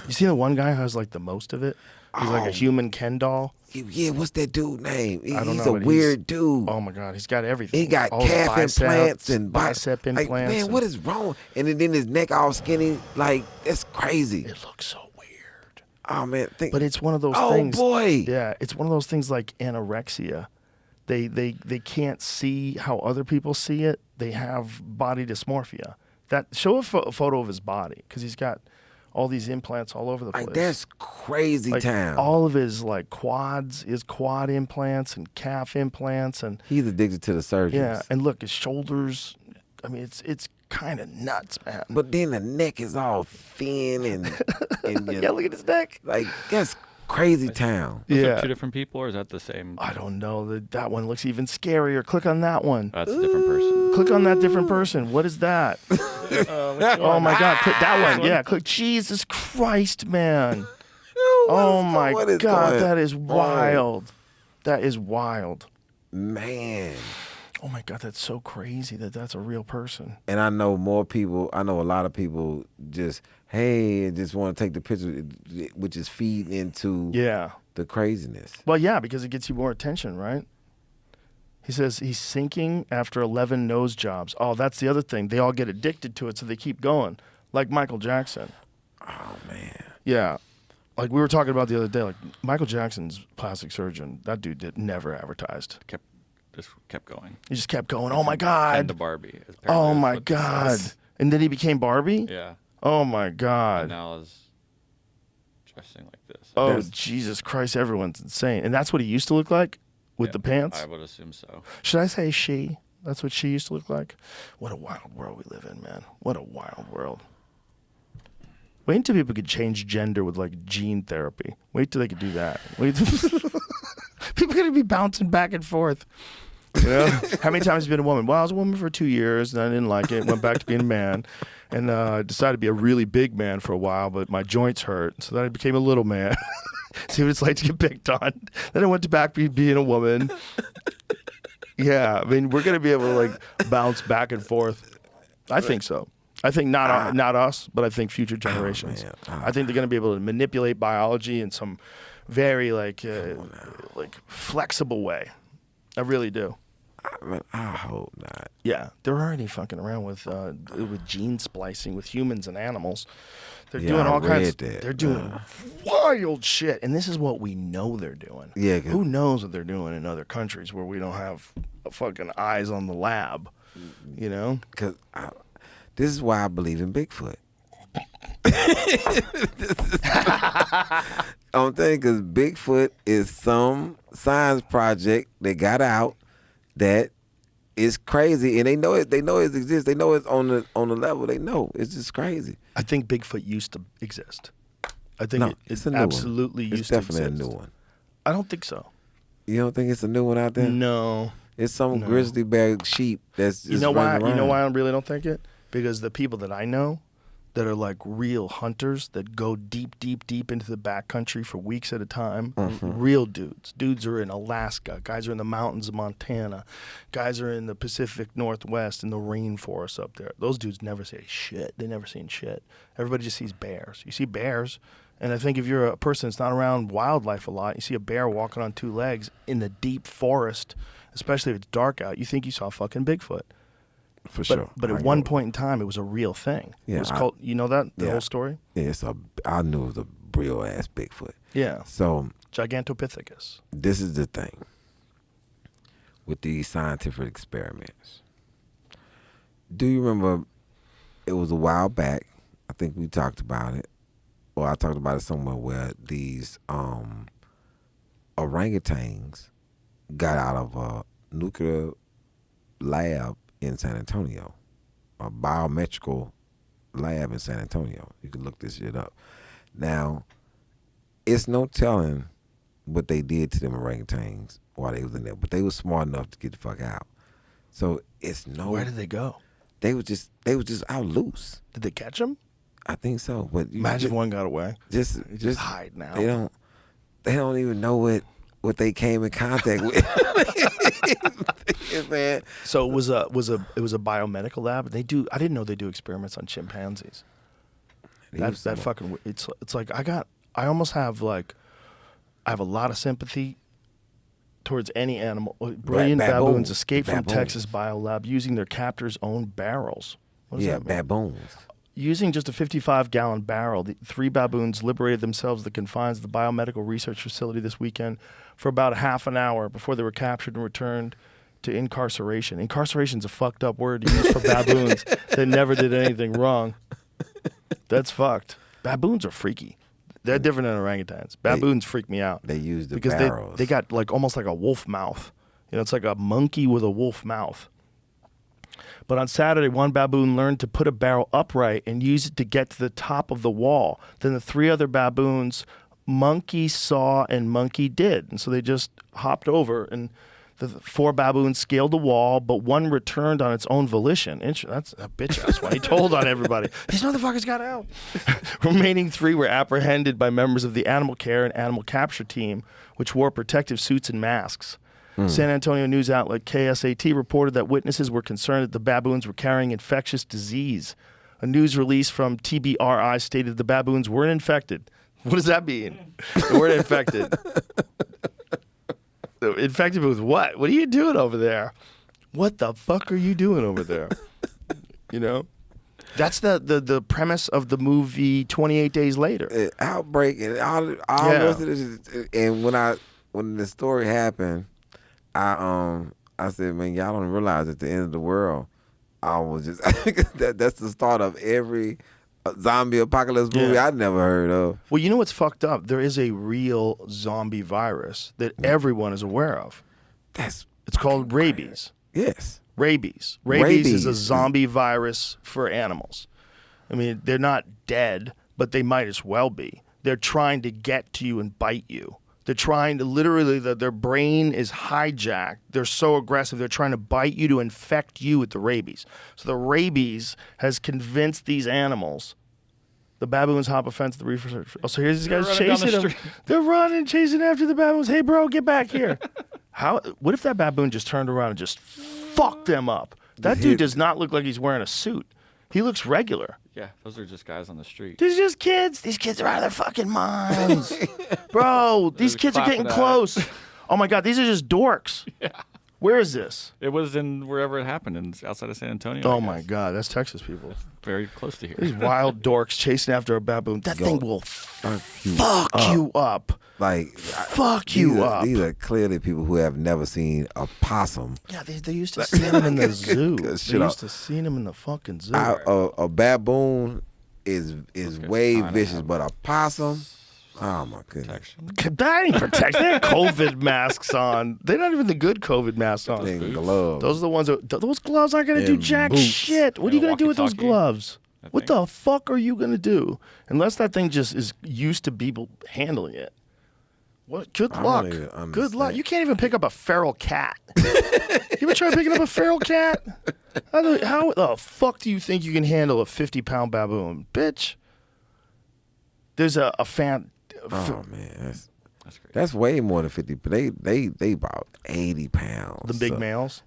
You see the one guy who has like the most of it? He's like a human Ken doll. Yeah, what's that dude name? I don't He's know, a but weird dude. Oh my God, he's got everything. He got All the calf implants and bicep implants. Like, man, what is wrong? And then his neck all skinny. Like, that's crazy. It looks so weird. Oh man, But it's one of those oh things. boy. Yeah, it's one of those things like anorexia. They can't see how other people see it. They have body dysmorphia. Show a photo of his body, because he's got all these implants all over the place. Like, that's crazy like, town. all of his like quads, his quad implants and calf implants, and He's addicted to the surgeries. yeah, and look, his shoulders. I mean, it's kind of nuts, man. But then the neck is all thin and Yeah, look at his neck. like, that's crazy town. Is Yeah. it 2 different people, or is that the same? I don't know. That one looks even scarier. Click on that one. That's a different person. Click on that different person. What is that? Oh my God! Click that one. Yeah, click. Jesus Christ, man! Oh my God, that is wild. That is wild. Man. Oh my God, that's so crazy that's a real person. And I know more people. I know a lot of people just just want to take the picture, which is feeding into the craziness. Well, yeah, because it gets you more attention, right? He says he's sinking after 11 nose jobs. Oh, that's the other thing. They all get addicted to it, so they keep going. Like Michael Jackson. Oh, man. Yeah. Like we were talking about the other day, like Michael Jackson's plastic surgeon, that dude never advertised. Just kept going. He just kept going. Oh, my God. And the Barbie. Oh, my God. And then he became Barbie? Yeah. Oh, my God. And now is dressing like this. Oh, Jesus Christ. Everyone's insane. And that's what he used to look like? With the pants? I would assume so. Should I say she? That's what she used to look like? What a wild world we live in, man. What a wild world. Wait until people could change gender with like gene therapy. Wait till they could do that. Wait till people are going to be bouncing back and forth. You know? How many times have you been a woman? Well, I was a woman for 2 years, and I didn't like it. Went back to being a man. And I decided to be a really big man for a while, but my joints hurt. So then I became a little man. See what it's like to get picked on. Then I went back to being a woman. Yeah, I mean, we're going to be able to like bounce back and forth. I think so. I think not us, but I think future generations. I think they're going to be able to manipulate biology in some very like flexible way. I really do. I hope not. Yeah, they're already fucking around with gene splicing with humans and animals. They're doing all kinds. They're doing wild shit, and this is what we know they're doing. Yeah, who knows what they're doing in other countries where we don't have fucking eyes on the lab? You know, because this is why I believe in Bigfoot. I'm telling you, because Bigfoot is some science project that got out that is crazy, and they know it. They know it exists. They know it's on the level. They know it's just crazy. I think Bigfoot used to exist. I think it's a new absolutely one. used to exist. It's definitely a new one. I don't think so. You don't think it's a new one out there? No. It's some grizzly bear sheep that's just you know why? around. You know why I really don't think it? Because the people that I know that are like real hunters that go deep into the backcountry for weeks at a time, real dudes. Dudes are in Alaska. Guys are in the mountains of Montana. Guys are in the Pacific Northwest in the rainforest up there. Those dudes never say shit. They never seen shit. Everybody just sees bears. You see bears, And I think if you're a person that's not around wildlife a lot, you see a bear walking on 2 legs in the deep forest, especially if it's dark out, you think you saw fucking Bigfoot. For sure. But at one point in time, it was a real thing. Yeah, it was called, you know that? The whole story? Yeah, I knew it was a real ass Bigfoot. Yeah. So Gigantopithecus. this is the thing with these scientific experiments. Do you remember it was a while back, I think we talked about it, or I talked about it somewhere, where these orangutans got out of a nuclear lab in San Antonio, a biometrical lab in San Antonio. You can look this shit up. Now, it's no telling what they did to them orangutans while they was in there, but they was smart enough to get the fuck out. So it's no. Where did they go? They was just out loose. Did they catch them? I think so. But Imagine one got away. Just hide now. They don't even know what they came in contact with. Man. So it was a biomedical lab. I didn't know they do experiments on chimpanzees. That fucking it's like I almost have like I have a lot of sympathy towards any animal. Brilliant baboons escaped from Texas biolab using their captor's own barrels. What does that mean? Baboons. Using just a 55-gallon barrel, the 3 baboons liberated themselves at the confines of the biomedical research facility this weekend for about half an hour before they were captured and returned to incarceration. Incarceration's a fucked up word to use for baboons that never did anything wrong. That's fucked. Baboons are freaky. They're different than orangutans. Baboons freak me out. They use the because barrels. They got like almost like a wolf mouth. It's like a monkey with a wolf mouth. But on Saturday, one baboon learned to put a barrel upright and use it to get to the top of the wall. Then the 3 other baboons, monkey saw and monkey did. And so they just hopped over, and the 4 baboons scaled the wall, but one returned on its own volition. That's a bitch-ass one. He told on everybody. These motherfuckers got out. Remaining 3 were apprehended by members of the animal care and animal capture team, which wore protective suits and masks. San Antonio news outlet KSAT reported that witnesses were concerned that the baboons were carrying infectious disease. A news release from TBRI stated the baboons weren't infected. What does that mean? They weren't infected. Infected with what? What are you doing over there? What the fuck are you doing over there? That's the premise of the movie 28 Days Later. Outbreak and all those of this. And when the story happened, I said, man, y'all don't realize at the end of the world, I was just that's the start of every zombie apocalypse movie I'd never heard of. Well, you know what's fucked up? There is a real zombie virus that everyone is aware of. It's called rabies. Yes. Rabies. Rabies is a zombie virus for animals. I mean, they're not dead, but they might as well be. They're trying to get to you and bite you. They're trying to literally, their brain is hijacked. They're so aggressive. They're trying to bite you to infect you with the rabies. So the rabies has convinced these animals. The baboons hop a fence. The research. Oh, so here's these guys chasing them. They're running, chasing after the baboons. Hey, bro, get back here. What if that baboon just turned around and just fucked them up? That dude does not look like he's wearing a suit. He looks regular. Yeah, those are just guys on the street. These are just kids. These kids are out of their fucking minds. Bro, these kids are getting close. Oh, my God, these are just dorks. Yeah. Where is this? It was in wherever it happened, outside of San Antonio. Oh, my God, that's Texas people. Very close to here. These wild dorks chasing after a baboon. That thing will fuck you up. Fuck you up. These are clearly people who have never seen a possum. Yeah, they used to see them in the zoo. They used to see them in the fucking zoo. A baboon is way vicious, but a possum, oh my goodness. That ain't protection. They have COVID masks on. They're not even the good COVID masks on. Gloves. Those are the ones those gloves aren't going to do jack shit. What are you going to do with those gloves? What the fuck are you going to do? Unless that thing just is used to people handling it. What? Good luck. Good luck. You can't even pick up a feral cat. You ever try picking up a feral cat? How the fuck do you think you can handle a 50-pound baboon? Bitch. There's a fan. Oh, man. That's way more than 50. But they about 80 pounds. The big males?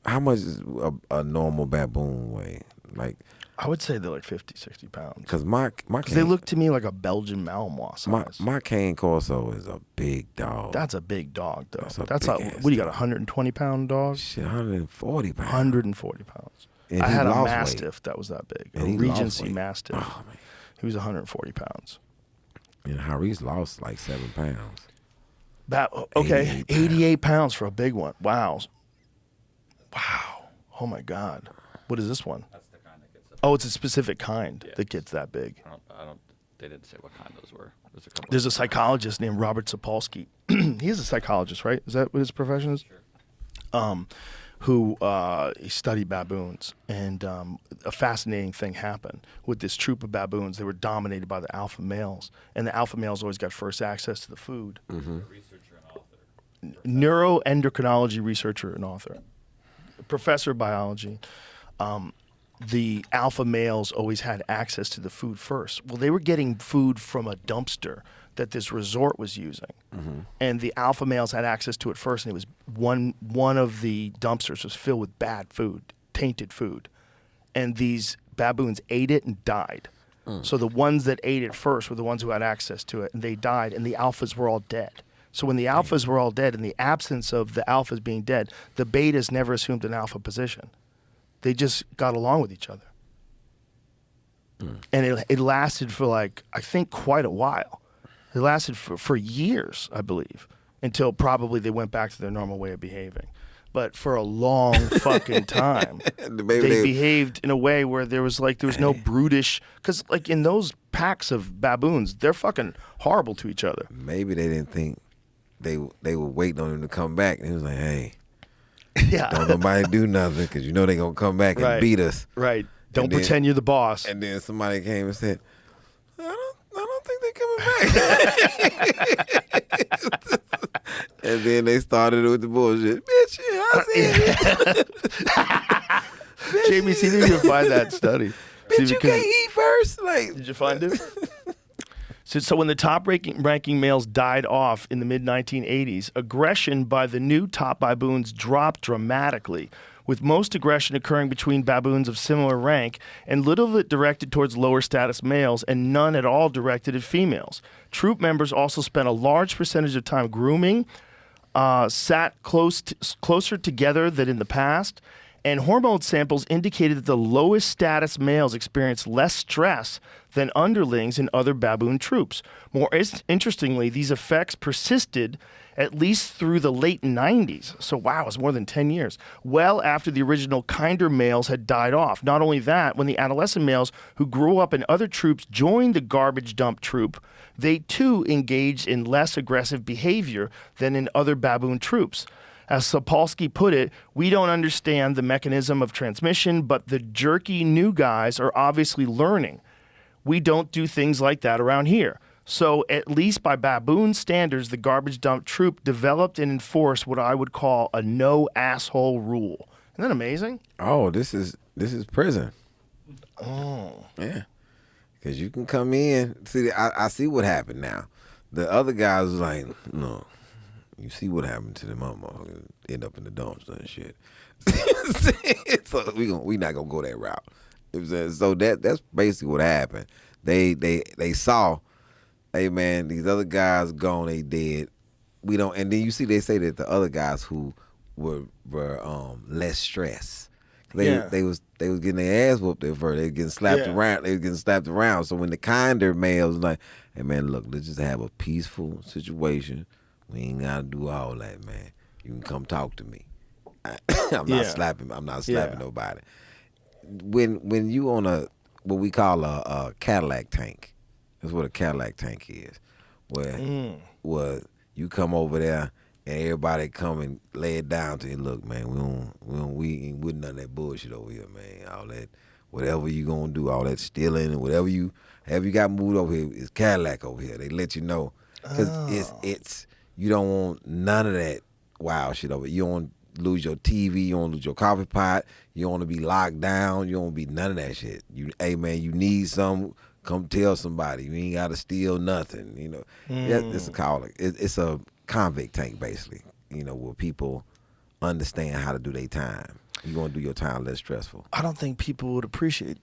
How much is a normal baboon weigh? Like, I would say they're like 50, 60 pounds. Because my they look to me like a Belgian Malinois size. My cane Corso is a big dog. That's a big dog, though. That's like, big-ass what do you got, dog. 120-pound dog? Shit, 140 pounds. 140 pounds. And I he had a lost Mastiff weight. that was that big. And A he lost Regency weight. Mastiff. Oh, man. He was 140 pounds. And Haris lost like 7 pounds. Okay, 88 88 pounds for a big one. Wow. Oh, my God. What is this one? That's the kind that gets. Oh, it's a specific kind that gets that big. I don't. They didn't say what kind those were. There's a psychologist named Robert Sapolsky. He is a psychologist, right? Is that what his profession is? Sure. Who he studied baboons, and a fascinating thing happened with this troop of baboons. They were dominated by the alpha males, and the alpha males always got first access to the food. Mm-hmm. Researcher and author. Neuroendocrinology researcher and author, professor of biology. The alpha males always had access to the food first. Well, they were getting food from a dumpster that this resort was using, and the alpha males had access to it first. And it was one of the dumpsters was filled with bad food, tainted food, and these baboons ate it and died. So the ones that ate it first were the ones who had access to it, and they died, and the alphas were all dead. So when the alphas were all dead, in the absence of the alphas being dead, the betas never assumed an alpha position. They just got along with each other. And it lasted for I think quite a while. It lasted for years, I believe, until probably they went back to their normal way of behaving. But for a long fucking time, they behaved in a way where there was no brutish, because in those packs of baboons, they're fucking horrible to each other. Maybe they didn't think they were waiting on him to come back, and he was like, hey. Yeah. Don't nobody do nothing because you know they're going to come back and beat us. Right. Don't pretend you're the boss. And then somebody came and said, I don't think they're coming back. And then they started with the bullshit. Bitch, I said it. Jamie, see if you can find that study. Bitch, you can't eat first. Did you find it? So when the top-ranking males died off in the mid-1980s, aggression by the new top baboons dropped dramatically, with most aggression occurring between baboons of similar rank, and little of it directed towards lower-status males, and none at all directed at females. Troop members also spent a large percentage of time grooming, sat closer together than in the past, and hormone samples indicated that the lowest status males experienced less stress than underlings in other baboon troops. More interestingly, these effects persisted at least through the late 90s. So wow, it's more than 10 years. Well after the original kinder males had died off. Not only that, when the adolescent males who grew up in other troops joined the garbage dump troop, they too engaged in less aggressive behavior than in other baboon troops. As Sapolsky put it, we don't understand the mechanism of transmission, but the jerky new guys are obviously learning. We don't do things like that around here. So at least by baboon standards, the garbage dump troop developed and enforced what I would call a no asshole rule. Isn't that amazing? Oh, this is prison. Oh. Yeah. Because you can come in. See, I see what happened now. The other guys was like, no. You see what happened to them motherfuckers end up in the dumpster and shit. So we not gonna go that route. So that's basically what happened. They saw, hey man, these other guys gone, they dead. We don't, and then you see they say that the other guys who were less stressed. They was getting their ass whooped at first. They were getting slapped around. They were getting slapped around. So when the kinder males was like, hey man, look, let's just have a peaceful situation. We ain't gotta do all that, man. You can come talk to me. I'm not slapping nobody. When you on what we call a Cadillac tank, that's what a Cadillac tank is. Where you come over there and everybody come and lay it down to you. Look, man, we ain't with none of that bullshit over here, man. All that, whatever you gonna do, all that stealing and whatever you got moved over here is Cadillac over here. They let you know because it's. You don't want none of that wild shit over. You don't want to lose your TV. You don't want to lose your coffee pot. You don't want to be locked down. You don't want to be none of that shit. Hey, man, you need something, come tell somebody. You ain't got to steal nothing. You know, it's a convict tank, basically, you know, where people understand how to do their time. You want to do your time less stressful. I don't think people would appreciate,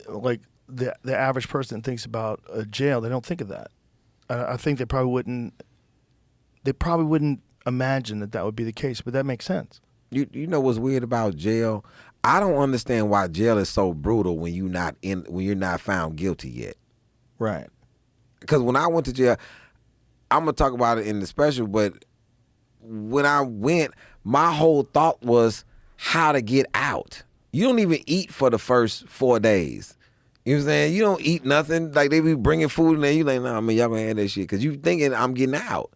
like the average person that thinks about a jail. They don't think of that. I think they probably wouldn't. They probably wouldn't imagine that would be the case, but that makes sense. You know what's weird about jail? I don't understand why jail is so brutal when you're not found guilty yet. Right. Because when I went to jail, I'm gonna talk about it in the special, but when I went, my whole thought was how to get out. You don't even eat for the first 4 days. You know what I'm saying? You don't eat nothing. Like they be bringing food in there. You like, nah, man, y'all gonna have that shit because you thinking I'm getting out.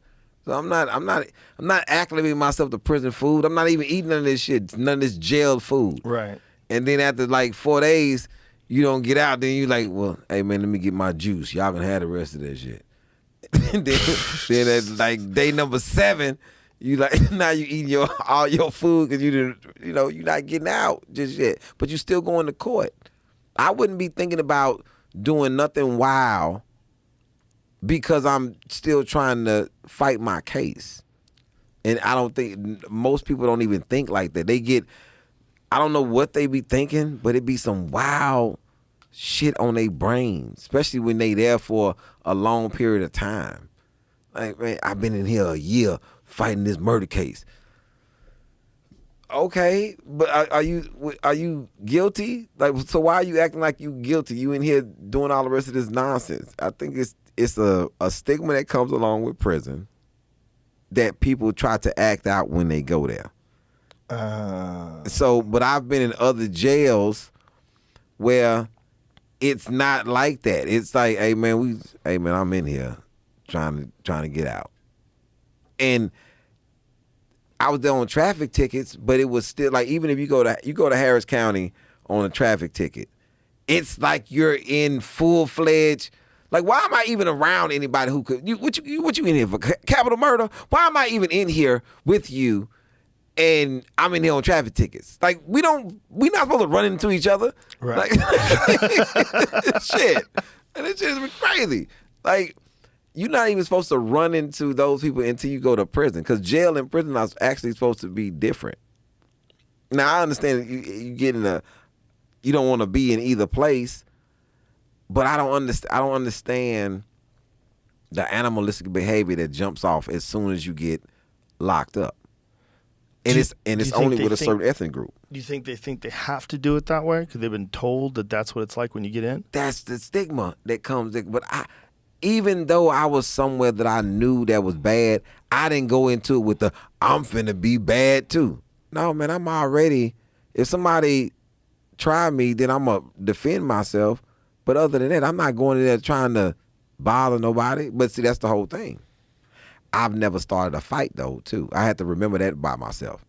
So I'm not acclimating myself to prison food. I'm not even eating none of this shit, none of this jailed food. Right. And then after like 4 days, you don't get out. Then you like, well, hey man, let me get my juice. Y'all gonna have the rest of that shit. then at like day number 7, you like now you eating all your food because you're not getting out just yet, but you still going to court. I wouldn't be thinking about doing nothing wild because I'm still trying to fight my case. And I don't think most people don't even think like that. I don't know what they be thinking, but it be some wild shit on their brain, especially when they there for a long period of time. Like, man, I've been in here a year fighting this murder case. Okay, but are you guilty? Like, so why are you acting like you guilty? You in here doing all the rest of this nonsense. I think it's a stigma that comes along with prison that people try to act out when they go there. But I've been in other jails where it's not like that. It's like, hey man, I'm in here trying to get out. And I was there on traffic tickets, but it was still like, even if you go to Harris County on a traffic ticket, it's like you're in full-fledged. Like, why am I even around anybody who could? What you in here for? Capital murder? Why am I even in here with you? And I'm in here on traffic tickets. Like, we're not supposed to run into each other. Right. Like, shit. And it's just crazy. Like, you're not even supposed to run into those people until you go to prison, because jail and prison are actually supposed to be different. Now, I understand you don't want to be in either place, but I don't understand the animalistic behavior that jumps off as soon as you get locked up. And it's only with a certain ethnic group. Do you think they have to do it that way because they've been told that that's what it's like when you get in? That's the stigma that comes. But even though I was somewhere that I knew that was bad, I didn't go into it with I'm finna be bad too. No, man, I'm already. If somebody try me, then I'm gonna defend myself. But other than that, I'm not going in there trying to bother nobody. But see, that's the whole thing. I've never started a fight though, too. I had to remember that by myself.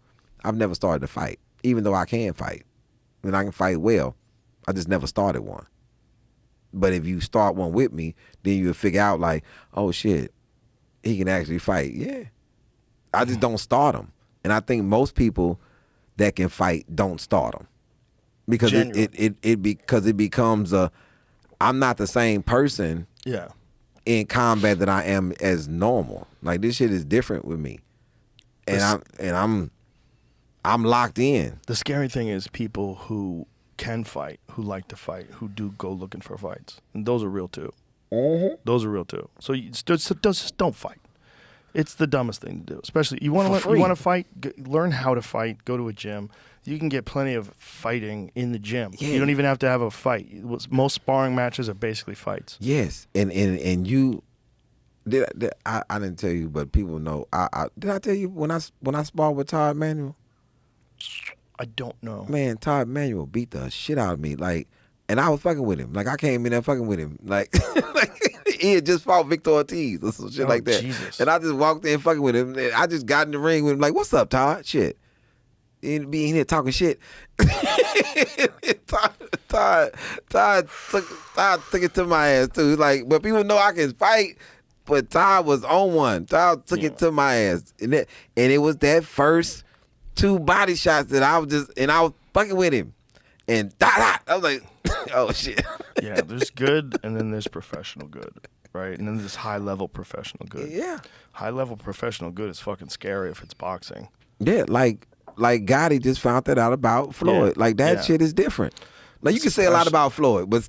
I've never started a fight, even though I can fight. And I can fight well. I just never started one. But if you start one with me, then you'll figure out like, oh shit, he can actually fight. Yeah. I just don't start them. And I think most people that can fight don't start them. Because it becomes I'm not the same person. Yeah. In combat that I am as normal. Like, this shit is different with me. And I'm locked in. The scary thing is people who can fight, who like to fight, who do go looking for fights. And those are real too. Mm-hmm. Those are real too. So just don't fight. It's the dumbest thing to do. Especially you want to fight, learn how to fight, go to a gym. You can get plenty of fighting in the gym. Yeah. You don't even have to have a fight. Most sparring matches are basically fights. Yes, and you I didn't tell you, but people know. Did I tell you when I sparred with Todd Manuel? I don't know. Man, Todd Manuel beat the shit out of me. Like, and I was fucking with him. Like, I came in there fucking with him. Like, he had just fought Victor Ortiz or some shit like that. Jesus. And I just walked in fucking with him. And I just got in the ring with him. Like, what's up, Todd? Shit. And be in here talking shit. Todd took it to my ass too. Like, but people know I can fight. But Todd was on one. Todd took it to my ass, and it was that first 2 body shots that I was fucking with him, and I was like, oh shit. Yeah, there's good, and then there's professional good, right? And then there's high level professional good. Yeah, high level professional good is fucking scary if it's boxing. Yeah, like. like Gotti just found that out about Floyd. Like that shit is different. Now you can say a lot about Floyd, but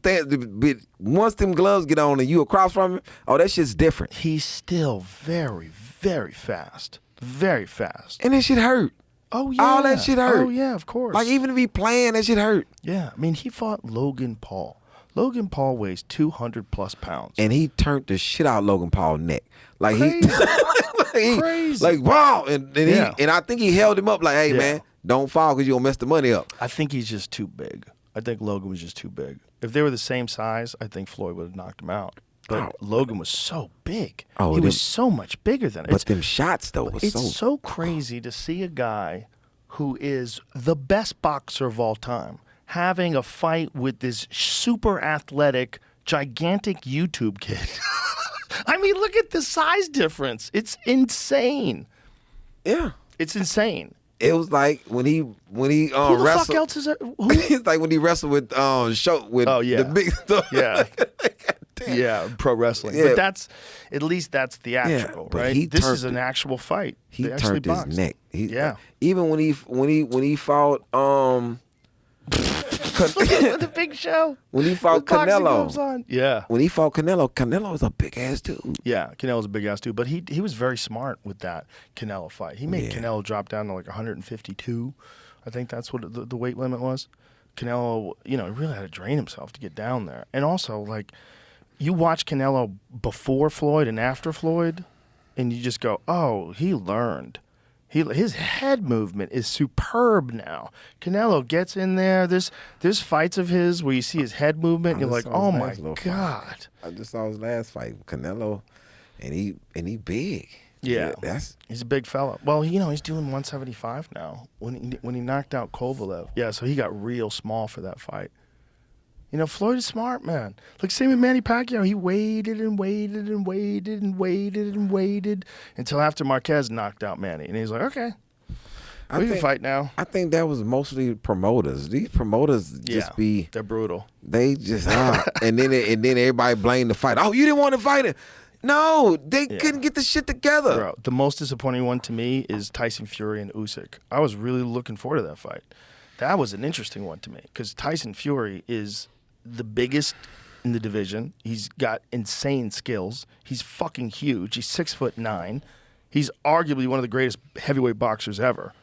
once them gloves get on and you across from him, that shit's different. He's still very, very fast. Very fast. And that shit hurt. Oh, yeah. All that shit hurt. Oh, yeah, of course. Like, even if he playing, that shit hurt. Yeah. I mean, he fought Logan Paul. Logan Paul weighs 200+ pounds. And he turned the shit out of Logan Paul's neck. Like, crazy. Crazy. Like, wow. And I think he held him up like, hey, man, don't fall because you'll mess the money up. I think he's just too big. I think Logan was just too big. If they were the same size, I think Floyd would have knocked him out. But Logan was so big. He was so much bigger than it. But them shots, though, was It's so crazy to see a guy who is the best boxer of all time having a fight with this super athletic, gigantic YouTube kid. I mean, look at the size difference. It's insane. Yeah. It's insane. It was like when he Who the wrestled. fuck else is there? It's like when he wrestled with the big stuff. Yeah. Yeah, pro wrestling. Yeah. But that's at least that's theatrical, but right? This is an actual fight. He They actually turned his boxed. neck. Even when he fought the Big Show. When he fought With boxing Canelo. gloves on. Yeah. When he fought Canelo was a big ass dude. Yeah, Canelo's a big ass dude, but he was very smart with that Canelo fight. He made Canelo drop down to like 152. I think that's what the weight limit was. Canelo, really had to drain himself to get down there. And also, like, you watch Canelo before Floyd and after Floyd, and you just go, oh, he learned. His head movement is superb now. Canelo gets in there. There's fights of his where you see his head movement, and you're like, oh my God. I just saw his last fight with Canelo, and he big. Yeah, he's a big fella. Well, he's doing 175 now. When he knocked out Kovalev, so he got real small for that fight. Floyd is smart, man. Like, same with Manny Pacquiao. He waited and waited and waited and waited and waited until after Marquez knocked out Manny, and he's like, okay, we can fight now. I think that was mostly promoters. These promoters they're brutal. They just and then everybody blamed the fight. Oh, you didn't want to fight him. No, they couldn't get the shit together. Bro, the most disappointing one to me is Tyson Fury and Usyk. I was really looking forward to that fight. That was an interesting one to me because Tyson Fury is the biggest in the division. He's got insane skills. He's fucking huge. He's 6'9". He's arguably one of the greatest heavyweight boxers ever.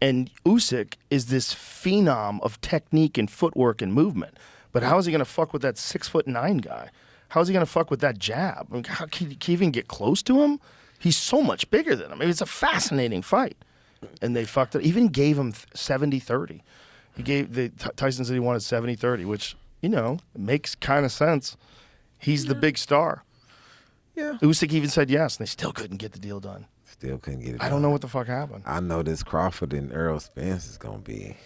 And Usyk is this phenom of technique and footwork and movement. But how is he going to fuck with that 6'9" guy? How is he going to fuck with that jab? I mean, how can he even get close to him? He's so much bigger than him. I mean, it's a fascinating fight. And they fucked it. Even gave him 70-30. Tyson said he wanted 70-30, which, makes kind of sense. He's the big star. Yeah. Usyk even said yes, and they still couldn't get the deal done. Still couldn't get it done. I don't know what the fuck happened. I know this Crawford and Errol Spence is going to be...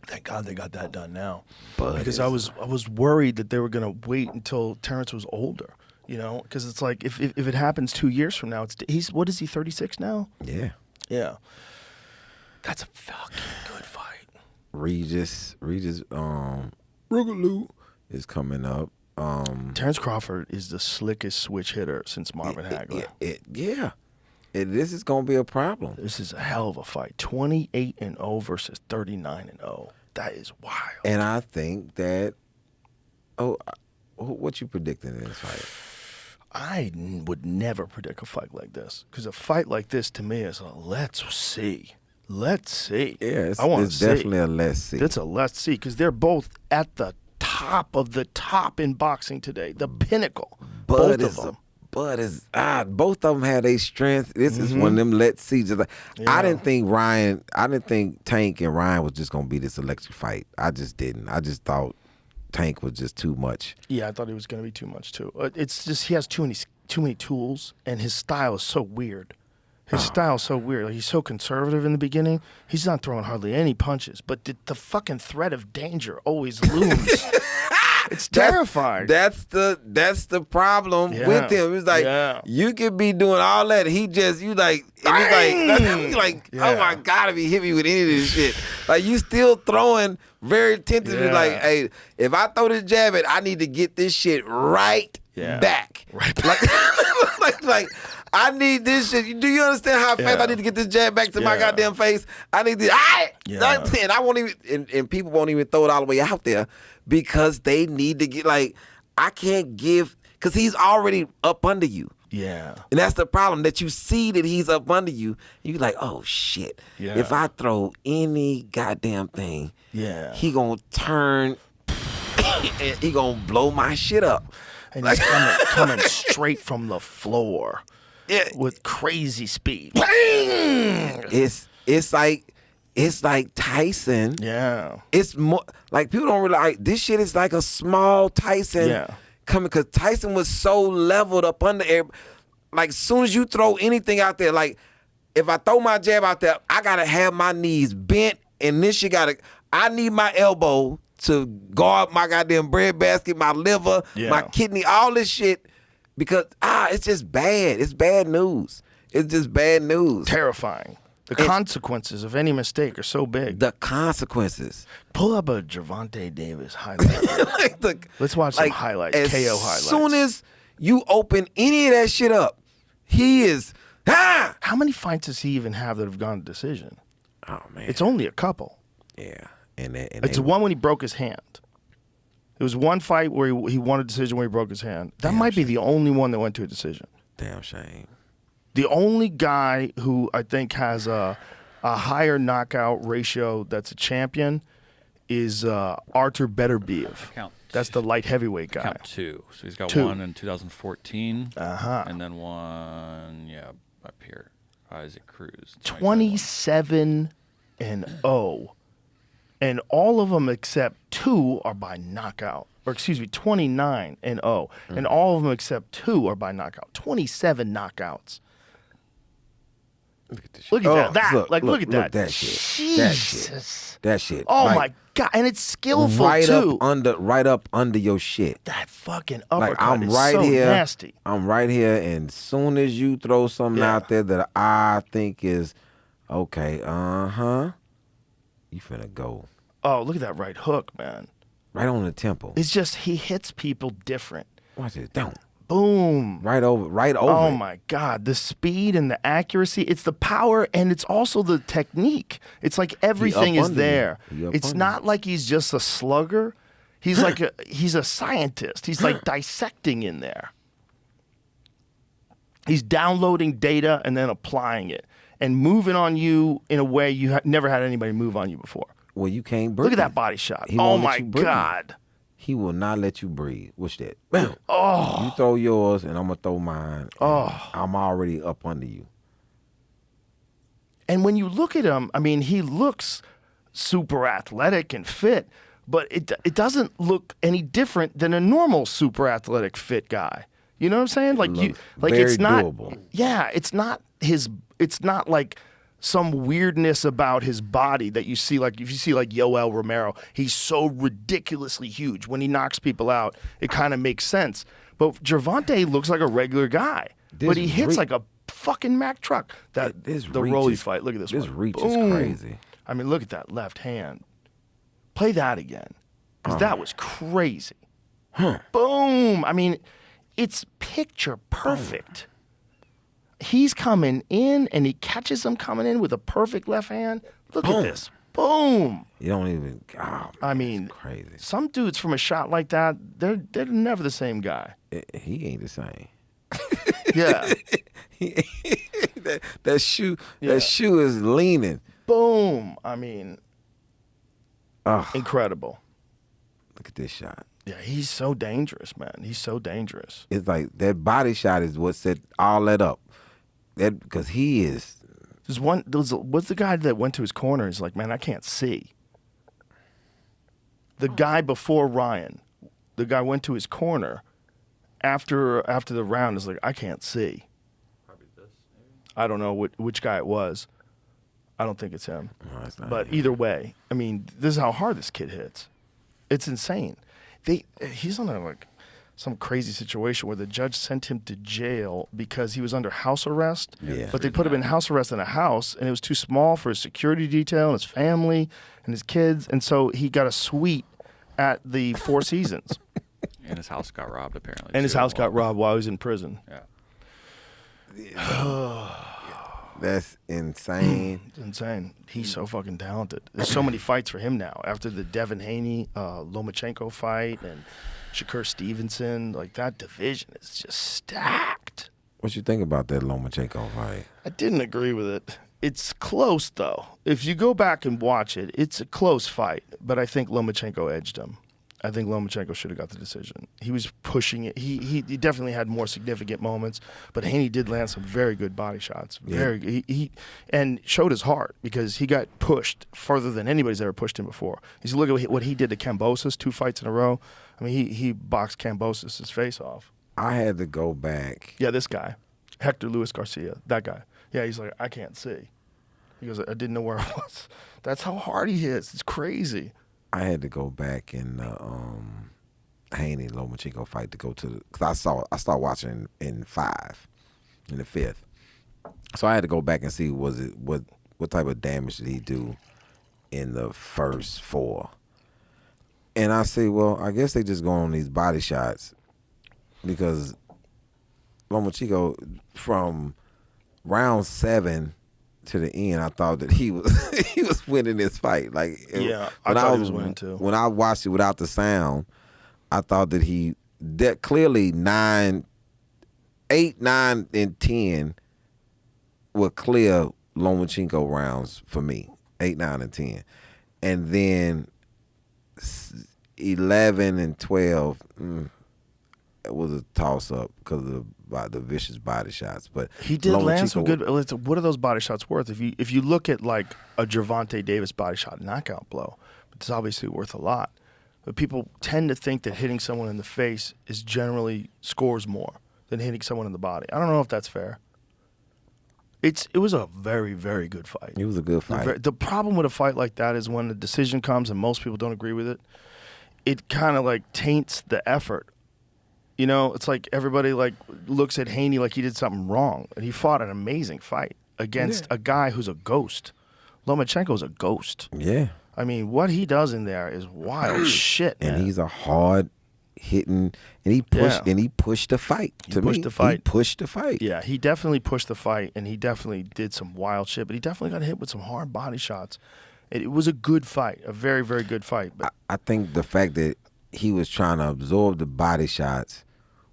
Thank God they got that done now. Because I was worried that they were going to wait until Terrence was older, because it's like if it happens 2 years from now, what is he, 36 now? Yeah. Yeah. That's a fucking good fight. Regis Rougalou is coming up. Terrence Crawford is the slickest switch hitter since Marvin Hagler. This is going to be a problem. This is a hell of a fight. 28-0 versus 39-0. That is wild. And I think that, what you predicting in this fight? I would never predict a fight like this because a fight like this to me is a let's see. Let's see. Yeah, it's definitely a let's see. It's a let's see because they're both at the top of the top in boxing today, the pinnacle. Both of them. But both of them had a strength. This is one of them let's see. I didn't think Tank and Ryan was just gonna be this electric fight. I just didn't. I just thought Tank was just too much. Yeah, I thought he was gonna be too much too. It's just he has too many tools, and his style is so weird. His style's so weird. Like, he's so conservative in the beginning. He's not throwing hardly any punches, but the fucking threat of danger always looms. It's terrifying. That's the problem with him. It's like you could be doing all that. He just oh my God, if he hit me with any of this shit. Like, you still throwing very tentatively. Like, hey, if I throw this jab at, I need to get this shit right back. Right back. Like I need this shit. Do you understand how fast I need to get this jab back to my goddamn face? I need this. And I won't even, and people won't even throw it all the way out there because they need to get, like, I can't give, because he's already up under you. Yeah. And that's the problem, that you see that he's up under you. And you're like, oh, shit. Yeah. If I throw any goddamn thing, he going to turn, and he going to blow my shit up. And he's coming straight from the floor with crazy speed. It's like Tyson. Yeah. It's more, like, people don't realize, this shit is like a small Tyson coming, because Tyson was so leveled up under air. Like, as soon as you throw anything out there, like, if I throw my jab out there, I got to have my knees bent, and this shit got to, I need my elbow to guard my goddamn bread basket, my liver, my kidney, all this shit, because, it's just bad. It's bad news. It's just bad news. Terrifying. The consequences of any mistake are so big. The consequences. Pull up a Gervonta Davis highlight. Let's watch some highlights, KO highlights. As soon as you open any of that shit up, he is, How many fights does he even have that have gone to decision? Oh, man. It's only a couple. Yeah. And it's one when he broke his hand. There was one fight where he won a decision where he broke his hand. That might be the only one that went to a decision. Damn shame. The only guy who I think has a higher knockout ratio that's a champion is Artur Beterbiev. That's the light heavyweight guy. Count two. So he's got one in 2014. Uh-huh. And then one, up here. Isaac Cruz. 27-0. And all of them except 2 are by knockout. Or 29-0. And all of them except 2 are by knockout. 27 knockouts. Look at this shit. Look at that. Look at that. Look that shit. Jesus. That shit. Oh, like, my God. And it's skillful, right too. Right up under your shit. That fucking uppercut I'm is right so here, nasty. I'm right here, and soon as you throw something out there that I think is, okay, you finna go. Oh, look at that right hook, man. Right on the temple. It's just he hits people different. Watch this. Don't. Boom. Right over. Oh, my God. The speed and the accuracy. It's the power, and it's also the technique. It's like everything is there. It's not like he's just a slugger. He's like he's a scientist. He's like dissecting in there. He's downloading data and then applying it and moving on you in a way you never had anybody move on you before. Well, you can't breathe. Look at that body shot. Oh, my God. He will not let you breathe. What's that? Bam. Oh. You throw yours, and I'm going to throw mine. Oh. I'm already up under you. And when you look at him, I mean, he looks super athletic and fit, but it doesn't look any different than a normal super athletic fit guy. You know what I'm saying? It's not doable. Yeah, it's not like some weirdness about his body that you see, like if you see like Yoel Romero, he's so ridiculously huge. When he knocks people out, it kind of makes sense. But Gervonta looks like a regular guy, but he hits like a fucking Mack truck. The Rolly fight. Look at this. This one. reach Boom. is crazy. I mean, look at that left hand. Play that again, because that was crazy. Boom. I mean, it's picture perfect. He's coming in, and he catches him coming in with a perfect left hand. Look at this. Boom. You don't even. Oh, I mean, crazy. Some dudes from a shot like that, they're never the same guy. He ain't the same. Yeah. that shoe is leaning. Boom. I mean, incredible. Look at this shot. Yeah, he's so dangerous, man. He's so dangerous. It's like that body shot is what set all that up. That because he is. What's the guy that went to his corner? He's like, man, I can't see. The guy before Ryan, the guy went to his corner after the round. Is like, I can't see. Probably this. Maybe. I don't know which guy it was. I don't think it's him. No, it's not but him. Either way, I mean, this is how hard this kid hits. It's insane. He's on some crazy situation where the judge sent him to jail because he was under house arrest. Yeah. But they put him in house arrest in a house, and it was too small for his security detail and his family and his kids, and so he got a suite at the Four Seasons. And his house got robbed, apparently. And his house got robbed while he was in prison. Yeah. That's insane. It's insane. He's so fucking talented. There's so many fights for him now. After the Devin Haney, Lomachenko fight and Shakur Stevenson, like that division is just stacked. What you think about that Lomachenko fight? I didn't agree with it. It's close though. If you go back and watch it, it's a close fight. But I think Lomachenko edged him. I think Lomachenko should have got the decision. He was pushing it. He definitely had more significant moments, but Haney did land some very good body shots. He and showed his heart because he got pushed further than anybody's ever pushed him before. You look at what he did to Kambosos 2 fights in a row. I mean, he boxed Kambosos' face off. I had to go back. Yeah, this guy, Hector Luis Garcia, that guy. Yeah, he's like, I can't see. He goes, I didn't know where I was. That's how hard he hits. It's crazy. I had to go back in the Haney Lomachenko fight to go to the, because I started watching in the fifth, so I had to go back and see what type of damage did he do in the first 4, and I say, well, I guess they just go on these body shots because Lomachenko from round 7 to the end, I thought that he was winning this fight. Like, yeah, I thought he was winning too. When I watched it without the sound, I thought that clearly 8, 9, and 10 were clear Lomachenko rounds for me. 8, 9, and 10, and then 11 and 12. It was a toss up because of the vicious body shots, but he did land some good. What are those body shots worth? If you look at like a Gervonta Davis body shot knockout blow, it's obviously worth a lot. But people tend to think that hitting someone in the face is generally scores more than hitting someone in the body. I don't know if that's fair. It was a very, very good fight. It was a good fight. The problem with a fight like that is when the decision comes and most people don't agree with it, it kind of like taints the effort. You know, it's like everybody like looks at Haney like he did something wrong. And he fought an amazing fight against a guy who's a ghost. Lomachenko's a ghost. Yeah. I mean, what he does in there is wild shit, man. And he's a hard hitting, and he pushed the fight. He pushed the fight. Yeah, he definitely pushed the fight, and he definitely did some wild shit, but he definitely got hit with some hard body shots. It was a good fight, a very, very good fight. But I think the fact that he was trying to absorb the body shots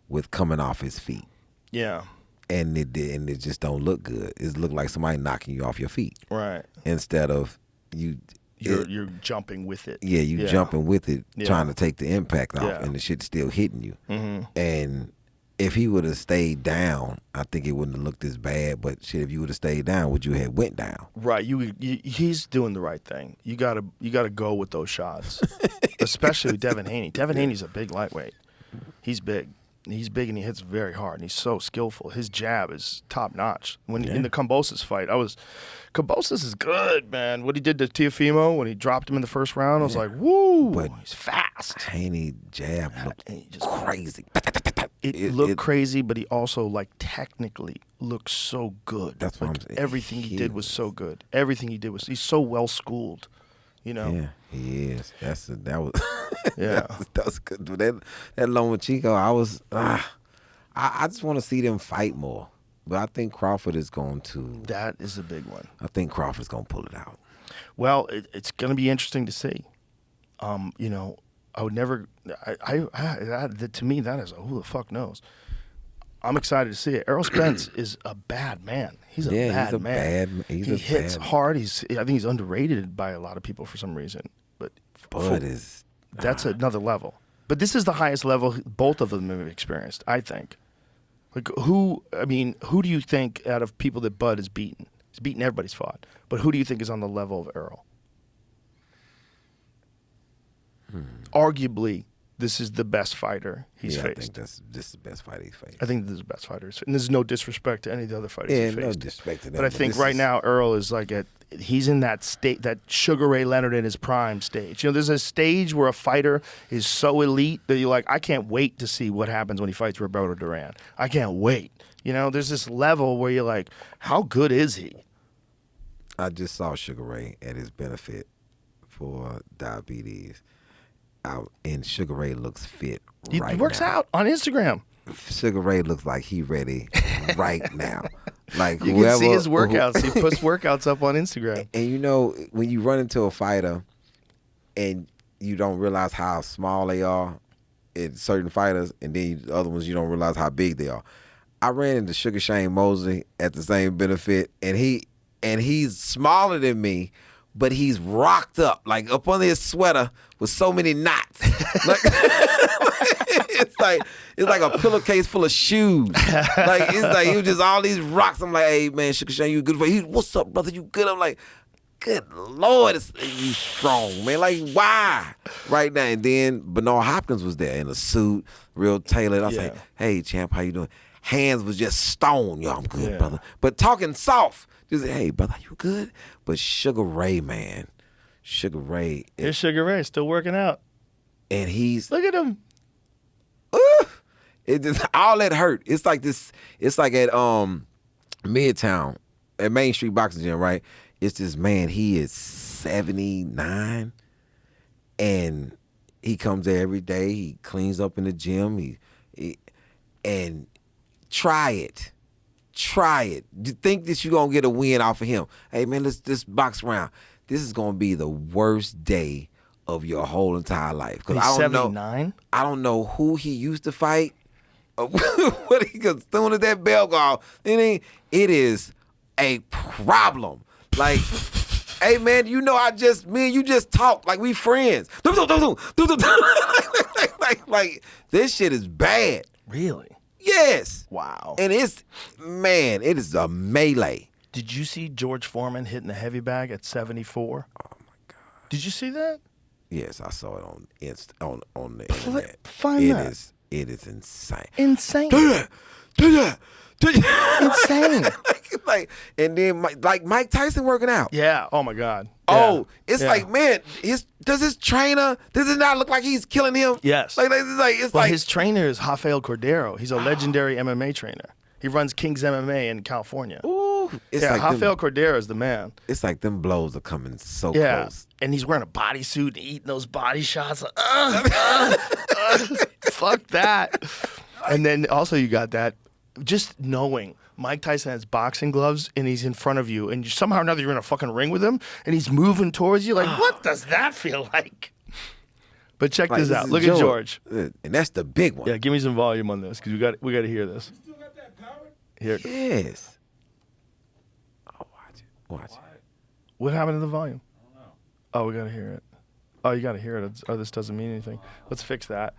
with coming off his feet. Yeah. And it just don't look good. It looked like somebody knocking you off your feet. Right. Instead of you're jumping with it. Yeah, you jumping with it, trying to take the impact off, and the shit's still hitting you. Mm-hmm. And if he would have stayed down, I think it wouldn't have looked as bad. But shit, if you would have stayed down, would you have went down? Right. He's doing the right thing. You gotta go with those shots, especially with Devin Haney. Devin Haney's a big lightweight. He's big. He's big and he hits very hard and he's so skillful. His jab is top notch. In the Kambosos fight, Kambosos is good, man. What he did to Teofimo when he dropped him in the first round, I was like, woo, but he's fast. Haney jab looked crazy. It looked crazy, but he also like technically looked so good. That's what I'm saying. Everything he did was so good. Everything he did he's so well schooled. You know? Yeah, he is. That was yeah. that was good. That Lomachenko, I just want to see them fight more. But I think Crawford is going to. That is a big one. I think Crawford's going to pull it out. Well, it's going to be interesting to see. You know, I would never. To me, that is who the fuck knows. I'm excited to see it. Errol Spence is a bad man. He's a bad man. He hits hard. I think he's underrated by a lot of people for some reason. But that's another level. But this is the highest level both of them have experienced, I think. Like who do you think out of people that Bud has beaten? He's beaten everybody's fought. But who do you think is on the level of Errol? Arguably, this is the best fighter he's faced. I think this is the best fighter he's faced. I think this is the best fighter. And this is no disrespect to any of the other fighters he's faced. No disrespect to them. But I think right now Earl is like he's in that state, that Sugar Ray Leonard in his prime stage. You know, there's a stage where a fighter is so elite that you're like, I can't wait to see what happens when he fights Roberto Duran. I can't wait. You know, there's this level where you're like, how good is he? I just saw Sugar Ray at his benefit for diabetes. And Sugar Ray looks fit right now. He works out on Instagram. Sugar Ray looks like he ready right now. Like You whoever, can see his workouts. He puts workouts up on Instagram. And you know, when you run into a fighter and you don't realize how small they are in certain fighters, and then the other ones you don't realize how big they are. I ran into Sugar Shane Mosley at the same benefit, and he's smaller than me, but he's rocked up, like up under his sweater with so many knots. Like, it's like a pillowcase full of shoes. Like it's like he was just all these rocks. I'm like, hey man, Sugar Shane, you good for you? What's up, brother? You good? I'm like, good Lord, you strong, man. Like, why? Right now. And then Bernard Hopkins was there in a suit, real tailored. I was like, hey champ, how you doing? Hands was just stone. Yo, I'm good, brother. But talking soft. Just, hey, brother, you good? But Sugar Ray, man. Sugar Ray. Here's Sugar Ray, still working out. And he's... Look at him. It just, all that hurt. It's like this... It's like at Midtown, at Main Street Boxing Gym, right? It's this man, he is 79. And he comes there every day. He cleans up in the gym. And try it. Try it. You think that you're going to get a win off of him. Hey, man, let's box around. This is going to be the worst day of your whole entire life. Because He's 79? I don't know who he used to fight. What he got soon as that bell go off, it is a problem. Like, hey, man, you know me and you just talk like we friends. Like, this shit is bad. Really? Yes. Wow. And it is a melee. Did you see George Foreman hitting the heavy bag at 74? Oh my God. Did you see that? Yes, I saw it on the internet. Find that. It is insane. Insane. Insane. like, and then Mike Tyson working out. Yeah. Oh my God. Oh, it's like, man, does his trainer, does it not look like he's killing him? Yes. Like his trainer is Rafael Cordero. He's a legendary MMA trainer. He runs King's MMA in California. Ooh, it's like Rafael Cordero is the man. It's like them blows are coming so close. And he's wearing a bodysuit and eating those body shots. Fuck that. And then also you got that, just knowing Mike Tyson has boxing gloves and he's in front of you and somehow or another you're in a fucking ring with him and he's moving towards you. Like, what does that feel like? But check this out. Look at George. And that's the big one. Yeah, give me some volume on this because we got to hear this. You still got that power? Here. Yes. Oh, watch it. What happened to the volume? I don't know. Oh, we got to hear it. Oh, you got to hear it. Oh, this doesn't mean anything. Let's fix that.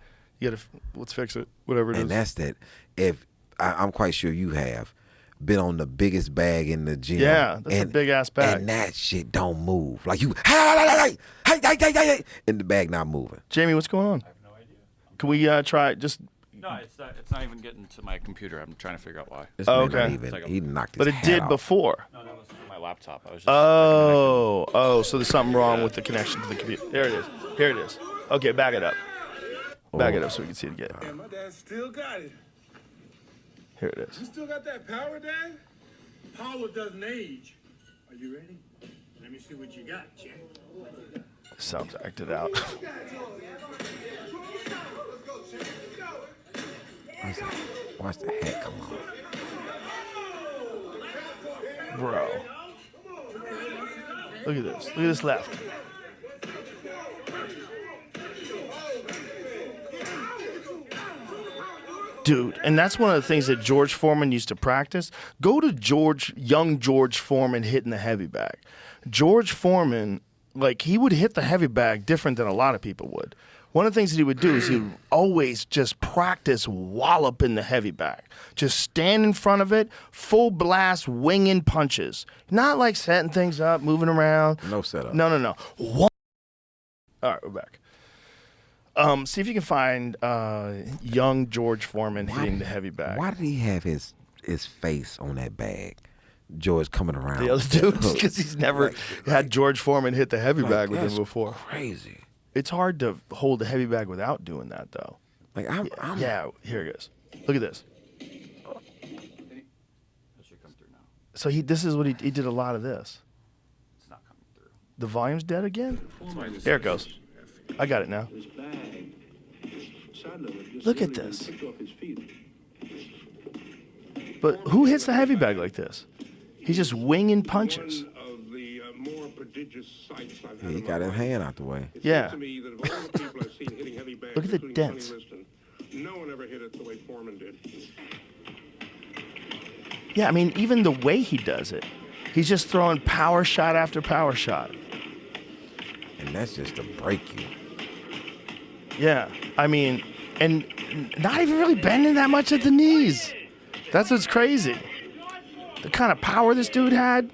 Let's fix it. Whatever it is. And that's that. If I'm quite sure you have been on the biggest bag in the gym. Yeah, that's a big ass bag. And that shit don't move. Like you, hey, and the bag not moving. Jamie, what's going on? I have no idea. Can we try just? No, it's not even getting to my computer. I'm trying to figure out why. This man okay. not even, he knocked his But it hat did off. before. No, that was my laptop. I was just So there's something wrong with the connection to the computer. There it is. Here it is. Okay, back it up. Back it up so we can see it again. Yeah, my dad still got it. Here it is. You still got that power, Dad? Power doesn't age. Are you ready? Let me see what you got, champ. Sounds acted out. Watch the hat come on. Bro. Look at this. Look at this left. Dude, and that's one of the things that George Foreman used to practice. Go to young George Foreman hitting the heavy bag. George Foreman, like, he would hit the heavy bag different than a lot of people would. One of the things that he would do is he would always just practice walloping the heavy bag. Just stand in front of it, full blast, winging punches. Not like setting things up, moving around. No setup. No. All right, we're back. See if you can find young George Foreman hitting the heavy bag. Why did he have his face on that bag? George coming around. The other dudes, because he's never had George Foreman hit the heavy bag with him before. Crazy. It's hard to hold the heavy bag without doing that, though. Like yeah, here it goes. Look at this. That should come through now. So this is what he did a lot of this. It's not coming through. The volume's dead again? There it goes. I got it now. Look at this. But who hits the heavy bag like this? He's just winging punches. One of the more prodigious sights I've had He in got my his life. hand out the way. It Yeah. seems to me that of all the people I've seen hitting heavy bags, Look at the including dents. Sonny Liston, no one ever hit it the way Foreman did. Yeah, I mean, even the way he does it, he's just throwing power shot after power shot. And that's just to break you. Yeah, I mean, and not even really bending that much at the knees. That's what's crazy. The kind of power this dude had.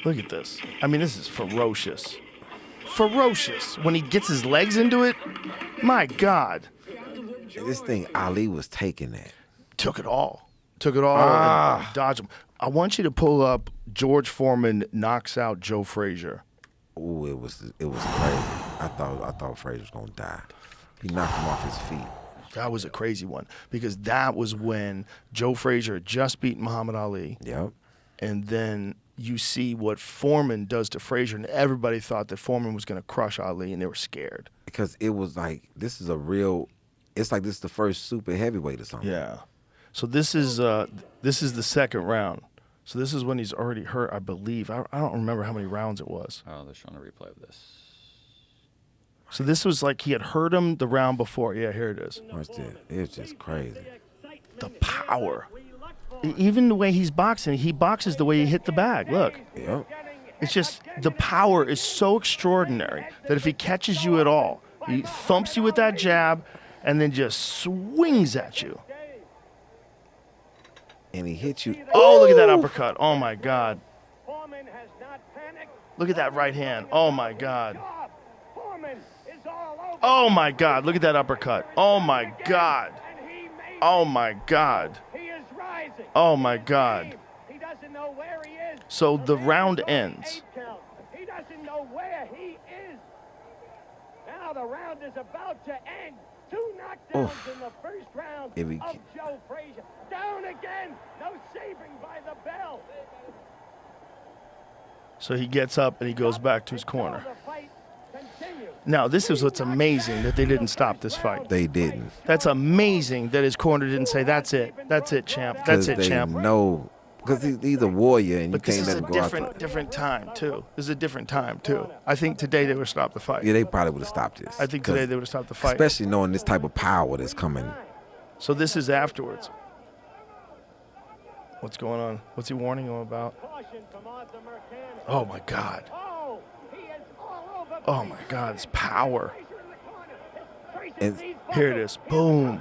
Look at this. I mean, this is ferocious. Ferocious. When he gets his legs into it, my God. And this thing, Ali was taking that. Took it all. Took it all and dodged him. I want you to pull up George Foreman knocks out Joe Frazier. Ooh, it was crazy. I thought Frazier was gonna die. He knocked him off his feet. That was a crazy one because that was when Joe Frazier had just beat Muhammad Ali. Yep. And then you see what Foreman does to Frazier, and everybody thought that Foreman was going to crush Ali, and they were scared. Because it was like, this is the first super heavyweight or something. Yeah. So this is the second round. So this is when he's already hurt, I believe. I don't remember how many rounds it was. Oh, they're showing a replay of this. So this was like he had hurt him the round before. Yeah, here it is. Watch this. It's just crazy. The power. Even the way he's boxing, he boxes the way he hit the bag. Look. Yep. It's just the power is so extraordinary that if he catches you at all, he thumps you with that jab and then just swings at you. And he hit you. Oh, look at that uppercut. Oh, my God. Look at that right hand. Oh, my God. Oh, my God. Look at that uppercut. Oh, my God. Oh, my God. Oh, my God. So the round ends. He doesn't know where he is. Now the round is about to end. 2 knockdowns in the first round of Joe Frazier. Down again. No saving by the bell. So he gets up and he goes back to his corner. Now, this is what's amazing, that they didn't stop this fight. They didn't. That's amazing that his corner didn't say, that's it, champ, that's it, champ. No, because he's a warrior and But you this can't is let a him go out. different time, too. This is a different time, too. I think today they would have stopped the fight. Yeah, they probably would have stopped this. I think today they would have stopped the fight. Especially knowing this type of power that's coming. So this is afterwards. What's going on? What's he warning him about? Oh, my God. Oh, my God, it's power. And here it is. Boom.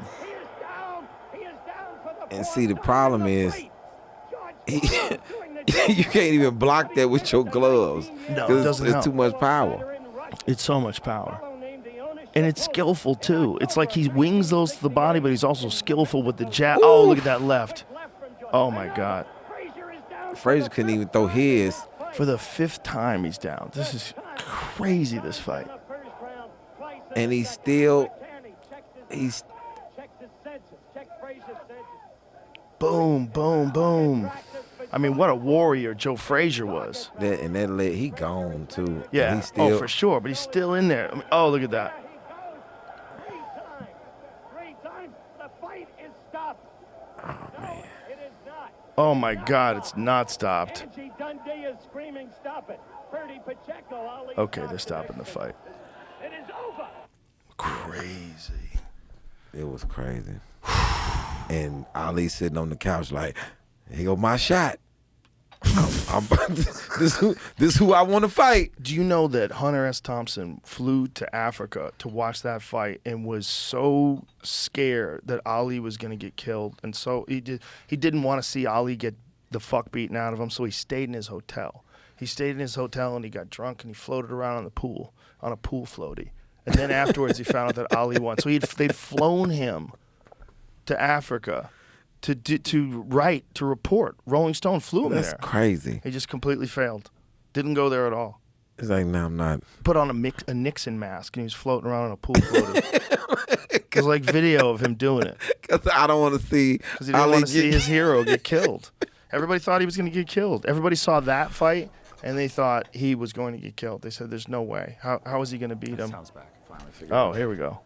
And see, the problem is, you can't even block that with your gloves. No, it 'cause doesn't it's help. too much power. It's so much power. And it's skillful, too. It's like he wings those to the body, but he's also skillful with the jab. Oh, look at that left. Oh, my God. Frazier couldn't even throw his. For the 5th time, he's down. This is crazy, this fight. And he's boom, boom, boom. I mean, what a warrior Joe Frazier was. that leg, he gone too. Yeah, And he's still, for sure, but he's still in there. I mean, oh, look at that. Oh man. Oh my God, it's not stopped. Okay, they're stopping the fight. Crazy. It was crazy. And Ali sitting on the couch like, here go my shot. This who I want to fight. Do you know that Hunter S. Thompson flew to Africa to watch that fight and was so scared that Ali was going to get killed, and so he didn't want to see Ali get the fuck beaten out of him, so he stayed in his hotel. He stayed in his hotel and he got drunk and he floated around on the pool, on a pool floaty. And then afterwards he found out that Ali won. So they'd flown him to Africa to report. Rolling Stone flew him there. That's crazy. He just completely failed. Didn't go there at all. It's like, no, I'm not. Put on a Nixon mask and he was floating around on a pool floaty. There's like video of him doing it. Because I don't want to see. Because he didn't want to see his hero get killed. Everybody thought he was going to get killed. Everybody saw that fight and they thought he was going to get killed. They said, "There's no way. How is he going to beat him?" Sounds back. Finally figured Oh, here we go.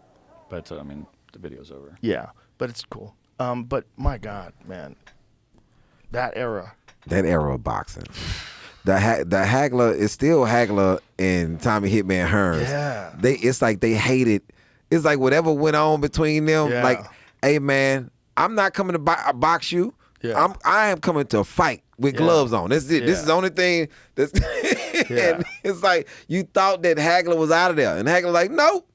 But I mean, the video's over. Yeah, but it's cool. But my God, man, that era. That era of boxing. The Hagler is still Hagler and Tommy Hitman Hearns. Yeah. It's like they hated. It's like whatever went on between them. Yeah. Like, hey man, I'm not coming to box you. Yeah. I am coming to fight with gloves on. That's it. Yeah. This is the only thing. That's and it's like you thought that Hagler was out of there, and Hagler like, nope.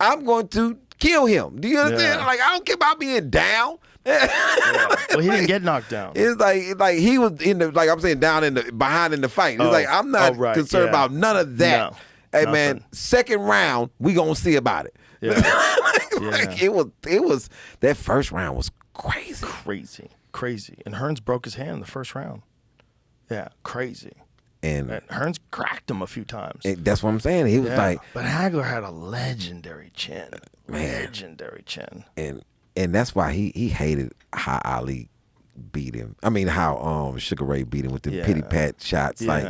I'm going to kill him. Do you understand? Yeah. Like, I don't care about being down. Well, he didn't get knocked down. It's like he was in the, like I'm saying, behind in the fight. It's like I'm not concerned about none of that. No, hey nothing. man, second round we gonna see about it. Yeah. Like it was that first round was crazy. Crazy. And Hearns broke his hand in the first round. Yeah, crazy. And Hearns cracked him a few times. That's what I'm saying. He was like, but Hagler had a legendary chin. Man. Legendary chin. And that's why he hated how Ali beat him. I mean, how Sugar Ray beat him with the pity pat shots. Yeah. Like,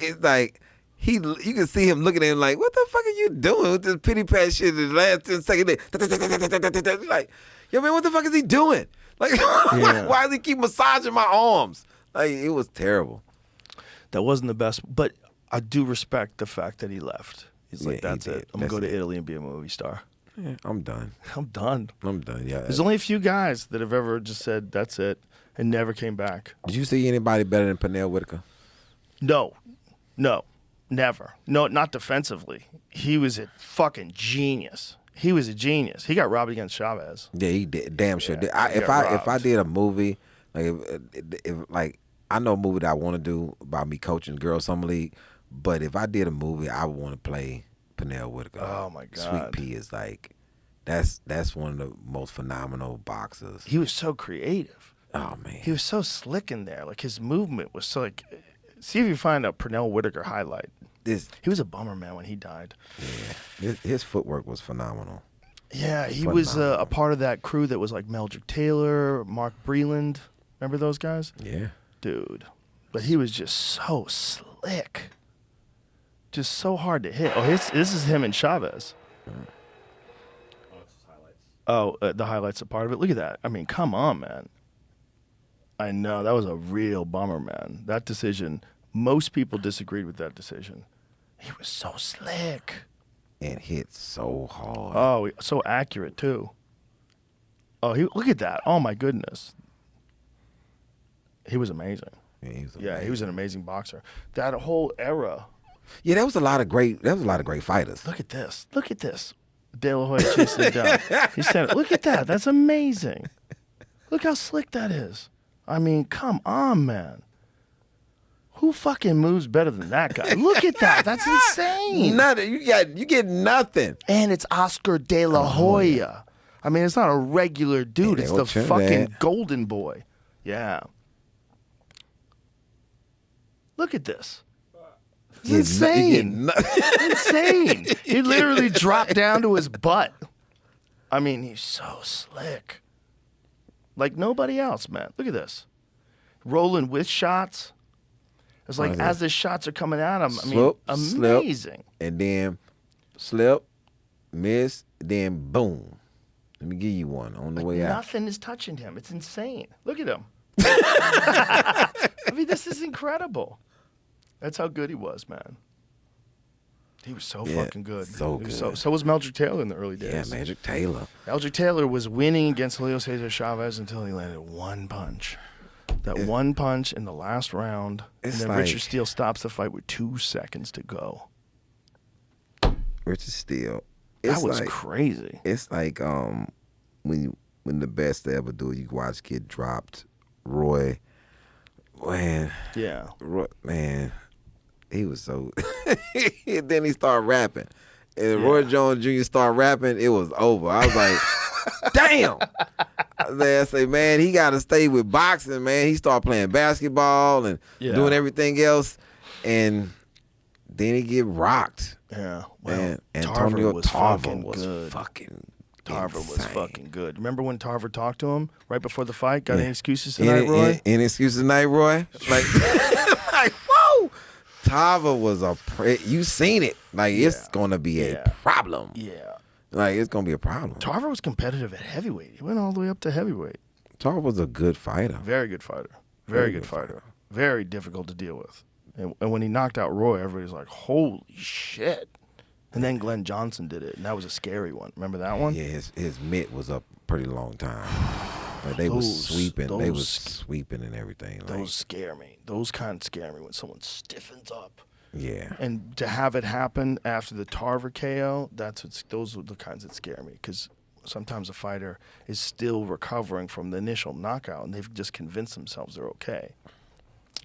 it's like you can see him looking at him like, what the fuck are you doing with this pity pat shit in the last 10 seconds? Like, yo man, what the fuck is he doing? Like, why does he keep massaging my arms? Like, it was terrible. That wasn't the best, but I do respect the fact that he left. He's like, Yeah, that's he it. did. I'm going to go to Italy and be a movie star. Yeah, I'm done. I'm done. Yeah. There's only a few guys that have ever just said, that's it, and never came back. Did you see anybody better than Pernell Whitaker? No, never. No, not defensively. He was a fucking genius. He was a genius. He got robbed against Chavez. Yeah, he did. Damn sure. Yeah, If I did a movie, like I know a movie that I want to do about me coaching Girls Summer League, but if I did a movie, I would want to play Pernell Whitaker. Oh my God. Sweet Pea is like that's one of the most phenomenal boxers. He was so creative. Oh man, He was so slick in there. Like his movement was so like. See if you find a Pernell Whitaker highlight. He was a bummer, man, when he died. Yeah, his footwork was phenomenal. Yeah, he was a part of that crew that was like Meldrick Taylor, Mark Breland. Remember those guys? Yeah, dude. But he was just so slick, just so hard to hit. Oh, this is him and Chavez. Oh, the highlights are part of it. Look at that. I mean, come on, man. I know that was a real bummer, man. That decision. Most people disagreed with that decision. He was so slick. And hit so hard. Oh, so accurate too. Oh, look at that. Oh my goodness. He was amazing. Yeah, he was an amazing boxer. That whole era. Yeah, there was a lot of great fighters. Look at this. Look at this. De La Hoya chasing him down. He's standing. Look at that. That's amazing. Look how slick that is. I mean, come on, man. Who fucking moves better than that guy? Look at that. That's insane. Nothing. You get nothing. And it's Oscar De La Hoya. I mean, it's not a regular dude. Yeah, It's the fucking golden boy. Yeah. Look at this. It's insane. Insane. He literally dropped down to his butt. I mean, he's so slick. Like nobody else, man. Look at this. Rolling with shots. It's like as the shots are coming at him, I mean, amazing. Slip, and then slip, miss, then boom. Let me give you one on the way out. Nothing is touching him. It's insane. Look at him. I mean, this is incredible. That's how good he was, man. He was so fucking good. So good. So was Meldrick Taylor in the early days. Yeah, Meldrick Taylor. Meldrick Taylor was winning against Julio Cesar Chavez until he landed one punch. One punch in the last round, and then Richard Steele stops the fight with 2 seconds to go. Richard Steele. That was crazy. It's like when the best to ever do it, you watch get dropped. Roy, man. Yeah. Roy, man. He was so. And then he started rapping. And Roy Jones Jr. started rapping, it was over. I was like, damn. I say, man, he got to stay with boxing, man. He started playing basketball and doing everything else. And then he get rocked. Yeah. Well, and Antonio Tarver was good. fucking Tarver insane. was fucking good. Remember when Tarver talked to him right before the fight? Got any excuses tonight, Roy? Any excuses tonight, Roy? Like, like whoa. Tarver was you seen it. Like, it's going to be a problem. Yeah. Like, it's gonna be a problem. Tarver was competitive at heavyweight. He went all the way up to heavyweight. Tarver was a good fighter. Very good fighter. Very good fighter. Very difficult to deal with. And when he knocked out Roy, everybody's like, holy shit. And then Glenn Johnson did it, and that was a scary one. Remember that one? Yeah, his mitt was up a pretty long time. But they was sweeping. They was sweeping and everything. Those scare me. Those kind of scare me when someone stiffens up. Yeah. And to have it happen after the Tarver KO, those are the kinds that scare me, because sometimes a fighter is still recovering from the initial knockout, and they've just convinced themselves they're okay.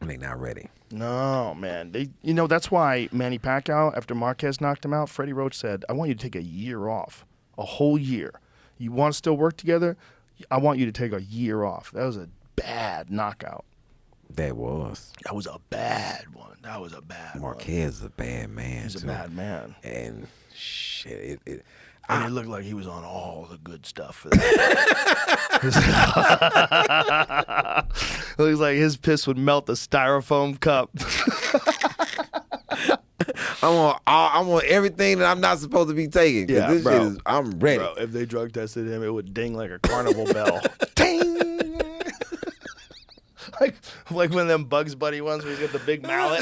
And they not ready. No, man. That's why Manny Pacquiao, after Marquez knocked him out, Freddie Roach said, I want you to take a year off, a whole year. You want to still work together? I want you to take a year off. That was a bad knockout. That was. That was a bad one. That was a bad Marquez is a bad man. He's a bad man. And shit, it looked like he was on all the good stuff for that. It looks like his piss would melt the styrofoam cup. I want everything that I'm not supposed to be taking. Yeah, this bro. Shit is, I'm ready. Bro, if they drug tested him, it would ding like a carnival bell. Ding! like one of them Bugs Bunny ones where he's got the big mallet.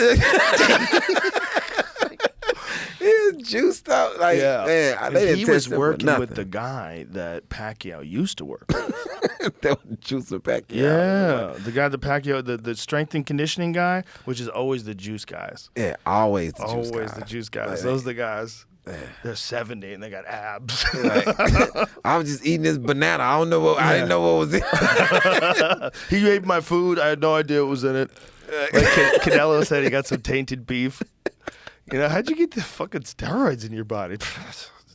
He's juiced out. Like, man, they he was working with the guy that Pacquiao used to work with. That was Juicer Pacquiao. Yeah, the guy that Pacquiao, the strength and conditioning guy, which is always the juice guys. Yeah, always the juice guys. Always the juice guys. Those are the guys. They're 70 and they got abs. Like, I was just eating this banana. I don't know what. I didn't know what was in it. He ate my food. I had no idea what was in it. Like Canelo said, he got some tainted beef. How'd you get the fucking steroids in your body?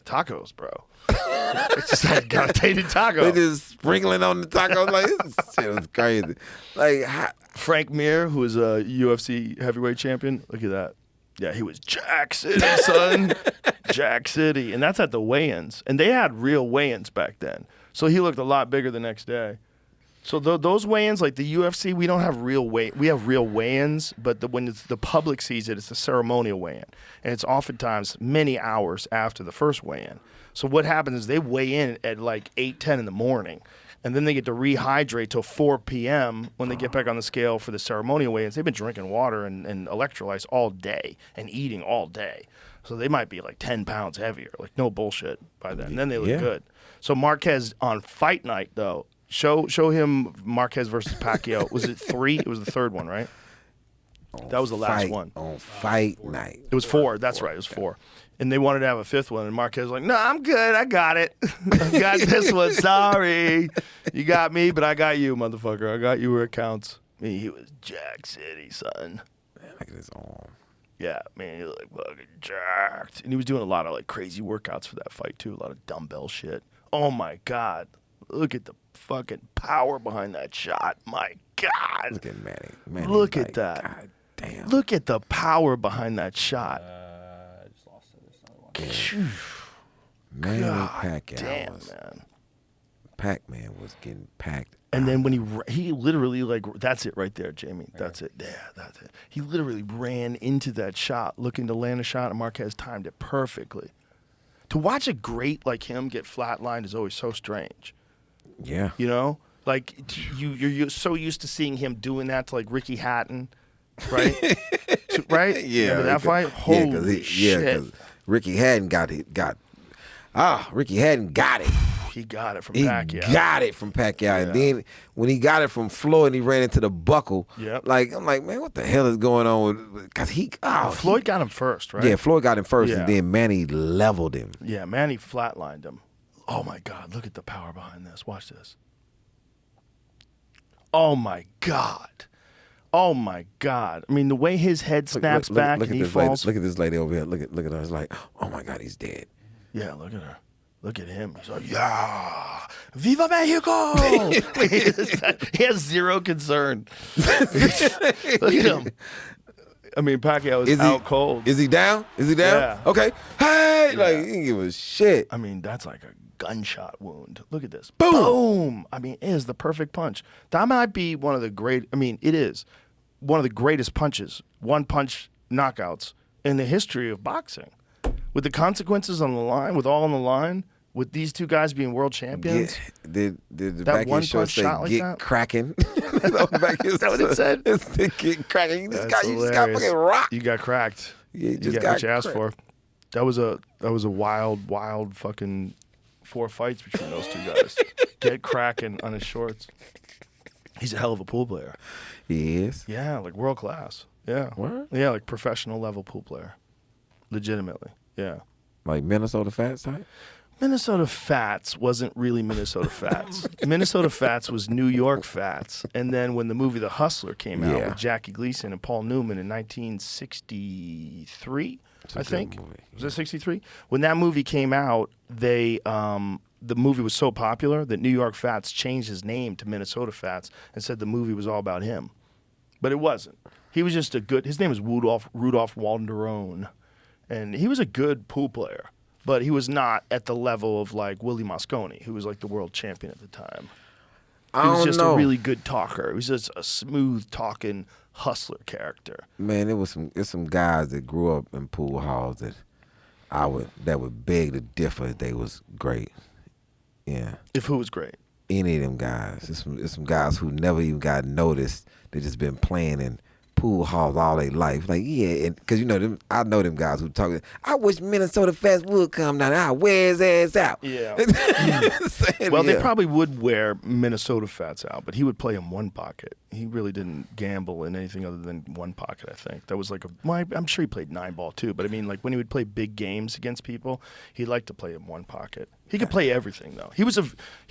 Tacos, bro. It's just like got a tainted taco. They just sprinkling on the taco. Like, this shit was crazy. Like, Frank Mir, who was a UFC heavyweight champion. Look at that. Yeah, he was Jack City, son. Jack City. And that's at the weigh-ins. And they had real weigh-ins back then. So he looked a lot bigger the next day. So those weigh-ins, like the UFC, we don't have real we have real weigh-ins, but when the public sees it, it's a ceremonial weigh-in. And it's oftentimes many hours after the first weigh-in. So what happens is they weigh in at like 8, 10 in the morning. And then they get to rehydrate till 4 p.m. when they get back on the scale for the ceremonial weigh-ins. They've been drinking water and electrolytes all day and eating all day. So they might be like 10 pounds heavier, like no bullshit by then. And then they look good. So Marquez on fight night, though, show him Marquez versus Pacquiao. Was it 3? It was the third one, right? That was the last one. On fight night. It was 4. That's right. It was 4. And they wanted to have a 5th one, and Marquez was like, no, I'm good. I got it. I got this one. Sorry. You got me, but I got you, motherfucker. I got you where it counts. He was Jack City, son. Man, look at his arm. Yeah, man, he was like fucking jacked. And he was doing a lot of like crazy workouts for that fight, too. A lot of dumbbell shit. Oh, my God. Look at the fucking power behind that shot. My God. Look at Manny. Look at that. God damn. Look at the power behind that shot. I just lost it. There's another one. Manny Pacquiao Damn, man. Pac-Man was getting packed. And then when he literally, like, that's it right there, Jamie. That's it. Yeah, that's it. He literally ran into that shot, looking to land a shot, and Marquez timed it perfectly. To watch a great like him get flatlined is always so strange. Yeah. Like you're so used to seeing him doing that to like Ricky Hatton, right? Right? Yeah. Remember that fight? Holy shit. because Ricky Hatton Ricky Hatton got it. He got it from He Pacquiao. got it from Pacquiao. And then when he got it from Floyd, he ran into the buckle. Yep. Like, I'm like, man, what the hell is going on? Because Floyd got him first, right? Yeah, Floyd got him first, Yeah. and then Manny leveled him. Yeah, Manny flatlined him. Oh, my God. Look at the power behind this. Watch this. Oh, my God. Oh, my God. I mean, the way his head snaps back and he falls. Look at this lady over here. Look at her. It's like, oh, my God, he's dead. Yeah, look at her. Look at him. He's like, yeah, Viva Mexico! He has zero concern. Look at him. I mean, Pacquiao is out cold. Is he down? Yeah. Okay. Hey! Like, he didn't give a shit. I mean, that's like a gunshot wound. Look at this. Boom! I mean, it is the perfect punch. That might be one of the it is one of the greatest punches, one-punch knockouts in the history of boxing. With the consequences on the line, with all on the line, with these two guys being world champions. Did the That back one end short punch say shot like get that? cracking? Is that what it said? It's get cracking. You just got hilarious. fucking rocked. You got cracked. Yeah, You got what you asked for. That was a wild fucking 4 fights between those two guys. Get cracking on his shorts. He's a hell of a pool player. He is. Yeah, like world class. Yeah. What? Yeah, like professional level pool player. Legitimately. Yeah. Like Minnesota Fats type? Minnesota Fats wasn't really Minnesota Fats. Minnesota Fats was New York Fats. And then when the movie The Hustler came out with Jackie Gleason and Paul Newman in 1963, I think. Was it 63? When that movie came out, the movie was so popular that New York Fats changed his name to Minnesota Fats and said the movie was all about him. But it wasn't. He was just his name was Rudolph Walderone. And he was a good pool player. But he was not at the level of like Willie Mosconi, who was like the world champion at the time. He was just a really good talker. He was just a smooth talking hustler character. Man, it's some guys that grew up in pool halls that would beg to differ if they was great. Yeah. If who was great? Any of them guys. It's some guys who never even got noticed. They just been playing in pool halls all their life. Like, yeah, because I know them guys who talk. I wish Minnesota Fats would come down. I'll wear his ass out. Yeah. Well, they probably would wear Minnesota Fats out, but he would play in one pocket. He really didn't gamble in anything other than one pocket, I think. That was like I'm sure he played 9-ball too, but I mean, like when he would play big games against people, he liked to play in one pocket. He could play everything though. He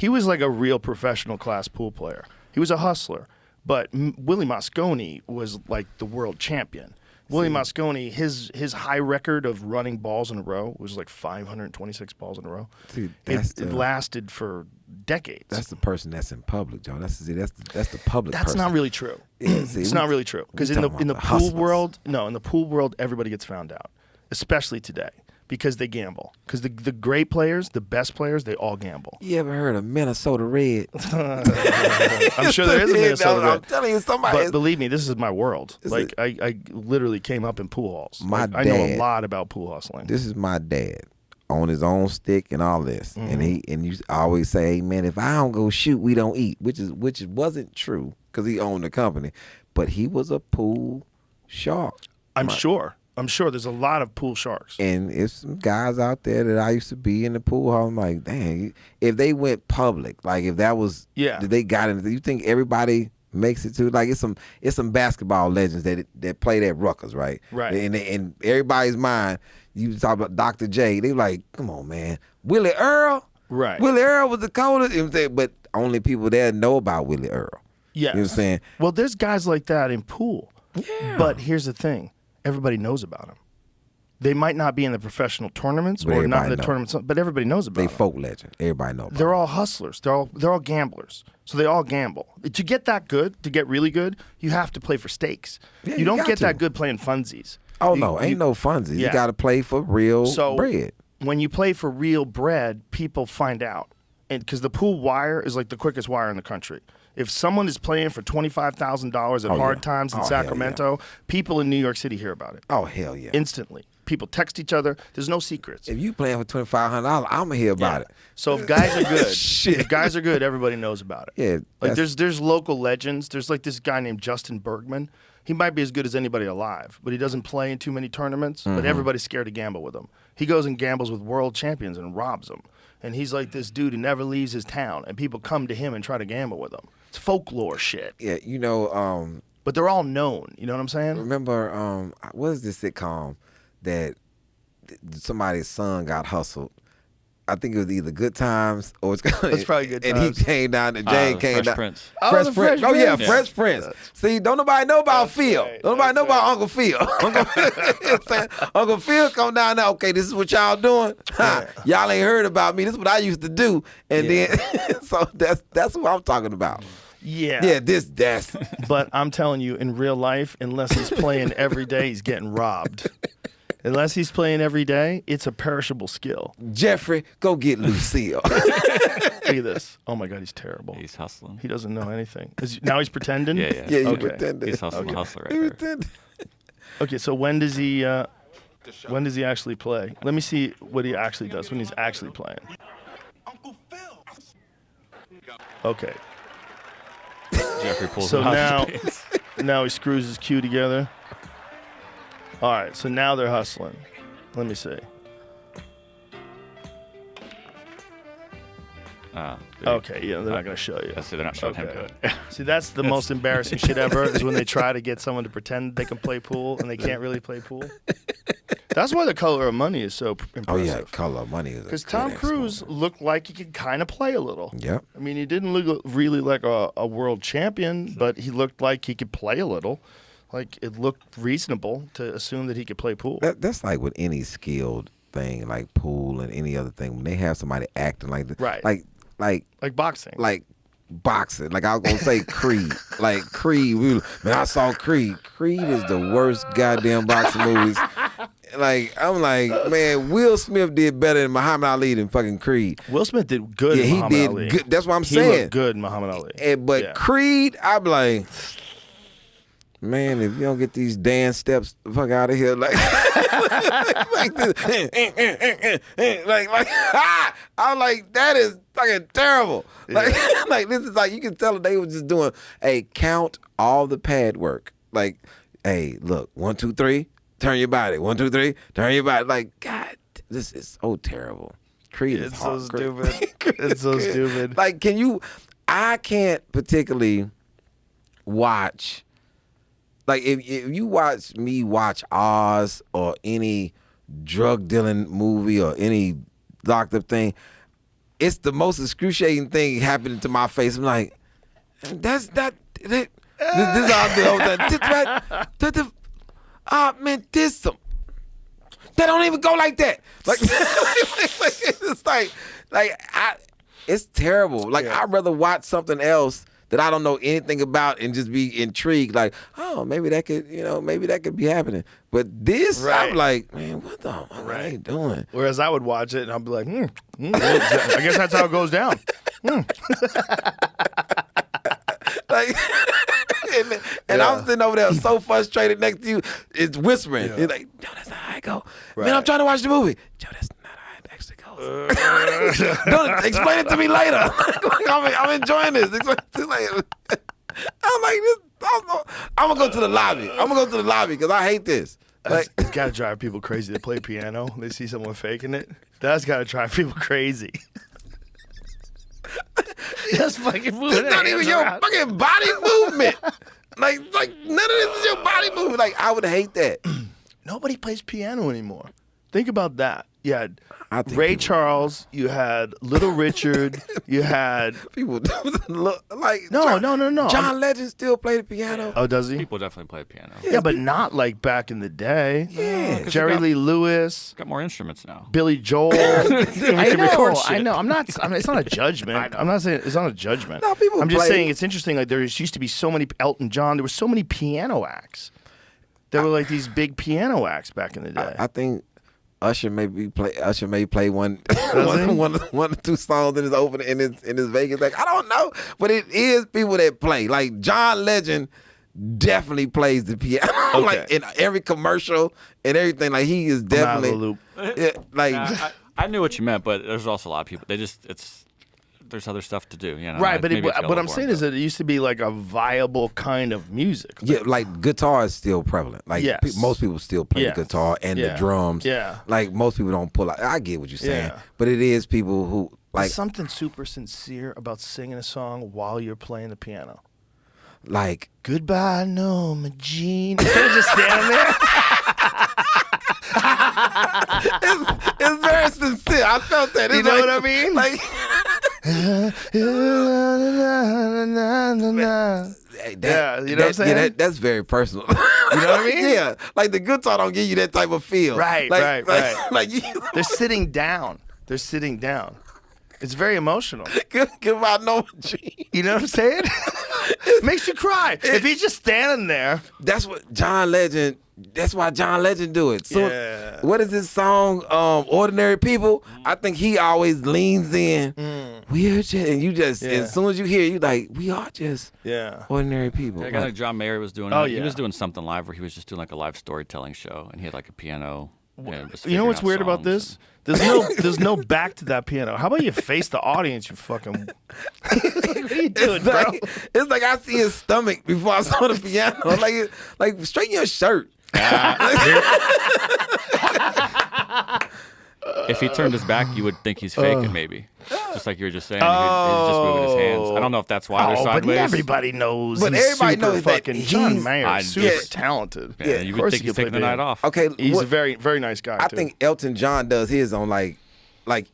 was like a real professional class pool player. He was a hustler. But Willie Mosconi was like the world champion. Willie Mosconi, his high record of running balls in a row was like 526 balls in a row. See, it lasted for decades. That's the person that's in public, Joe. That's the public. That's person. not really true. Yeah, see, it's not really true because in the pool hustlers. world, in the pool world, everybody gets found out, especially today. Because they gamble. Because the great players, the best players, they all gamble. You ever heard of Minnesota Red? I'm sure there is a Minnesota Red. I'm telling you, somebody. But believe me, this is my world. Like I literally came up in pool halls. My I know a lot about pool hustling. This is my dad on his own stick and all this, and you always say, "Hey man, if I don't go shoot, we don't eat," which wasn't true because he owned the company, but he was a pool shark. I'm sure there's a lot of pool sharks. And it's some guys out there that I used to be in the pool hall. I'm like, dang, if they went public, like if that was, that they got into, you think everybody makes it to? Like it's some basketball legends that played at Rutgers, right? Right. And in everybody's mind, you talk about Dr. J, they like, come on, man, Willie Earl? Right. Willie Earl was the coldest, but only people there know about Willie Earl. Yeah. You know what I'm saying? Well, there's guys like that in pool. Yeah. But here's the thing. Everybody knows about them. They might not be in the professional tournaments But or not in everybody the know. tournaments, but everybody knows about They them. folk legend. Everybody know about They're them. all hustlers. They're all gamblers. So they all gamble. To get that good, to get really good, you have to play for stakes. Yeah, you you don't got get to. that good playing funsies. Oh, no, ain't no funsies. Yeah. You got to play for real bread. When you play for real bread, people find out. And because the pool wire is like the quickest wire in the country. If someone is playing for $25,000 at Hard Times in Sacramento, people in New York City hear about it. Oh, hell yeah. Instantly. People text each other. There's no secrets. If you playing for $2,500, I'm gonna hear about it. So if guys are good, Shit. if guys are good, everybody knows about it. Yeah, Like there's local legends. There's like this guy named Justin Bergman. He might be as good as anybody alive, but he doesn't play in too many tournaments. But everybody's scared to gamble with him. He goes and gambles with world champions and robs them. And he's like this dude who never leaves his town, and people come to him and try to gamble with him. It's folklore shit. Yeah, But they're all known. You know what I'm saying? remember what is this sitcom that somebody's son got hustled? I think it was either Good Times or it's That's probably Good and Times. he came down. Jane came Fresh down. Prince. Fresh Prince. Oh yeah, Yeah. Fresh Prince. See, don't nobody know about Phil. right. Don't nobody know about Uncle Phil. Uncle Phil come down now. Okay, this is what y'all doing. Ha, y'all ain't heard about me. This is what I used to do. And then, so that's what I'm talking about. Yeah. Yeah, that's. But I'm telling you, in real life, unless he's playing every day, he's getting robbed. Unless he's playing every day, it's a perishable skill. Jeffrey, go get Lucille. Look at this. Oh my God, he's terrible. He's hustling. He doesn't know anything. Now he's pretending? Yeah. Yeah, you Okay. pretended. He's hustling, hustler You right there. pretended. Okay, so when does he actually play? Let me see what he actually does when he's actually playing. Uncle Phil. Okay. Jeffrey pulls So it out of his pants. now he screws his cue together. All right, so now they're hustling. Let me see. Okay, yeah, they're not going to show you. So they're not showing him do it. See, that's the most embarrassing shit ever is when they try to get someone to pretend they can play pool and they can't really play pool. That's why The Color of Money is so impressive. Oh yeah, Color of Money is because Tom Cruise looked like he could kind of play a little. Yep. I mean, he didn't look really like a world champion, but he looked like he could play a little. Like it looked reasonable to assume that he could play pool. That's like with any skilled thing, like pool and any other thing. When they have somebody acting like this, Right. Like boxing. Like boxing. Like I was gonna say Creed. Like Creed. Man, I saw Creed. Creed is the worst goddamn boxing movies. Like I'm like, man, Will Smith did better than Muhammad Ali than fucking Creed. Will Smith did good. Yeah, in he Muhammad did Ali. good. That's what I'm He saying. looked good in Muhammad Ali. But Creed, I'm like, man, if you don't get these dance steps the fuck out of here, like, like this, I'm like, that is fucking terrible. Like, like this is like you can tell they were just doing, hey, count all the pad work. Like, hey, look, 1, 2, 3, turn your body. 1, 2, 3, turn your body. Like, God, this is so terrible. Creed is so hard. stupid. It's so stupid. Like, I can't particularly watch. Like if you watch me watch Oz or any drug dealing movie or any locked up thing, it's the most excruciating thing happening to my face. I'm like, this is how I feel. Man, this some. They don't even go like that. Like, it's it's terrible. Like I'd rather watch something else that I don't know anything about and just be intrigued, like, oh, maybe that could be happening. But this, I'm like, man, what the fuck are they doing? Whereas I would watch it and I'd be like, I guess that's how it goes down. Like, and I'm sitting over there so frustrated next to you, it's whispering. It's like, Joe, that's not how it go. Man, I'm trying to watch the movie. Joe, that's not how it actually goes. Don't explain it to me later. Like, I'm enjoying this. Explain it to me later. I'm like, I'm gonna go to the lobby. I'm gonna go to the lobby because I hate this. Like, it's gotta drive people crazy to play piano. They see someone faking it. That's gotta drive people crazy. Just fucking moving. It's not even your fucking body movement. Like none of this is your body movement. Like I would hate that. Nobody plays piano anymore. Think about that. You had Ray Charles, you had Little Richard, you had people like no. John Legend still play the piano. Oh, does he? People definitely play piano. Yeah, but not like back in the day. Yeah, Jerry Lee Lewis, got more instruments now. Billy Joel. I know. I'm not. It's not a judgment. I'm not saying it's not a judgment. No, people I'm just play. saying it's interesting. Like there used to be so many Elton John. There were so many piano acts. There were like these big piano acts back in the day. I think Usher may play one or two songs in his opening in his Vegas. Like I don't know, but it is people that play. Like John Legend definitely plays the piano. Okay. Like in every commercial and everything. Like he is definitely. loop. Yeah, like I knew what you meant, but there's also a lot of people. There's other stuff to do, you know. Right, but what I'm saying is that it used to be like a viable kind of music. yeah, like guitar is still prevalent. Like Yes. most people still play the guitar and the drums. Yeah. Like most people don't pull out. I get what you're saying, Yeah. but it is people who like There's something super sincere about singing a song while you're playing the piano. like Goodbye, Norma Jean. Instead of just standing there. it's very sincere. I felt that. You It's know like, what I mean? Like Yeah, you know what I'm saying? Yeah, that's very personal. You know what I mean? Yeah, like the guitar don't give you that type of feel. Right, like, right. Like They're sitting down. It's very emotional. goodbye, no G. You know what I'm saying? Makes you cry. If he's just standing there. That's what John Legend. That's why John Legend do it. So, Yeah. what is this song? Ordinary People. I think he always leans in. We're just, and you just as soon as you hear, it, you like, we are just ordinary people. Like John Mayer was doing. Oh, He yeah. was doing something live where he was just doing like a live storytelling show, and he had like a piano and just You know what's figuring weird out about songs this? There's no back to that piano. How about you face the audience? You fucking. What are you doing, bro? It's like I see his stomach before I saw the piano. Like straighten your shirt. If he turned his back, you would think he's faking, maybe. Just like you were just saying, he's just moving his hands. I don't know if that's why they're sideways. But everybody knows. But he's everybody super knows that fucking John he's- Mayer, super talented. Yeah, you Of would course think he he's could taking play the night piano. off. Okay, He's a very, very nice guy. I too. think Elton John does his on like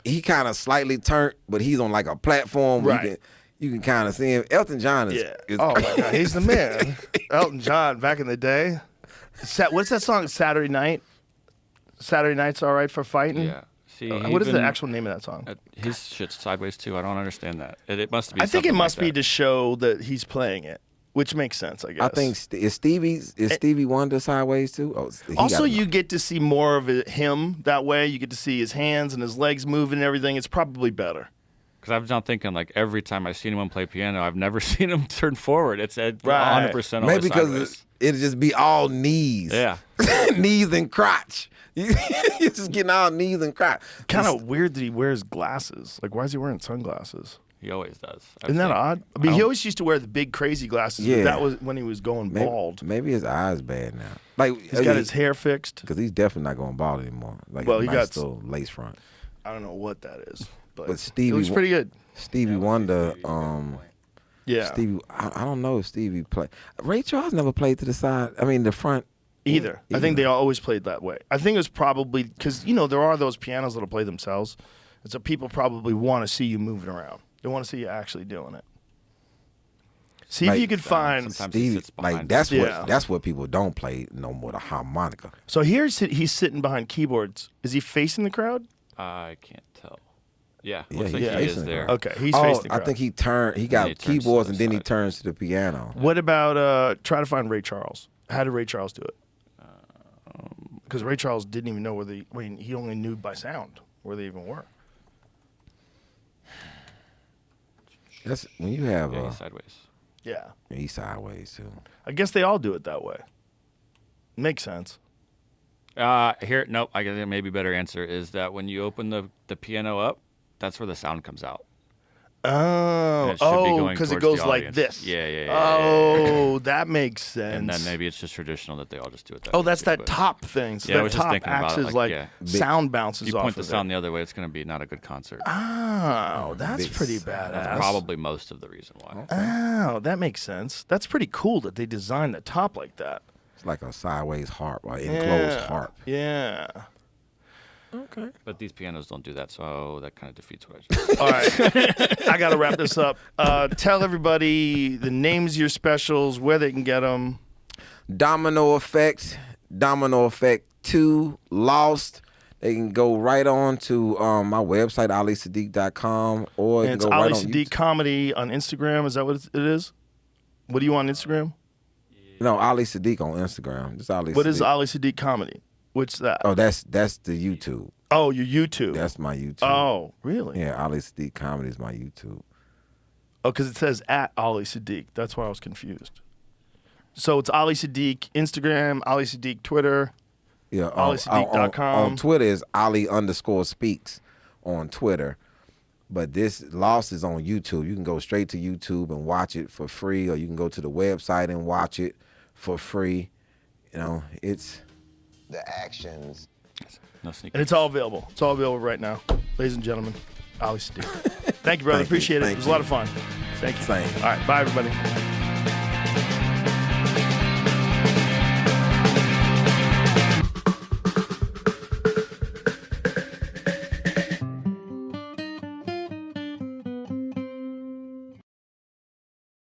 he kind of slightly turned, but he's on like a platform where Right. you can kind of see him. Elton John is. Yeah. is Oh my God, he's the man. Elton John back in the day. What's that song? Saturday Night. Saturday Night's all right for fighting. Yeah. See, What is the actual name of that song? His shit's sideways too. I don't understand that. It must be. I think it something must like be that. to show that he's playing it, which makes sense, I guess. I think is Stevie Wonder sideways too. Oh, he Also, got- you get to see more of him that way. You get to see his hands and his legs moving and everything. It's probably better. Because I was now thinking, like, every time I've seen him play piano, I've never seen him turn forward. It's at 100% maybe always because sideways. it'd just be all knees. Yeah. Knees and crotch. You're just getting all knees and crotch. Kind of weird that he wears glasses. Like, why is he wearing sunglasses? He always does. Isn't that odd? I mean, he always used to wear the big crazy glasses. Yeah. But that was when he was going bald. Maybe his eyes bad now. Like He's got his hair fixed. because he's definitely not going bald anymore. Like Well, a he nice got- little lace front. I don't know what that is, but But Stevie it looks pretty good. Stevie Wonder. Yeah. Stevie. I don't know if Stevie played. Ray Charles never played to the side. I mean the front. Either. I think they always played that way. I think it was probably because, there are those pianos that'll play themselves. And so people probably want to see you moving around. They want to see you actually doing it. See if Like, you could find. sometimes he Stevie, sits behind like that's Yeah. what people don't play no more, the harmonica. So here's he's sitting behind keyboards. Is he facing the crowd? I can't tell. Yeah, Yeah, looks like he's he facing is the there. crowd. Okay, he's Oh, facing the I crowd. think he got he turns to keyboards the and then he side. turns to the piano. What about try to find Ray Charles? How did Ray Charles do it? Because Ray Charles didn't even know he only knew by sound where they even were. That's when you have Yeah, he's sideways. Yeah. he's sideways too. I guess they all do it that way. Makes sense. Nope. I guess maybe better answer is that when you open the piano up, that's where the sound comes out. Oh, And it should be going because it towards goes the like audience. this. Yeah. Oh, that makes sense. And then maybe it's just traditional that they all just do it that Oh, way, that's too, that but top thing. So Yeah, I that was just top thinking about acts it, as like, like yeah. sound bounces You off point the of sound it. the other way, it's going to be not a good concert. Oh, that's Big pretty sound. badass. Probably most of the reason why. Oh, that makes sense. That's pretty cool that they designed the top like that. It's like a sideways harp or enclosed harp. Yeah. Okay. But these pianos don't do that, so that kind of defeats what I just All right. I got to wrap this up. Tell everybody the names of your specials, where they can get them. Domino Effect 2, Lost. They can go right on to my website, alisiddiq.com, or And they it's can go Ali right on Siddiq Comedy on Instagram. Is that what it is? What do you on Instagram? No, Ali Siddiq on Instagram. Just Ali What Siddiq. is Ali Siddiq Comedy? What's that? Oh, that's the YouTube. Oh, your YouTube. That's my YouTube. Oh, really? Yeah, Ali Siddiq Comedy is my YouTube. Oh, because it says at Ali Siddiq. That's why I was confused. So it's Ali Siddiq Instagram, Ali Siddiq Twitter. Yeah, AliSiddiq.com. on Twitter is Ali_speaks on Twitter. But this Lost is on YouTube. You can go straight to YouTube and watch it for free, or you can go to the website and watch it for free. It's the actions. No sneak And it's all available. It's all available right now. Ladies and gentlemen, Ali Siddiq. Thank you, brother. Thank you. Appreciate it. Thank It was a lot of fun. Thank you. Same. All right. Bye, everybody.